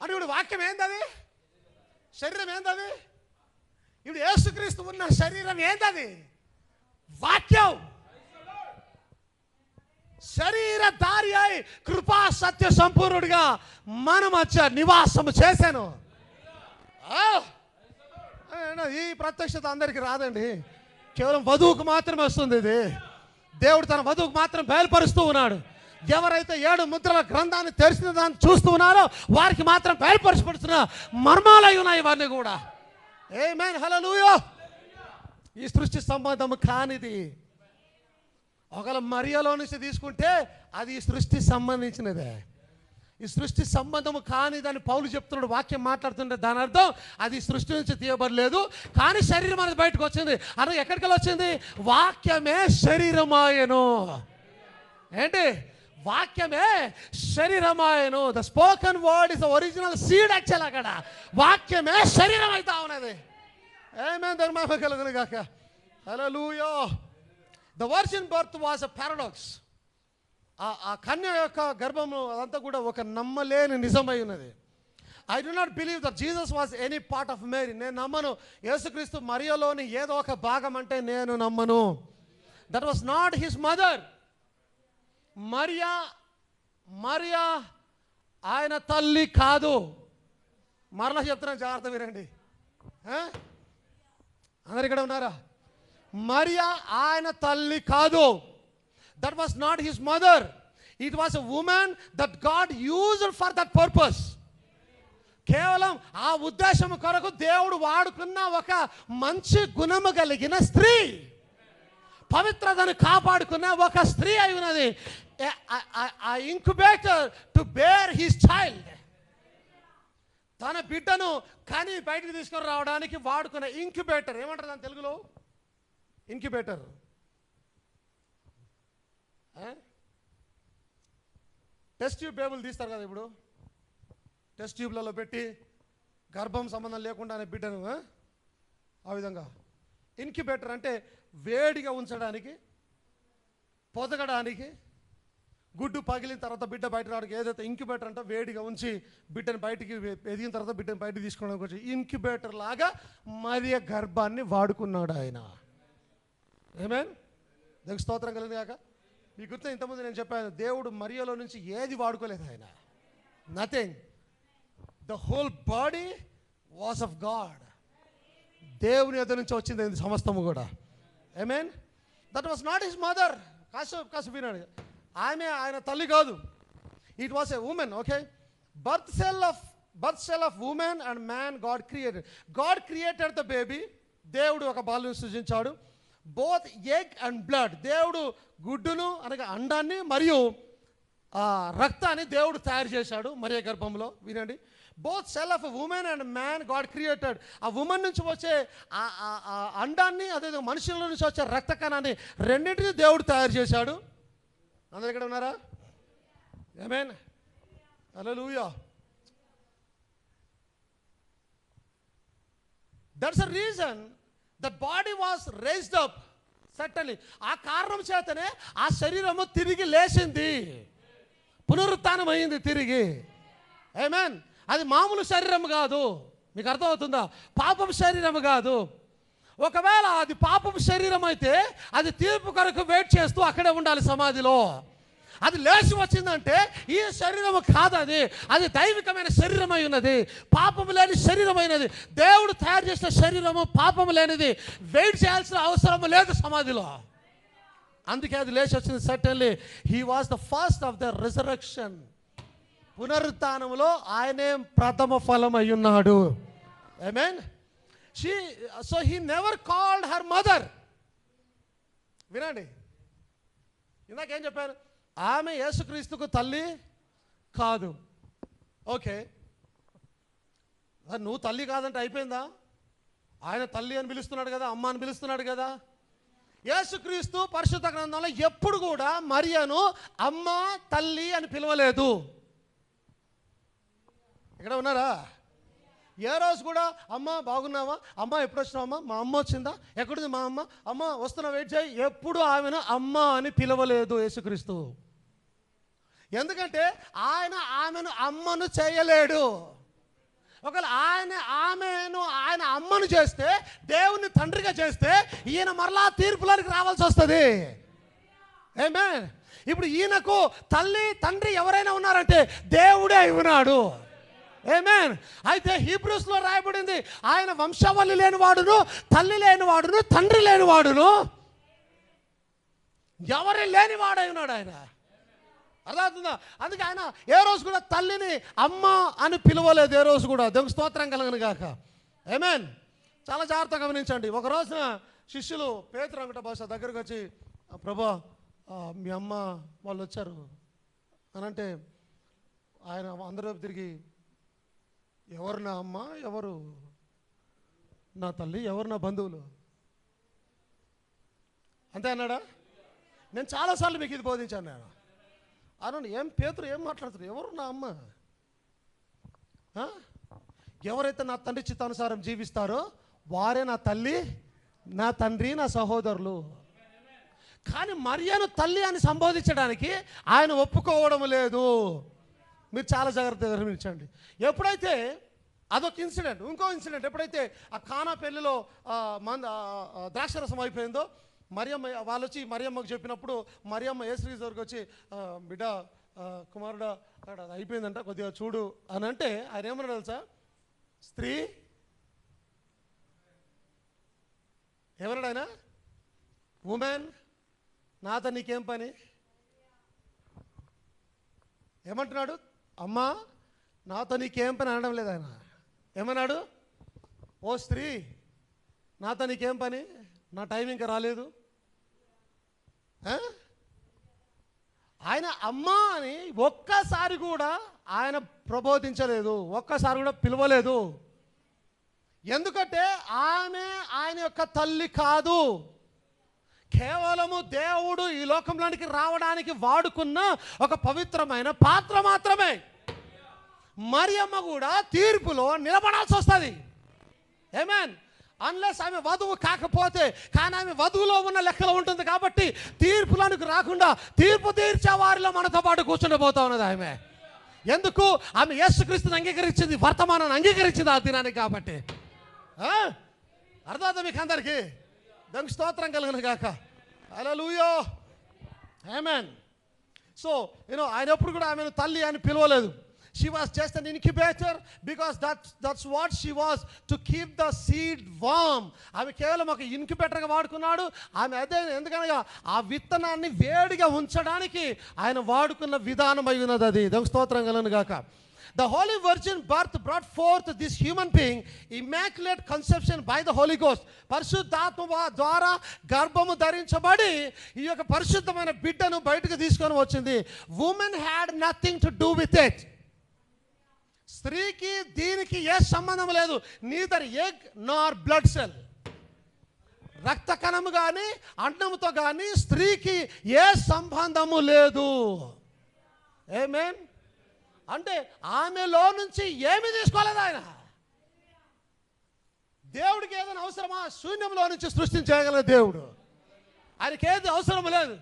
అని ఇప్పుడు వాక్యం ఏందది? శరీరం ఏందది? ఇప్పుడు యేసుక్రీస్తు ఉన్న శరీరం ఏందది? వాక్యం. శరీరధారి అయి కృపా సత్య సంపూర్ణుడిగా మన మధ్య నివాసము చేశాను. ఈ ప్రత్యక్షత అందరికి రాదండి, కేవలం వధువుకు మాత్రమే వస్తుంది. ఇది దేవుడు తన వధువుకు మాత్రం బయలుపరుస్తూ ఉన్నాడు. ఎవరైతే 7 ముద్రల గ్రంథాన్ని తెరిచిన దాన్ని చూస్తూ ఉన్నారో వారికి మాత్రం బయలుపరచబడుతున్న మర్మాలై ఉన్నాయి ఇవన్నీ కూడా. ఆమేన్. హల్లెలూయా. ఈ సృష్టి సంబంధము కానిది. ఒకవేళ మరియలో నుంచి తీసుకుంటే అది ఈ సృష్టి సంబంధించినదే. ఈ సృష్టి సంబంధము కానీ దాన్ని పౌలు చెప్తున్నాడు, వాక్యం మాట్లాడుతుంటే దాని అర్థం అది సృష్టి నుంచి తీయబడలేదు, కానీ శరీరం అనేది బయటకు వచ్చింది. అది ఎక్కడికి వచ్చింది? వాక్యమే శరీరమాయను. ఏంటి? వాక్యమే శరీరమాయను. The spoken word is the original seed. Actual అక్కడ వాక్యమే శరీరం అవుతా ఉన్నది. ఆమేన్. ధర్మమహిమ కలుగును గాక. హల్లెలూయా. The virgin birth was a paradox. ఆ కన్య యొక్క గర్భము అదంతా కూడా ఒక నమ్మలేని నిజమై ఉన్నది. I do not believe that Jesus was any part of Mary. నేను నమ్మను యేసుక్రీస్తు మరియలోని ఏదో ఒక భాగం అంటే నేను నమ్మను. That was not his mother. Mariya ఆయన తల్లి కాదు. మరలా చెప్తున్నాను, జాగ్రత్త వినండి. అందరు ఇక్కడ ఉన్నారా? మరియా ఆయన తల్లి కాదు. That was not his mother. It was a woman that God used for that purpose. కేవలం ఆ ఉద్దేశం కొరకు దేవుడు వాడుకున్న ఒక మంచి గుణము కలిగిన స్త్రీ, పవిత్రతను కాపాడుకున్న ఒక స్త్రీ అయి ఉన్నది. Incubator to bear his child. తన బిడ్డను కని బయటికి తీసుకొని రావడానికి వాడుకున్న ఇంక్యుబేటర్. ఏమంటారు దాని తెలుగులో? ఇంక్యుబేటర్. టెస్ట్ ట్యూబ్ బేబులు తీస్తారు కదా ఇప్పుడు, టెస్ట్ ట్యూబ్లలో పెట్టి గర్భం సంబంధం లేకుండానే బిడ్డను ఆ విధంగా. ఇన్క్యుబేటర్ అంటే వేడిగా ఉంచడానికి, పొదగడానికి, గుడ్డు పగిలిన తర్వాత బిడ్డ బయట రావడానికి. ఏదైతే ఇంక్యుబేటర్ అంటే వేడిగా ఉంచి బిడ్డను బయటికి ఎదిగిన తర్వాత బిడ్డను బయటికి తీసుకోవడానికి వచ్చి ఇన్క్యుబేటర్ లాగా మరియ గర్భాన్ని వాడుకున్నాడు ఆయన. ఆమేన్. దేవునికి స్తోత్రం కలిగింది కాక. మీకు గుర్తు ఇంతకుముందు నేను చెప్పాను, దేవుడు మరియలో నుంచి ఏది వాడుకోలేదు ఆయన. Nothing. The whole body was of God. దేవుని యొద్ద నుంచి వచ్చింది సమస్తము కూడా. ఆమేన్. That was not his mother. కాసు వినాడు, ఆమె ఆయన తల్లి కాదు. It was a woman. Okay. Birth cell of woman and man God created. God created the baby. దేవుడు ఒక బాలుని సృజించాడు. Both egg and blood. దేవుడు గుడ్డును అనగా అండాన్ని మరియు రక్తాన్ని దేవుడు తయారు చేశాడు మరియ గర్భంలో. వినండి. Both cell of woman and man God created. ఆ ఉమెన్ నుంచి వచ్చే అండాన్ని, అదే మనుషుల నుంచి వచ్చే రక్త కణాన్ని రెండింటినీ దేవుడు తయారు చేశాడు. అందరు ఇక్కడ ఉన్నారా? ఆమేన్. హల్లెలూయా. That's a reason that body was raised up. Certainly ఆ కారణం చేతనే ఆ శరీరము తిరిగి లేచింది, పునరుత్థానం అయింది తిరిగి. ఆమేన్. అది మామూలు శరీరం కాదు. మీకు అర్థమవుతుందా? పాపం శరీరం కాదు. ఒకవేళ అది పాపం శరీరం అయితే అది తీర్పు కొరకు వెయిట్ చేస్తూ అక్కడే ఉండాలి సమాధిలో. అది లేచి వచ్చిందంటే ఈ శరీరము కాదు, అది దైవికమైన శరీరం అయి ఉన్నది, పాపము లేని శరీరమైనది. దేవుడు తయారు చేసిన శరీరము పాపము లేనిది. వెయిట్ చేయాల్సిన అవసరం లేదు సమాధిలో. అందుకే అది లేచి వచ్చింది. Certainly he was the first of the resurrection. పునరుత్థానములో ఆయనే ప్రథమ ఫలం అయి ఉన్నాడు. ఆమేన్. So he never called her mother. వినండి, ఇందాకేం చెప్పాను? ఆమె యేసుక్రీస్తుకు తల్లి కాదు. ఓకే, నువ్వు తల్లి కాదంటే అయిపోయిందా? ఆయన తల్లి అని పిలుస్తున్నాడు కదా, అమ్మ అని పిలుస్తున్నాడు కదా. యేసుక్రీస్తు పరిశుద్ధ గ్రంథంలో ఎప్పుడు కూడా మరియను అమ్మ తల్లి అని పిలవలేదు. ఇక్కడ ఉన్నారా? ఏ రోజు కూడా అమ్మ బాగున్నావా, అమ్మ ఎప్పుడు వచ్చినావమ్మా, మా అమ్మ వచ్చిందా, ఎక్కడుంది మా అమ్మ, అమ్మ వస్తున్నా వెయిట్ చేయి, ఎప్పుడు ఆమెను అమ్మ అని పిలవలేదు యేసుక్రీస్తు. ఎందుకంటే ఆయన ఆమెను అమ్మను చేయలేడు. ఒకవేళ ఆయన అమ్మను చేస్తే, దేవుని తండ్రిగా చేస్తే, ఈయన మరలా తీర్పులోనికి రావాల్సి వస్తుంది. ఆమేన్. ఇప్పుడు ఈయనకు తల్లి తండ్రి ఎవరైనా ఉన్నారంటే దేవుడే ఉన్నాడు. ఆమేన్. అయితే హీబ్రూస్లో రాయబడింది, ఆయన వంశావళి లేనివాడును, తల్లి లేనివాడును, తండ్రి లేనివాడును, ఎవరి లేనివాడై ఉన్నాడు ఆయన. అర్థమవుతుందా? అందుకే ఆయన ఏ రోజు కూడా తల్లిని అమ్మ అని పిలవలేదు. ఏ రోజు కూడా. దేవునికి స్తోత్రం కలుగును గాక. ఆమేన్. చాలా జాగ్రత్తగా గమనించండి. ఒక రోజున శిష్యులు పేతురు అంగట భాష దగ్గరకు వచ్చి, ప్రభా మీ అమ్మ వాళ్ళు వచ్చారు అని అంటే, ఆయన అందరూ తిరిగి ఎవరు నా అమ్మ, ఎవరు నా తల్లి, ఎవరు నా బంధువులు అంతే అన్నాడా? నేను చాలాసార్లు మీకు ఇది బోధించాను. నేను అన్నాను, ఏం పేతురు ఏం మాట్లాడుతున్నారు, ఎవరు నా అమ్మ? ఎవరైతే నా తండ్రి చిత్తానుసారం జీవిస్తారో వారే నా తల్లి, నా తండ్రి, నా సహోదరులు. కానీ మరియను తల్లి అని సంబోధించడానికి ఆయన ఒప్పుకోవడం లేదు. మీరు చాలా జాగ్రత్తగా గమనించండి. ఎప్పుడైతే అదొక ఇన్సిడెంట్, ఇంకో ఇన్సిడెంట్ ఎప్పుడైతే ఆ కానా పెళ్లిలో ద్రాక్షరసం అయిపోయిందో, మరియమ్మ వాళ్ళు వచ్చి మరియమ్మకు చెప్పినప్పుడు మరియమ్మ యేసుక్రీస్తు దగ్గరికి వచ్చి బిడ్డ కుమారుడా అక్కడ అయిపోయిందంట, కొద్దిగా చూడు అని అంటే ఆయన ఏమన్నా తెలుసా? స్త్రీ ఏమన్నాడు ఆయన? ఉమెన్, నాతో నీకేం పని? ఏమంటున్నాడు? అమ్మా నాతో నీకేం పని అనడం లేదు ఆయన. ఏమన్నాడు? ఓ స్త్రీ నాతో నీకేం పని, నా టైం ఇంకా రాలేదు. ఆయన అమ్మా అని ఒక్కసారి కూడా ఆయన ప్రబోధించలేదు, ఒక్కసారి కూడా పిలవలేదు. ఎందుకంటే ఆమె ఆయన యొక్క తల్లి కాదు, కేవలము దేవుడు ఈ లోకంలోనికి రావడానికి వాడుకున్న ఒక పవిత్రమైన పాత్ర మాత్రమే. మరియమ్మ కూడా తీర్పులో నిలబడాల్సి వస్తుంది. ఆమేన్. అన్లెస్ ఆమె వధువు కాకపోతే, కానీ ఆమె వధువులో ఉన్న లెక్కలో ఉంటుంది కాబట్టి తీర్పులకు రాకుండా తీర్పు తీర్చే వారిలో మనతో పాటు కూర్చుండిపోతా ఉన్నది ఆమె. ఎందుకు? ఆమె యేసుక్రీస్తుని అంగీకరించింది, వర్తమానాన్ని అంగీకరించింది ఆ దినానికి కాబట్టి. అర్థమవుతుంది మీకు అందరికీ? దానికి స్తోత్రం కలుగును గాక. హల్లెలూయా, ఆమేన్. సో ఆయన ఎప్పుడు కూడా ఆమెను తల్లి అని పిలవలేదు. She was just an incubator because that's what she was, to keep the seed warm. ఆమె కేవలం ఒక ఇన్క్యుబేటర్గా వాడుకున్నాడు. ఆమె అదే ఎందుకనగా ఆ విత్తనాన్ని వేడిగా ఉంచడానికి ఆయన వాడుకున్న విధానం అయి ఉన్నది. అది దానికి స్తోత్రం కలుగును గాక. The Holy Virgin birth brought forth this human being, immaculate conception by the Holy Ghost. పరిశుద్ధాత్మ ద్వారా గర్భము ధరించబడి ఈ యొక్క పరిశుద్ధమైన బిడ్డను బయటకు తీసుకొని వచ్చింది. Woman had nothing to do with it. స్త్రీకి దీనికి ఏ సంబంధం లేదు. నీదర్ ఎగ్ నార్ బ్లడ్ సెల్. రక్త కణము కానీ అన్నముతో కానీ స్త్రీకి ఏ సంబంధము లేదు. ఆమేన్. అంటే ఆమెలో నుంచి ఏమి తీసుకోలేదు ఆయన. దేవుడికి ఏదైనా అవసరమా? శూన్యంలో నుంచి సృష్టించగల దేవుడు, ఆయనకి ఏది అవసరం లేదు.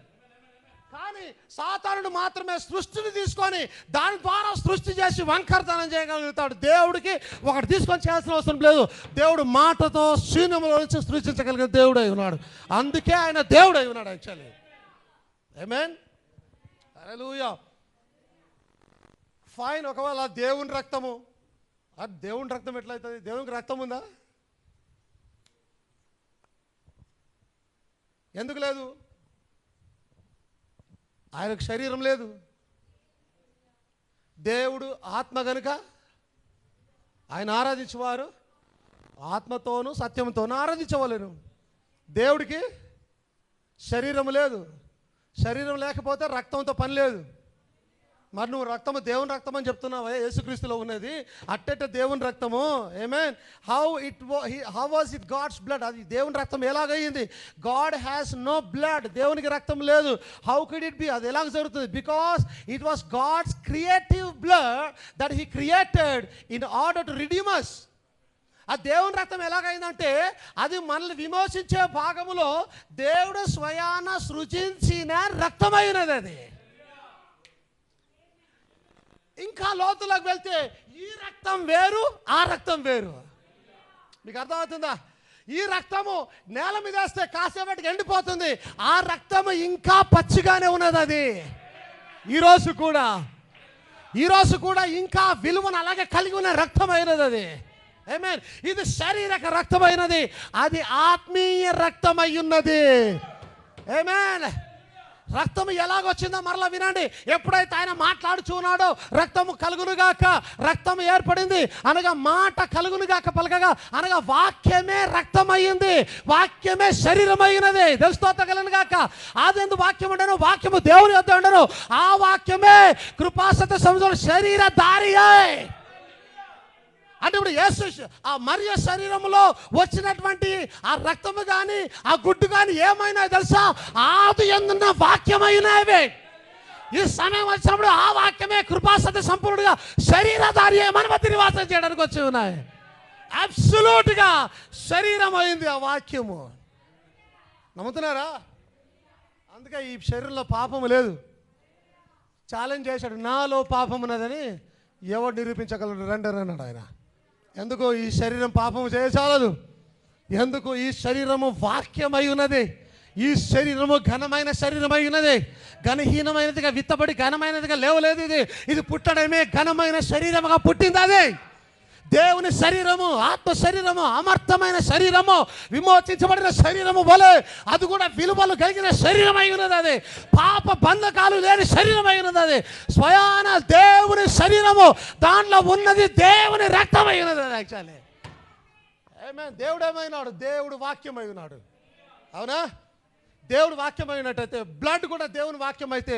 కానీ సాతానుడు మాత్రమే సృష్టిని తీసుకొని దాని ద్వారా సృష్టి చేసి వంకరతనం చేయగలుగుతాడు. దేవుడికి ఒకటి తీసుకొని చేయాల్సిన అవసరం లేదు. దేవుడు మాటతో శూన్యంలో నుంచి సృష్టించగలిగిన దేవుడు అయి ఉన్నాడు. అందుకే ఆయన దేవుడు అయి ఉన్నాడు యాక్చువల్లీ. ఆమేన్. హల్లెలూయా. ఫైన్. ఒకవేళ దేవుని రక్తము, అది దేవుని రక్తం ఎట్లయితుంది? దేవునికి రక్తం ఉందా? ఎందుకు లేదు? ఆయనకు శరీరం లేదు. దేవుడు ఆత్మ కనుక ఆయన ఆరాధించేవారు ఆత్మతోనూ సత్యంతోనూ ఆరాధించవలేను. దేవుడికి శరీరం లేదు. శరీరం లేకపోతే రక్తంతో పని లేదు. మరి నువ్వు రక్తము దేవుని రక్తం అని చెప్తున్నావా? యేసుక్రీస్తులో ఉన్నది అట్టెట్ట దేవుని రక్తము. ఆమేన్. How was it God's blood? అది దేవుని రక్తం ఎలాగయ్యింది? God has no blood. దేవునికి రక్తం లేదు. How could it be? అది ఎలాగ జరుగుతుంది? Because it was God's creative blood that he created in order to redeem us. ఆ దేవుని రక్తం ఎలాగైందంటే అది మనల్ని విమోచించే భాగములో దేవుడు స్వయాన సృజించిన రక్తమైనది. అది ఇంకా లోతులోకి వెళ్తే ఈ రక్తం వేరు, ఆ రక్తం వేరు. మీకు అర్థమవుతుందా? ఈ రక్తము నేల మీద వేస్తే కాసేపటికి ఎండిపోతుంది. ఆ రక్తము ఇంకా పచ్చిగానే ఉన్నది. అది ఈరోజు కూడా ఇంకా విలువను అలాగే కలిగి ఉన్న రక్తమైనది అది. ఆమేన్. ఇది శారీరక రక్తమైనది, అది ఆత్మీయ రక్తమై ఉన్నది. ఆమేన్. రక్తం ఎలాగొచ్చిందో మరలా వినండి. ఎప్పుడైతే ఆయన మాట్లాడుచున్నాడో రక్తము కలుగునుగాక, రక్తం ఏర్పడింది అనగా మాట కలుగునుగాక పలకగా అనగా వాక్యమే రక్తమయ్యింది, వాక్యమే శరీరమైనది. తెలుస్తోతగలను గాక. ఆదెందు వాక్యం ఉండను, వాక్యము దేవుని వద్ద ఉండను, ఆ వాక్యమే కృపాసత్య సముద్రం శరీరధారియే. అంటే ఇప్పుడు యేసు ఆ మరియ శరీరంలో వచ్చినటువంటి ఆ రక్తము కానీ ఆ గుడ్డు కానీ ఏమైనా తెలుసా? ఆది యందున్న వాక్యమైనవే. ఈ సమయం వచ్చినప్పుడు ఆ వాక్యమే కృపాసత్య సంపూర్ణంగా శరీరధారి మన మధ్య నివాసం చేయడానికి వచ్చి ఉన్నాయి. అబ్సల్యూట్గా శరీరం అయింది ఆ వాక్యము. నమ్ముతున్నారా? అందుకే ఈ శరీరంలో పాపము లేదు. ఛాలెంజ్ చేశాడు, నాలో పాపం ఉన్నదని ఎవరు నిరూపించగలరు రండి అన్నాడు ఆయన. ఎందుకు ఈ శరీరం పాపము చేయచాలదు, ఎందుకు ఈ శరీరము వాక్యమై ఉన్నది, ఈ శరీరము ఘనమైన శరీరమై ఉన్నది, ఘనహీనమైనదిగా విత్తబడి ఘనమైనదిగా లేవలేదు. ఇది పుట్టడమే ఘనమైన శరీరముగా పుట్టింది. అది దేవుని శరీరము, ఆత్మ శరీరము, అమర్థమైన శరీరము, విమోచించబడిన శరీరము వలె అది కూడా విలువలు కలిగిన శరీరమై ఉన్నది. అది పాప బంధకాలు లేని శరీరమై ఉన్నది. అది స్వయాన దేవుని శరీరము, దాంట్లో ఉన్నది దేవుని రక్తమై ఉన్నది. అది యాక్చువల్లీ దేవుడు ఏమైనాడు? దేవుడు వాక్యమై ఉన్నాడు. అవునా? దేవుడు వాక్యమైనట్టయితే బ్లడ్ కూడా దేవుని వాక్యం అయితే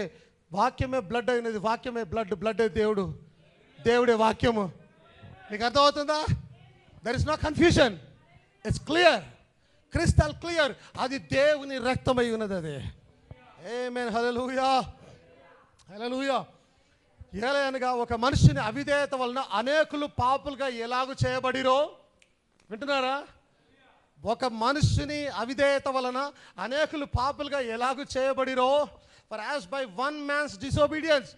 వాక్యమే బ్లడ్ అయినది, వాక్యమే బ్లడ్, బ్లడ్ దేవుడు, దేవుడే వాక్యము. మీకు అర్థమవుతుందా? There is no confusion, it's clear, crystal clear. అది దేవుని రక్తమై ఉన్నది. అది ఆమేన్, హల్లెలూయా, హల్లెలూయా. ఏలయనగా ఒక మనిషిని అవిధేయత వలన అనేకులు పాపులుగా ఎలాగూ చేయబడిరో, వింటున్నారా? ఒక మనిషిని అవిధేయత వలన అనేకులు పాపులుగా ఎలాగూ చేయబడిరో, for as by one man's disobedience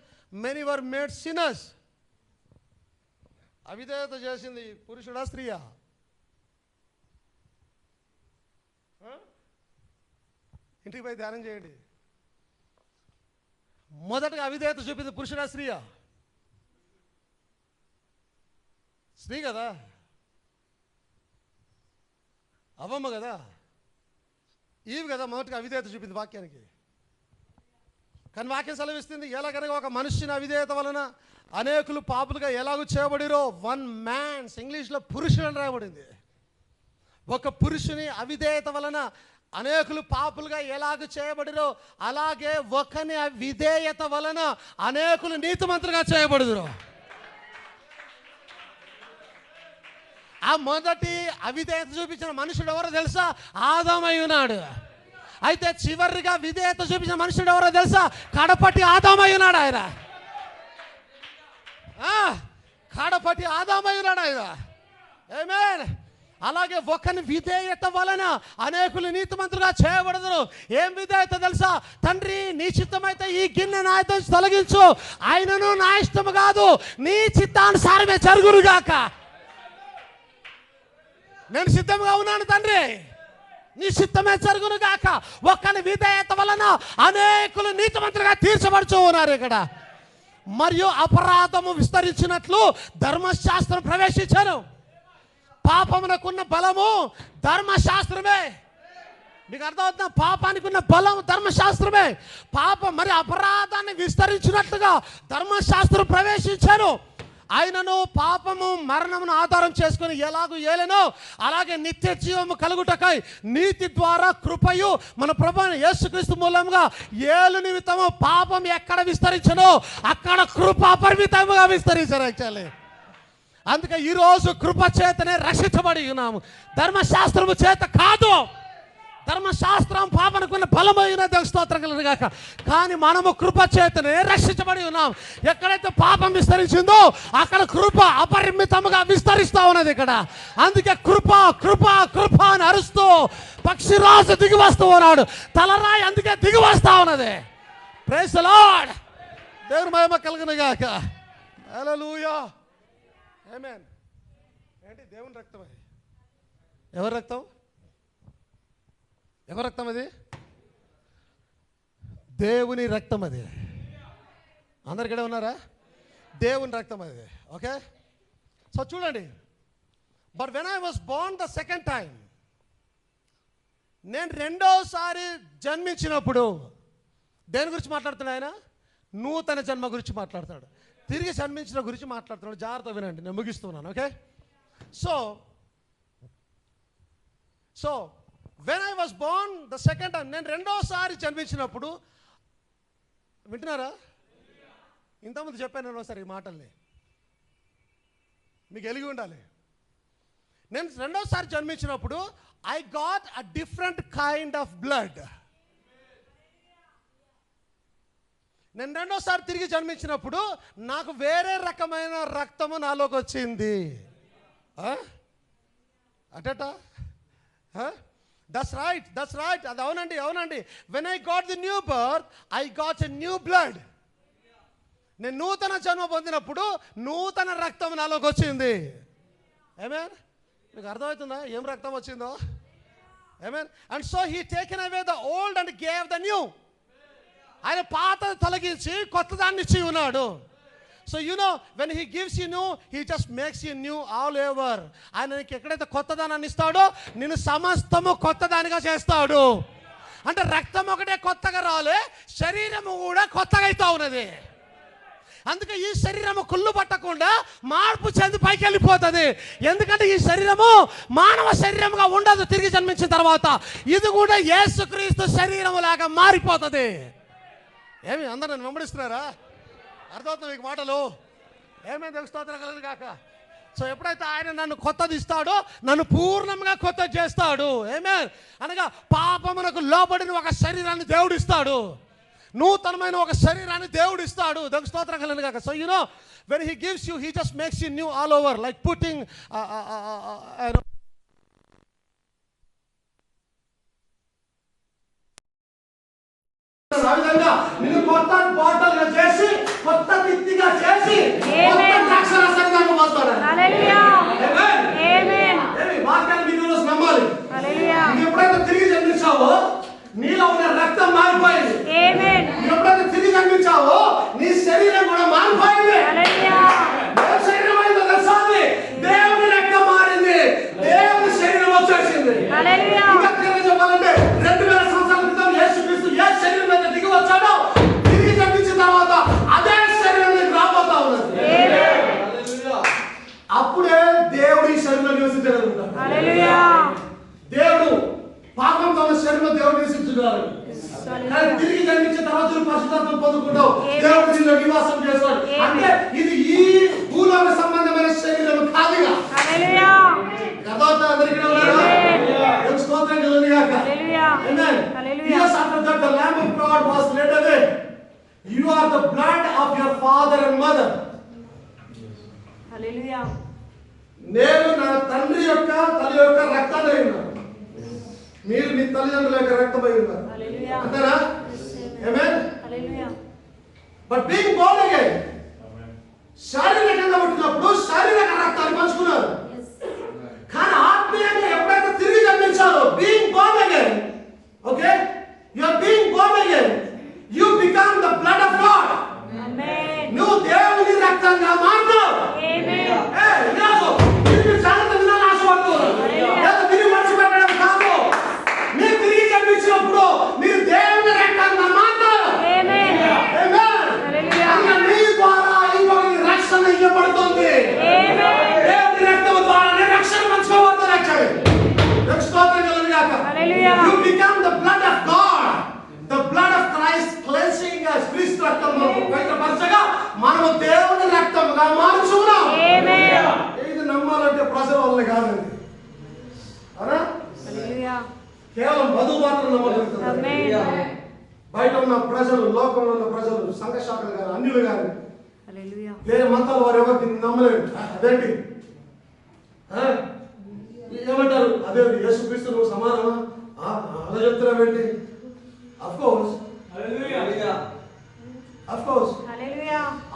many were made sinners. అవిధేయత చేసింది పురుషుడా స్త్రీయా? ఇంటికి పోయి ధ్యానం చేయండి. మొదటగా అవిధేయత చూపింది పురుషుడా స్త్రీయా? స్త్రీ కదా, అవ్వమ్మ కదా, ఈవి కదా మొదటగా అవిధేయత చూపింది వాక్యానికి. కానీ వాక్యం సెలవిస్తుంది ఎలాగనగా ఒక మనిషిని అవిధేయత వలన అనేకులు పాపులుగా ఎలాగూ చేయబడిరో, వన్ మ్యాన్స్, ఇంగ్లీష్లో పురుషుడు అని రాయబడింది. ఒక పురుషుని అవిధేయత వలన అనేకులు పాపులుగా ఎలాగూ చేయబడిరో, అలాగే ఒకని విధేయత వలన అనేకులు నీతిమంతులుగా చేయబడుదురు. ఆ మొదటి అవిధేయత చూపించిన మనుషుడు ఎవరో తెలుసా? ఆదామై ఉన్నాడు. అయితే చివరిగా విధేయత చూపించిన మనుషుడు ఎవరో తెలుసా? కడపటి ఆదామై ఉన్నాడు. ఆయన కడపటి ఆదామై ఉన్నాడు ఆయన. ఆమేన్. అలాగే ఒకని విధేయత వలన అనేకులు నీతిమంతులుగా చేయబడదురు. ఏం విధేయత తెలుసా? తండ్రి నీ చిత్తమైతే ఈ గిన్నె నా యొద్ద నుంచి తొలగించు, ఆయనను నా ఇష్టము కాదు నీ చిత్తానుసారమే జరుగునుగాక. నేను సిద్ధంగా ఉన్నాను తండ్రి, నీ చిత్తమే జరుగును గాక. ఒక్కని విధేయత వలన అనేకులు నీతిమంతులుగా తీర్చబడుచూ ఉన్నారు ఇక్కడ. మరియు అపరాధము విస్తరించినట్లు ధర్మశాస్త్రం ప్రవేశించాను. పాపమునకున్న బలము ధర్మశాస్త్రమే. మీకు అర్థమవుతుందా? పాపానికి ఉన్న బలం ధర్మశాస్త్రమే. పాపం మరి అపరాధాన్ని విస్తరించినట్లుగా ధర్మశాస్త్రం ప్రవేశించాను. ఆయనను పాపము మరణమును ఆధారం చేసుకుని ఎలాగూ ఏలెనో అలాగే నిత్య జీవము కలుగుటకై నీతి ద్వారా కృపయు మన ప్రభువైన యేసుక్రీస్తు మూలంగా ఏలు నిమిత్తము పాపం ఎక్కడ విస్తరించనో అక్కడ కృప అపరిమితముగా విస్తరించారు. యాక్చువల్లీ అందుకే ఈరోజు కృప చేతనే రక్షించబడి ఉన్నాము, ధర్మశాస్త్రము చేత కాదు. ధర్మశాస్త్రం పాపనుకున్న బలమైన స్తోత్రం కలుగుగాక. కానీ మనము కృప చేతనే రక్షించబడి ఉన్నాం. ఎక్కడైతే పాపం విస్తరించిందో అక్కడ కృప అపరిమితముగా విస్తరిస్తూ ఉన్నది ఇక్కడ. అందుకే కృప కృప కృప అని అరుస్తూ పక్షిరాజు దిగి వస్తూ ఉన్నాడు. తలరాయి అందుకే దిగి వస్తూ ఉన్నది. Praise the lord. దేవుని మహిమ కలుగునుగాక. హల్లెలూయా. ఆమేన్. ఏంటి దేవుని రక్తం? అది ఎవరి రక్తం? ఎవరి రక్తం అది? దేవుని రక్తం అది. అందరికడే ఉన్నారా? దేవుని రక్తం అది. ఓకే, సో చూడండి. But when I was Born the second time, నేను రెండోసారి జన్మించినప్పుడు దేని గురించి మాట్లాడుతున్నాడు ఆయన? నూతన జన్మ గురించి మాట్లాడతాడు, తిరిగి జన్మించిన గురించి మాట్లాడుతున్నాడు. జాగ్రత్త వినండి, నేను ముగిస్తున్నాను. Okay, so when I was Born the second time, నేను రెండోసారి జన్మించినప్పుడు, వింటున్నారా? ఇంతకుముందు చెప్పాను నేను ఒకసారి ఈ మాటల్ని, మీకు ఎలిగి ఉండాలి. నేను రెండోసారి జన్మించినప్పుడు I got a different kind of blood. నేను రెండోసారి తిరిగి జన్మించినప్పుడు నాకు వేరే రకమైన రక్తము నాలోకి వచ్చింది. అటట, దట్స్ రైట్, అది అవునండి. When I got the new birth I got a new blood. నేను నూతన జన్మ పొందినప్పుడు నూతన రక్తం నాలోకి వచ్చింది. ఆమేన్. మీకు అర్థమవుతుందా ఏం రక్తం వచ్చిందో? ఆమేన్. And so he taken away the old and gave the new. ఆయన పాత తొలగించి కొత్త దాన్ని ఇచ్చి ఉన్నాడు. So you know when he gives you new, he just makes you new all over. ఆయన నీకు ఎక్కడైతే కొత్త దానాన్ని ఇస్తాడో నిన్ను సమస్తము కొత్త దానిగా చేస్తాడు. అంటే రక్తం ఒకటే కొత్తగా రాలే, శరీరము కూడా కొత్తగా అవుతా ఉన్నది. అందుకే ఈ శరీరము కుళ్ళు పట్టకుండా మార్పు చెంది పైకి వెళ్ళిపోతుంది. ఎందుకంటే ఈ శరీరము మానవ శరీరముగా ఉండదు. తిరిగి జన్మించిన తర్వాత ఇది కూడా యేసుక్రీస్తు శరీరము లాగా మారిపోతుంది. ఏమి అందరూ నన్ను వెంబడిస్తున్నారా? అర్థమవుతుంది మీకు మాటలు? ఏమేమి తెలుస్తోత్రం కలదు కాక. సో ఎప్పుడైతే ఆయన నన్ను కొత్తది ఇస్తాడో నన్ను పూర్ణంగా కొత్త చేస్తాడు. ఏమే అనగా పాపమునకు లోబడిన ఒక శరీరాన్ని దేవుడు ఇస్తాడు, నూతనమైన ఒక శరీరాన్ని దేవుడు ఇస్తాడు. దానికి స్తోత్రం కలను కాక. So you know when he gives you, he just makes you new all over, like putting ఆ విధంగా నిన్ను కొత్త బాటలుగా చేసి, కొత్త వ్యక్తిగా చేసి, కొత్త ద్రాక్షరసంగా మారుస్తాడు. హల్లెలూయా, ఆమేన్. వాక్యాన్ని మీరు నమ్మాలి. హల్లెలూయా. ఎప్పుడైతే తిరిగి జన్మించావో నీలో ఉన్న రక్తం మారిపోయింది. ఆమేన్. ఎప్పుడైతే తిరిగి జన్మించావో నీ శరీరం కూడా మారిపోయింది. హల్లెలూయా. ఏ శరీరం అయితే తెలుసాది? దేవుని రక్తం మారింది, దేవుని శరీరం వచ్చేసింది. హల్లెలూయా. ఇంకా చెప్పాలంటే 2000 సంవత్సరాల క్రితం యేసుక్రీస్తు ఏ శరీరం అయితే దిగి వచ్చాడో తిరిగి జన్మించిన తర్వాత అదే శరీరం రాబోతా ఉన్నది. హల్లెలూయా. అప్పుడే దేవుడు ఈ శరీరంలో నివసించగలుగుతాడు. హల్లెలూయా. దేవుడు పాపంతో ఉన్న శరీరంలో దేవుడు నివసించున్నాడు. కానీ తిరిగి జన్మించిన తర్వాత నువ్వు పరిశుద్ధాత్మను పొందుకుంటావు, దేవుడు నిన్ను నివాసం చేస్తాడు. అంటే ఇది ఈ భూలోక సంబంధమైన శరీరం కాదుగా. హల్లెలూయా. అర్థమవుతుందా అందరికీ? దేవుని స్తోత్రం కలుగును గాక. హల్లెలూయా. ఆమేన్. హల్లెలూయా. Yes, after that the Lamb of God was led away. You are the blood of your father and mother. హల్లెలూయా. నేను నా తండ్రి యొక్క తల్లి యొక్క రక్తాన్ని ఉన్నాను, మీరు మీ తల్లిదండ్రుల యొక్క రక్తమై ఉన్నారు. హల్లెలూయా. అంతేనా? ఆమేన్. హల్లెలూయా. బట్ బీయింగ్ బోర్న్ అగైన్, శారీరకంగా పుట్టినప్పుడు శారీరక రక్తాన్ని పంచుకున్నారు. కానీ ఆత్మీయంగా ఎప్పుడైతే తిరిగి జన్మించారో, being born again, okay, you are being born again, you become the blood of God. ఆమేన్. నువ్వు దేవుని రక్తంగా మారుతావు. ఆమేన్. ఈరోజు మీరు జాగ్రత్త వినాలని ఆశపడుతున్నాను. లేదా మీరు మర్చిపెట్టడం కాదు, మీరు తిరిగి జన్మించినప్పుడు మీరు దేవుని రక్తంగా మారుతారు. ఆమేన్. ఆమేన్. హల్లెలూయా. మీ ద్వారా ఇంకొకరికి రక్షణ ఇవ్వబడుతుంది. ఆమేన్. దేవుని రక్తం ద్వారానే రక్షణ పంచుకోబడుతుంది. స్తోత్రం కలుగును గాక. హల్లెలూయా. You become the blood of God, the blood of Christ cleansing us. క్రీస్తు రక్తంలో పవిత్రపరచగా మనము దేవుని రక్తంగా మార్చుకున్నాం. ఆమేన్. ఇది నమ్మాలంటే ప్రజల వల్ల కాదండి, అవునా? హల్లెలూయా. కేవలం వధువు మాత్రం నమ్మగలుగుతారు. ఆమేన్. బయట ఉన్న ప్రజలు, లోకంలో ఉన్న ప్రజలు, సంఘ శాఖలు కానీ అన్యులు కానీ హల్లెలూయా వేరే మతాల వారు ఎవరికి నమ్మలేరు. అదేంటి ఏమంటారు? అదే యేసుక్రీస్తు నువ్వు సమానమా అలా చెప్తున్నావేంటి? అఫ్ కోర్స్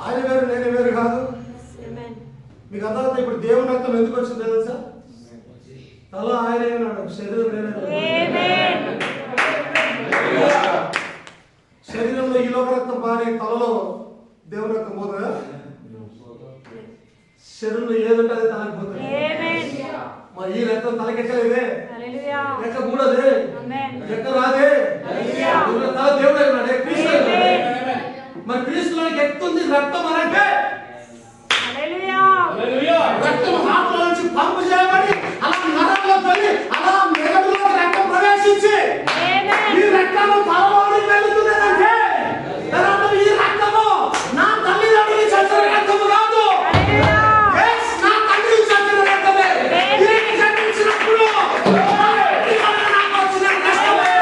ఆయన వేరు నేను వేరు కాదు. మీకు అర్థం? ఇప్పుడు దేవుని రక్తం ఎందుకు వచ్చింది తెలుసా? తల ఆయన ఉన్నాడు, శరీరం నేనే. శరీరంలో ఈ లోక రక్తం పారే, తలలో దేవుని రక్తం పోతుందా? శరీరంలో ఏదంటే అది తలకి పోతుంది. మరి ఈ రక్తం తలకెక్కలేదే, ఎక్కకూడదే, ఎక్కరాదే. తల దేవుడే ఉన్నాడే, క్రీస్తు రక్తం అంటే హల్లెలూయా. రక్తం హార్ట్ లో నుంచి పంపు చేయబడి అలా నరాల్లోకి వెళ్ళి అలా మెదడులోకి రక్తం ప్రవేశించి ఈ రక్తము తలలోకి వెళుతున్నదంటే తర్వాత ఈ రక్తము నా తల్లిదండ్రులు చచ్చిన రక్తము కాదు. Yes, నా తండ్రి చచ్చిన రక్తమే. దీన్ని జన్మించినప్పుడు నాకు వచ్చిన రక్తమే.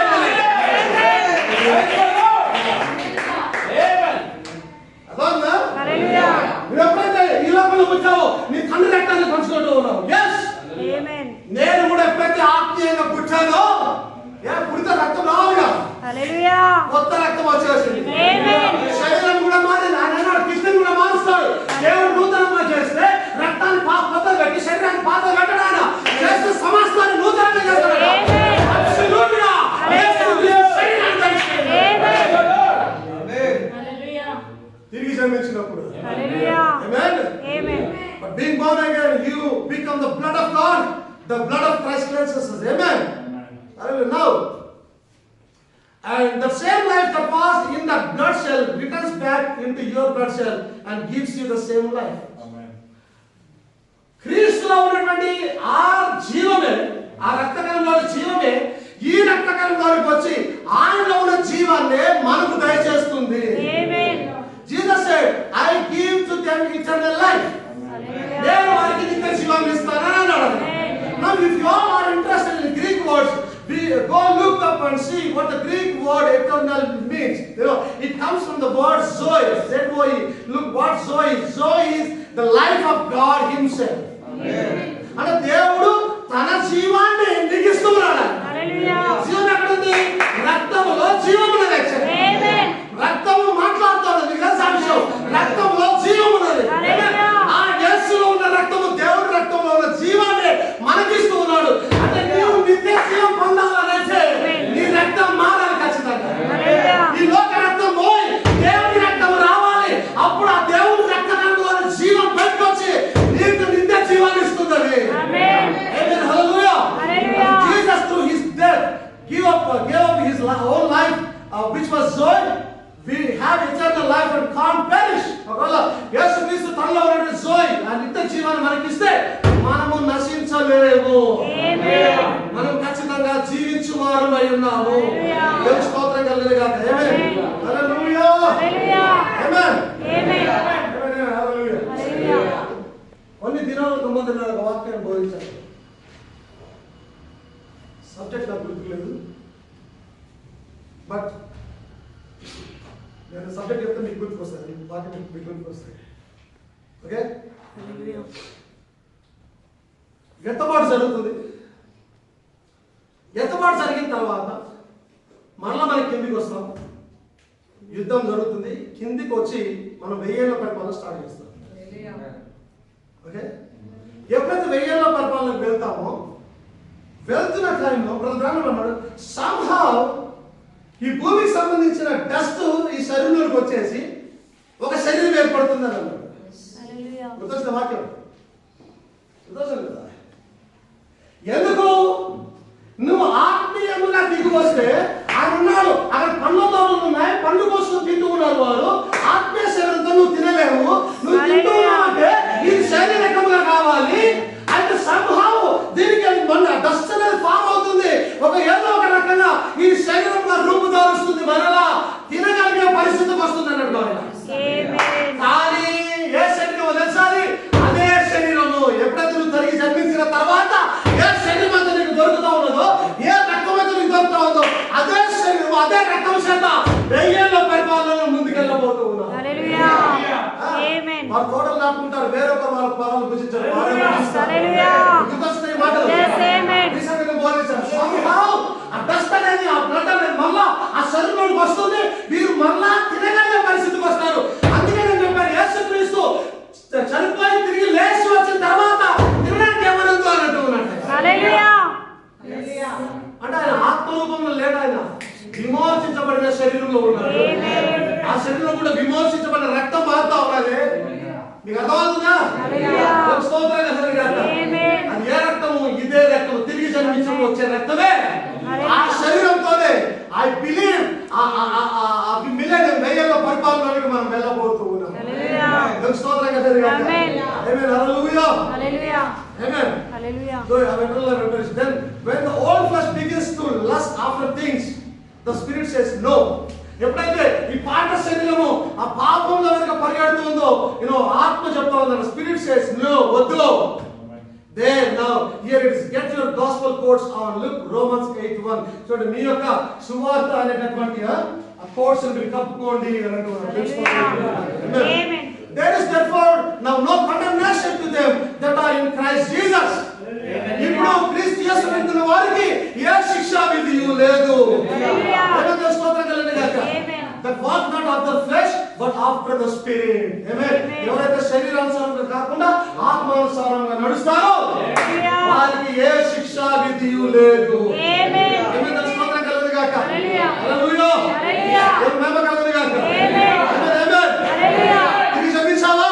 అర్థమవుతుందా? నువ్వు ఎప్పుడైతే ఈ లోకంలో పుట్టావో నీ తండ్రి రక్తాన్ని పంచుకుంటూ ఉన్నావు. Yes. నేను కూడా ఎప్పుడైతే ఆత్మీయంగా పుట్టానో పుడితే రక్తం రావాలిగా, కొత్త రక్తం వచ్చేసింది. శరీరం కూడా మారింది. ఆయన కృష్ణుని కూడా మారుస్తాడు. దేవుడు నూతనంగా చేస్తే రక్తాన్ని కొత్త పెట్టి శరీరాన్ని పాత పెట్టడా చేస్తే సమస్తాన్ని నూతనంగా చేస్తాడు. తిరిగి జన్మించినప్పుడు But being born again, you become the blood of God. The blood of Christ cleanses us. Amen. Hallelujah. Now, and the same life that was in that blood cell returns back into your blood cell and gives you the same life. క్రీస్తులో ఉన్నటువంటి ఆ జీవమే, ఆ రక్తకణంలో జీవమే ఈ రక్తకణంలోకి వచ్చి ఆయనలో ఉన్న జీవాన్ని మనకు దయచేస్తుంది. Jesus said, I give to them eternal life. నేను వారికి నిత్య జీవాన్ని ఇస్తానని అన్నాడు. Now if you all are interested in Greek words, we go look up and see what the Greek word eternal means. You know, it comes from the word Zoe. Z-O-E. Look what Zoe is. Zoe is the life of God himself. అంటే దేవుడు తన జీవాన్ని నిగిస్తున్నాడు. జీవం ఎక్కడ ఉంది? రక్తములో జీవం ఉన్నది. రక్తము మాట్లాడుతాడు. రక్తంలో జీవం ఉన్నది. ఆ యేసులో ఉన్న రక్తము దేవుడి రక్తంలో ఉన్న జీవాన్ని మనకిస్తూ ఉన్నాడు. అంటే నీవు నిత్య జీవం పొందాలంటే నీ రక్తం మారాలి ఖచ్చితంగా. ఈ లోక రక్తం పోయి దేవుడి రక్తం రావాలి. అప్పుడు ఆ దేవుడి రక్తంలో జీవం పెట్టుకొచ్చి నీకు నిత్య జీవాన్ని ఇస్తుంది. Jesus through his death gave up his own life, which was joy. We have eternal life and can't perish. ఒకవేళ యేసు క్రీస్తు తనలో ఉన్న జోయ్ ఆ నిత్య జీవాన్ని మనకిస్తే మనము నశించలేము. మనం ఖచ్చితంగా జీవించువారమై ఉన్నాము. దేవుని స్తోత్రం కలుగునుగాక. ఆమేన్. హల్లెలూయా. ఆమేన్. హల్లెలూయా. కొన్ని దినాలకు ముందు నేను ఒక వాక్యాన్ని బోధించాను. సబ్జెక్ట్ నాకు గుర్తులేదు, బట్ నేను సబ్జెక్ట్ చెప్తే మీకు గుర్తుకొస్తాను. వాక్యం మీకు గుర్తుకొస్తాయి. ఓకే, ఎత్తబాటు జరుగుతుంది. ఎత్తబాటు జరిగిన తర్వాత మరలా మనం కిందికి వస్తాం. యుద్ధం జరుగుతుంది. కిందికి వచ్చి మనం 1000 ఏళ్ల పరిపాలన స్టార్ట్ చేస్తాం. ఓకే, ఎప్పుడైతే 1000 ఏళ్ల పరిపాలనకు వెళ్తామో వెళ్తున్న టైంలో బ్రదర్ అన్నాడు, సంహౌ ఈ భూమికి సంబంధించిన డస్ట్ ఈ శరీరంలోకి వచ్చేసి ఒక శరీరం ఏర్పడుతుందని అన్నాడు. గుర్తొచ్చిన వాక్యం గుర్తొస్తుంది కదా. ఎందుకు? నువ్వు ఆత్మీయంగా దిగు వస్తే ఆయన ఉన్నాడు. అక్కడ పండ్ల తోటలు ఉన్నాయి, పండ్లు కోసం తింటూ ఉన్నారు వారు. ఆత్మీయ శరీరంతో నువ్వు తినలేవు. నువ్వు తింటూ ఉన్నావు అంటే ఇది శారీరకంగా కావాలి. అయితే సంభావం దీనికి డస్ట్ అనేది ఫామ్ అవుతుంది. ఏదో ఒక రకంగా ఈ శరీరంగా రూపుదారుస్తుంది. మరలా తినగలిగే పరిస్థితికి వస్తుంది అన్నట్టు. కానీ ఏ శరీరం తెలుసాలి? అదే శరీరము ఎప్పుడైతే నువ్వు తిరిగి జన్మించిన తర్వాత ఏ శరీరం అయితే నీకు దొరుకుతా ఉన్నదో, ఏ రక్తం అయితే నీకు దొరుకుతా ఉందో అదే శరీరం అదే రక్తం చేత 1000 ఏళ్ల పరిపాలన ముందుకెళ్ళబోతూ ఉన్నావు. వారు తోటలు నాటుకుంటారు, వేరొకరు వాళ్ళ పొలాలు భుజించారు. ఆ డస్ట్ అనేది ఆ బ్లడ్ అనేది మళ్ళా ఆ శరీరంలోకి వస్తుంది. మీరు మళ్ళా తినగలిగే పరిస్థితికి వస్తారు. అందుకే నేను చెప్పాను, యేసుక్రీస్తు చనిపోయి తిరిగి లేచి వచ్చిన తర్వాత తినడానికి ఏమనుందో అని అంటూ ఉన్నట్టు. అంటే ఆయన ఆత్మరూపంలో లేడు. ఆయన విమోచించబడిన శరీరంలో ఉన్నాడు. ఆ శరీరంలో కూడా విమోచించబడిన రక్తం మారుతా ఉన్నది. మీకు అర్థమవుతుందా? అది ఏ రక్తము? ఇదే రక్తము, తిరిగి జన్మించడం వచ్చే రక్తమే. ఆ శరీరంతోనే ఐ బిలీవ్ ఆ మిలియన్ 1000 ఏళ్ల పరిపాలనలోకి మనం వెళ్ళబోతూ ఉన్నాం. స్తోత్రం కదండి గాక. Amen. Amen. Hallelujah. Hallelujah. Amen. Hallelujah. So I will tell you, then when the old flesh begins to lust after things, the spirit says no. ఎప్పుడైతే ఈ పాత శరీరము ఆ పాపంలో వెనక పరిగెడుతుందో ఆత్మ చెప్తా ఉందన్న స్పిరిట్ సేస్ నో వద్దు. There now here it is, get your gospel quotes on look Romans 8:1. చూడండి మీ యొక్క సువార్త అనేటటువంటి ఆ కోట్స్ మీరు కప్పుకోండి అని అంటున్నారు. Amen. There is therefore now no condemnation to them that are in Christ Jesus. ఇప్పుడు క్రీస్తు యేసునందు వారికి ఏ శిక్షా విధియు లేదు. దేవుని స్తోత్రం కలుగును గాక. That walk not of the flesh but after the spirit. Amen. ఎవరైతే శరీరానుసారంగా కాకుండా ఆత్మానుసారంగా నడుస్తారో వారికి ఏ శిక్షా విధియు లేదు. Amen. దేవుని స్తోత్రం కలుగును గాక. Hallelujah. హల్లెలూయా. Hallelujah. దేవుని మహిమ కలుగును గాక. Amen. Amen. Hallelujah. ఇది జయించావా?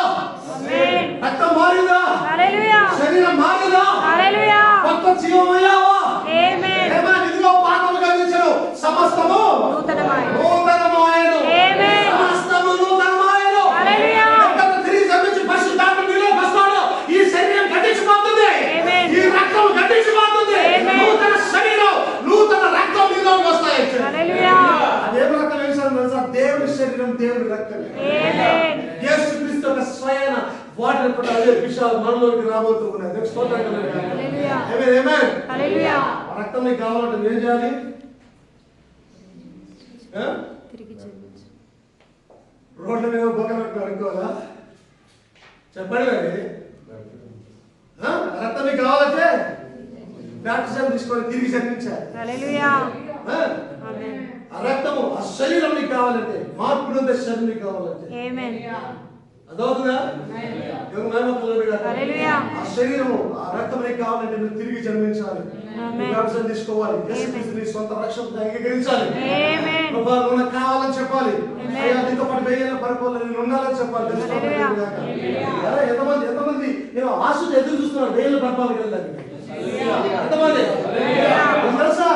Amen. రక్తం మారిందా? Hallelujah. శరీరం మారిందా? Hallelujah. కొత్త జీవమయ్యావా? Amen. ఆమేన్. ఇదిగో పాపము గతించెను, సమస్తము నూతనమాయెను. నూతనమాయెను. Amen. సమస్తము నూతనమాయెను. Hallelujah. ఎంత తిరిగి జన్మించి పరిశుద్ధాత్మ నీలో వస్తాడో ఈ శరీరం గతించిపోతుంది. Amen. ఈ రక్తం గతించిపోతుంది. Amen. నూతన శరీరం, నూతన రక్తం నీలో వస్తాయి. Hallelujah. అదేం రక్తం వేసాను తెలుసా? దేవుని శరీరం, దేవుని రక్తం. Amen. యేసుక్రీస్తు యొక్క స్వయాన వాటర్ కూడా అదే విషయాలు మనలోకి రాబోతూ ఉన్నాయి. దేవుని స్తోత్రం కలుగును గాక. Hallelujah. ఆమేన్. ఆమేన్. Hallelujah. ఆ రక్తం నీకు కావాలంటే ఏం చేయాలి? తిరిగి జన్మించు. రోడ్ల మీద బొక్కలు అనుకోవాలా? చెప్పండి మరి. రక్తం నీకు కావాలంటే బ్యాప్టిజం తీసుకొని తిరిగి జన్మించాలి. Hallelujah. Amen. ఆ రక్తము, ఆ శరీరం నీకు కావాలంటే, మార్పు పొందే శరీరం నీకు కావాలంటే Amen. అదవుతుందా? దేవుని మహిమ కలుగును గాక. Hallelujah. ఆ శరీరము, ఆ రక్తం నీకు కావాలంటే నువ్వు తిరిగి జన్మించాలి. Amen. బ్యాప్టిజం తీసుకోవాలి. యేసుక్రీస్తుని నీ సొంత రక్షకుడిగా అంగీకరించాలి. Amen. ప్రభువా నువ్వు నాకు కావాలని చెప్పాలి. Amen. అయ్యా నీతో పాటు వెయ్యేళ్ళ పరిపాలన నేను ఉండాలని చెప్పాలి. ఎంతమంది నేను ఆశతో ఎదురు చూస్తున్నారు వెయ్యేళ్ళ పరిపాలనకి వెళ్ళడానికి? ఎంతమంది తెలుసా?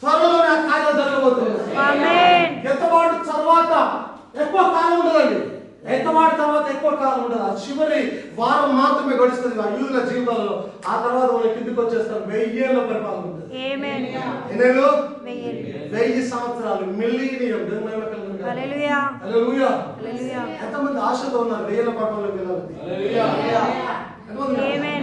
త్వరలోనే ఆ కార్యాలు జరగబోతుంది. Amen. ఎంతవాడు తర్వాత ఎక్కువ కాలం ఉండదండి. ఎంతవాడి తర్వాత ఎక్కువ కాలం ఉండదు. ఆ చివరి వారం మాత్రమే గడుస్తుంది ఆ యూదుల జీవితాలలో. ఆ తర్వాత వాళ్ళు కిందికి వచ్చేస్తారు. 1000 ఏళ్ళ పరిపాలన ఉంటుంది. Amen. ఎన్నేళ్ళు? 1000 సంవత్సరాలు. మిలీనియం. దేవుని మహిమ కలుగును గాక. Hallelujah. హల్లెలూయా. Hallelujah. ఎంతమంది ఆశతో ఉన్నారు వెయ్యేళ్ళ పరిపాలనలోకి వెళ్ళాలని? Amen.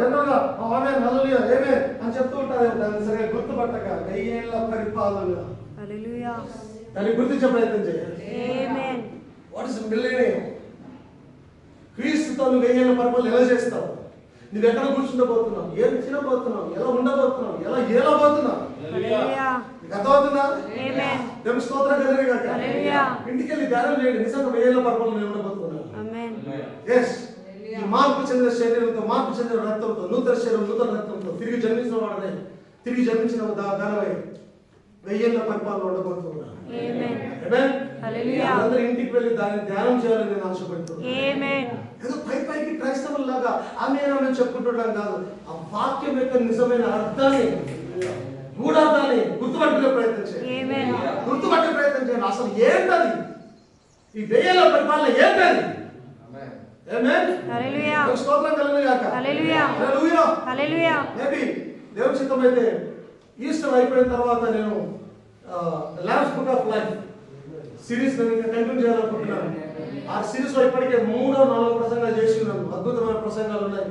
జనరల్గా ఆమేన్ హల్లెలూయా ఆమేన్ అని చెప్తూ ఉంటారు. దాన్ని సరిగా గుర్తుపట్టక 1000 ఏళ్ళ పరిపాలన. Hallelujah. దాన్ని గుర్తించే ప్రయత్నం చేయాలి. Amen. What is millennium? క్రీస్తుతో నువ్వు 1000 ఏళ్ళ పరిపాలన ఎలా చేస్తావు? నువ్వు ఎక్కడ కూర్చుండబోతున్నావు? ఏం తినబోతున్నావు? ఎలా ఉండబోతున్నావు? ఎలా ఏలబోతున్నావు? Hallelujah. నీకు అర్థమవుతుందా? Amen. దేవుని స్తోత్రం కలుగును గాక. Hallelujah. ఇంటికి వెళ్ళి ధ్యానం చేయండి. నిజంగా 1000 ఏళ్ళ పరిపాలన నేను ఉండబోతున్నాను. Amen. ఎస్. ఈ మార్పు చెందిన శరీరంతో, మార్పు చెందిన రక్తంతో, నూతన శరీరం, నూతన రక్తంతో తిరిగి జన్మించిన వాడనే, తిరిగి జన్మించిన ధనమై 1000 ఏళ్ళ పరిపాలన ఉండబోతున్నాను. Amen. ఆమేన్. Hallelujah. అందరూ ఇంటికి వెళ్ళి దాన్ని ధ్యానం చేయాలని నేను ఆశపడుతున్నాను. Amen. ఏదో పైకి క్రైస్తవుల్లాగా ఆమేన్ చెప్పుకుంటున్నాం కాదు. ఆ వాక్యం యొక్క నిజమైన అర్థాన్ని, గూఢార్థాన్ని గుర్తుపట్టుకునే ప్రయత్నం చేయండి. Amen. గుర్తుపట్టే ప్రయత్నం చేయండి. అసలు ఏంటది? ఈ 1000 ఏళ్ళ పరిపాలన ఏంటది? ఆమేన్. Hallelujah. స్తోత్రం కలుగును గాక. Hallelujah. హల్లెలూయా. Hallelujah. మేబీ దేవుని చిత్తమైతే ఈస్టర్ అయిపోయిన తర్వాత నేను last book of life series నేను ఇంకా కంటిన్యూ చేయాలనుకుంటున్నాను. ఆ సిరీస్ లో ఇప్పటికే 3-4 ప్రసంగాలు చేసి ఉన్నాను. అద్భుతమైన ప్రసంగాలు ఉన్నాయి.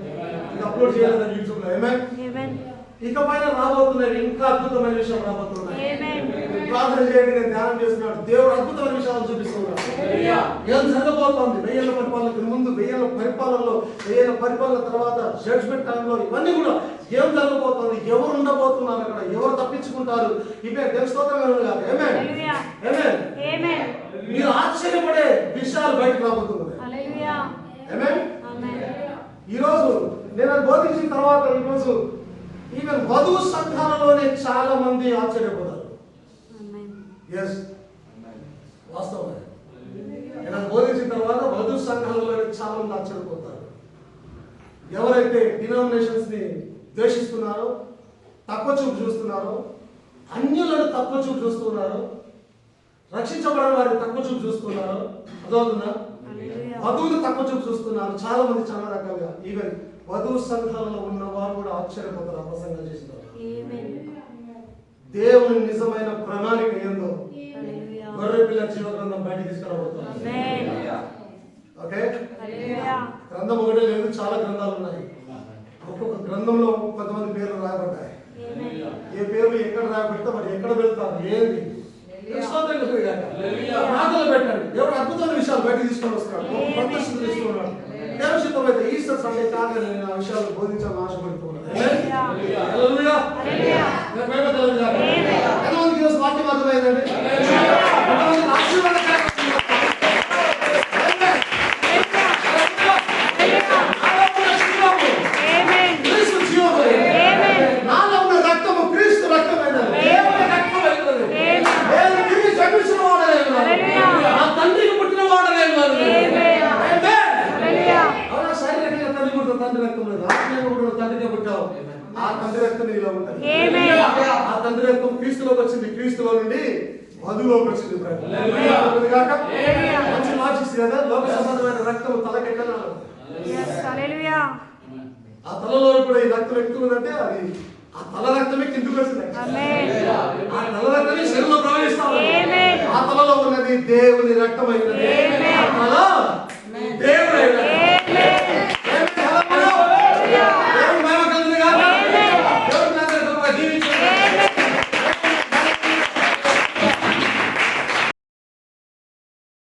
ఇంకా అప్లోడ్ చేయాలి యూట్యూబ్ లో. ఆమేన్. Amen. ఇక పైన రాబోతున్నాయి ఇంకా అద్భుతమైన విషయాలు రాబోతున్నాయి. Amen. ప్రార్థన చేయండి. నేను ధ్యానం చేస్తున్నాడు. దేవుడు అద్భుతమైన విషయాలు చూపిస్తున్నాడు. ఏం జరగబోతోంది 1000 ఏళ్ళ పరిపాలనకు ముందు, 1000 ఏళ్ళ పరిపాలనలో, 1000 ఏళ్ళ పరిపాలన తర్వాత, జడ్జ్మెంట్ టైంలో ఇవన్నీ కూడా ఏం జరగబోతోంది, ఎవరు ఉండబోతున్నారు అక్కడ, ఎవరు తప్పించుకుంటారు, ఇవే దేవుని స్తోత్రం కలుగును గాక. ఆమేన్. Hallelujah. ఆమేన్. Amen. మీరు ఆశ్చర్యపడే విషయాలు బయటకు రాబోతున్నాయి. Hallelujah. ఆమేన్. Amen. ఈరోజు నేను అది బోధించిన తర్వాత ఈరోజు ఈవెన్ వధువు సంఘాలలోనే చాలా మంది ఆశ్చర్యపోతారు. Amen. ఎస్, వాస్తవమే. నేను అది బోధించిన తర్వాత వధువు సంఘాలలోనే చాలా మంది ఆశ్చర్యపోతారు. ఎవరైతే డినామినేషన్స్ ని ద్వేషిస్తున్నారో, తక్కువ చూపు చూస్తున్నారో, అన్యులను తక్కువ చూపు చూస్తున్నారో, రక్షించబడిన వారిని తక్కువ చూపు చూస్తున్నారో, అదవుతుందా? వధువులు తక్కువ చూపు చూస్తున్నారు చాలా మంది, చాలా రకాలుగా. ఈవెన్ వధువు సంఘాలలో ఉన్న వారు కూడా ఆశ్చర్యపోతారు ఆ ప్రసంగం చేసిన తర్వాత. దేవుని నిజమైన ప్రణాళిక ఏందో గొర్రె పిల్ల జీవ గ్రంథం బయటికి తీసుకురాబోతున్నారు. ఓకే, గ్రంథం ఒకటే లేదు, చాలా గ్రంథాలు ఉన్నాయి. ఒక్కొక్క గ్రంథంలో కొంతమంది పేర్లు రాయబడ్డాయి. ఏ పేర్లు ఎక్కడ రాయబడితే మరి ఎక్కడ వెళ్తారు ఏంది ప్రార్థనలు పెట్టండి. దేవుడు అద్భుతమైన విషయాలు బయటకు తీసుకొని వస్తాడు, ప్రదర్శన తీసుకున్నాడు. దేవశితమైతే ఈస్టర్ సండే కాగానే నేను ఆ విషయాలు బోధించాలని ఆశపడుతున్నాను. ఎంతమందికి ఈరోజు వాక్యం అర్థమైందండి? నాలో ఉన్న రక్తము క్రీస్తు రక్తమైనది, దేవుని రక్తమైనది. నేను తిరిగి జన్మించిన వాడలేదు, నా తండ్రికి పుట్టిన వాడలేదు. అవునా? శారీరకంగా తండ్రి పుట్టిన తండ్రి రక్తం లేదు, ఆత్మీయంగా పుట్టిన తండ్రికే పుట్టావు. ఆ తండ్రి రక్తం నీలో ఉంటుంది. ఆ తండ్రి రక్తం క్రీస్తులోకి వచ్చింది, క్రీస్తులో నుండి వధువులోకి వచ్చింది. మంచి లాజిక్స్ కదా. లోక సంబంధమైన రక్తం తలకెక్కనాలి, ఆ తలలో కూడా ఈ రక్తం ఎక్కువ ఉందంటే అది ఆ తల రక్తమే కిందకు వచ్చింది. ఆ తల రక్తమే శరీరంలో ప్రవహిస్తాం. ఆ తలలో ఉన్నది దేవుని రక్తమైనది, ఆ తల దేవుడు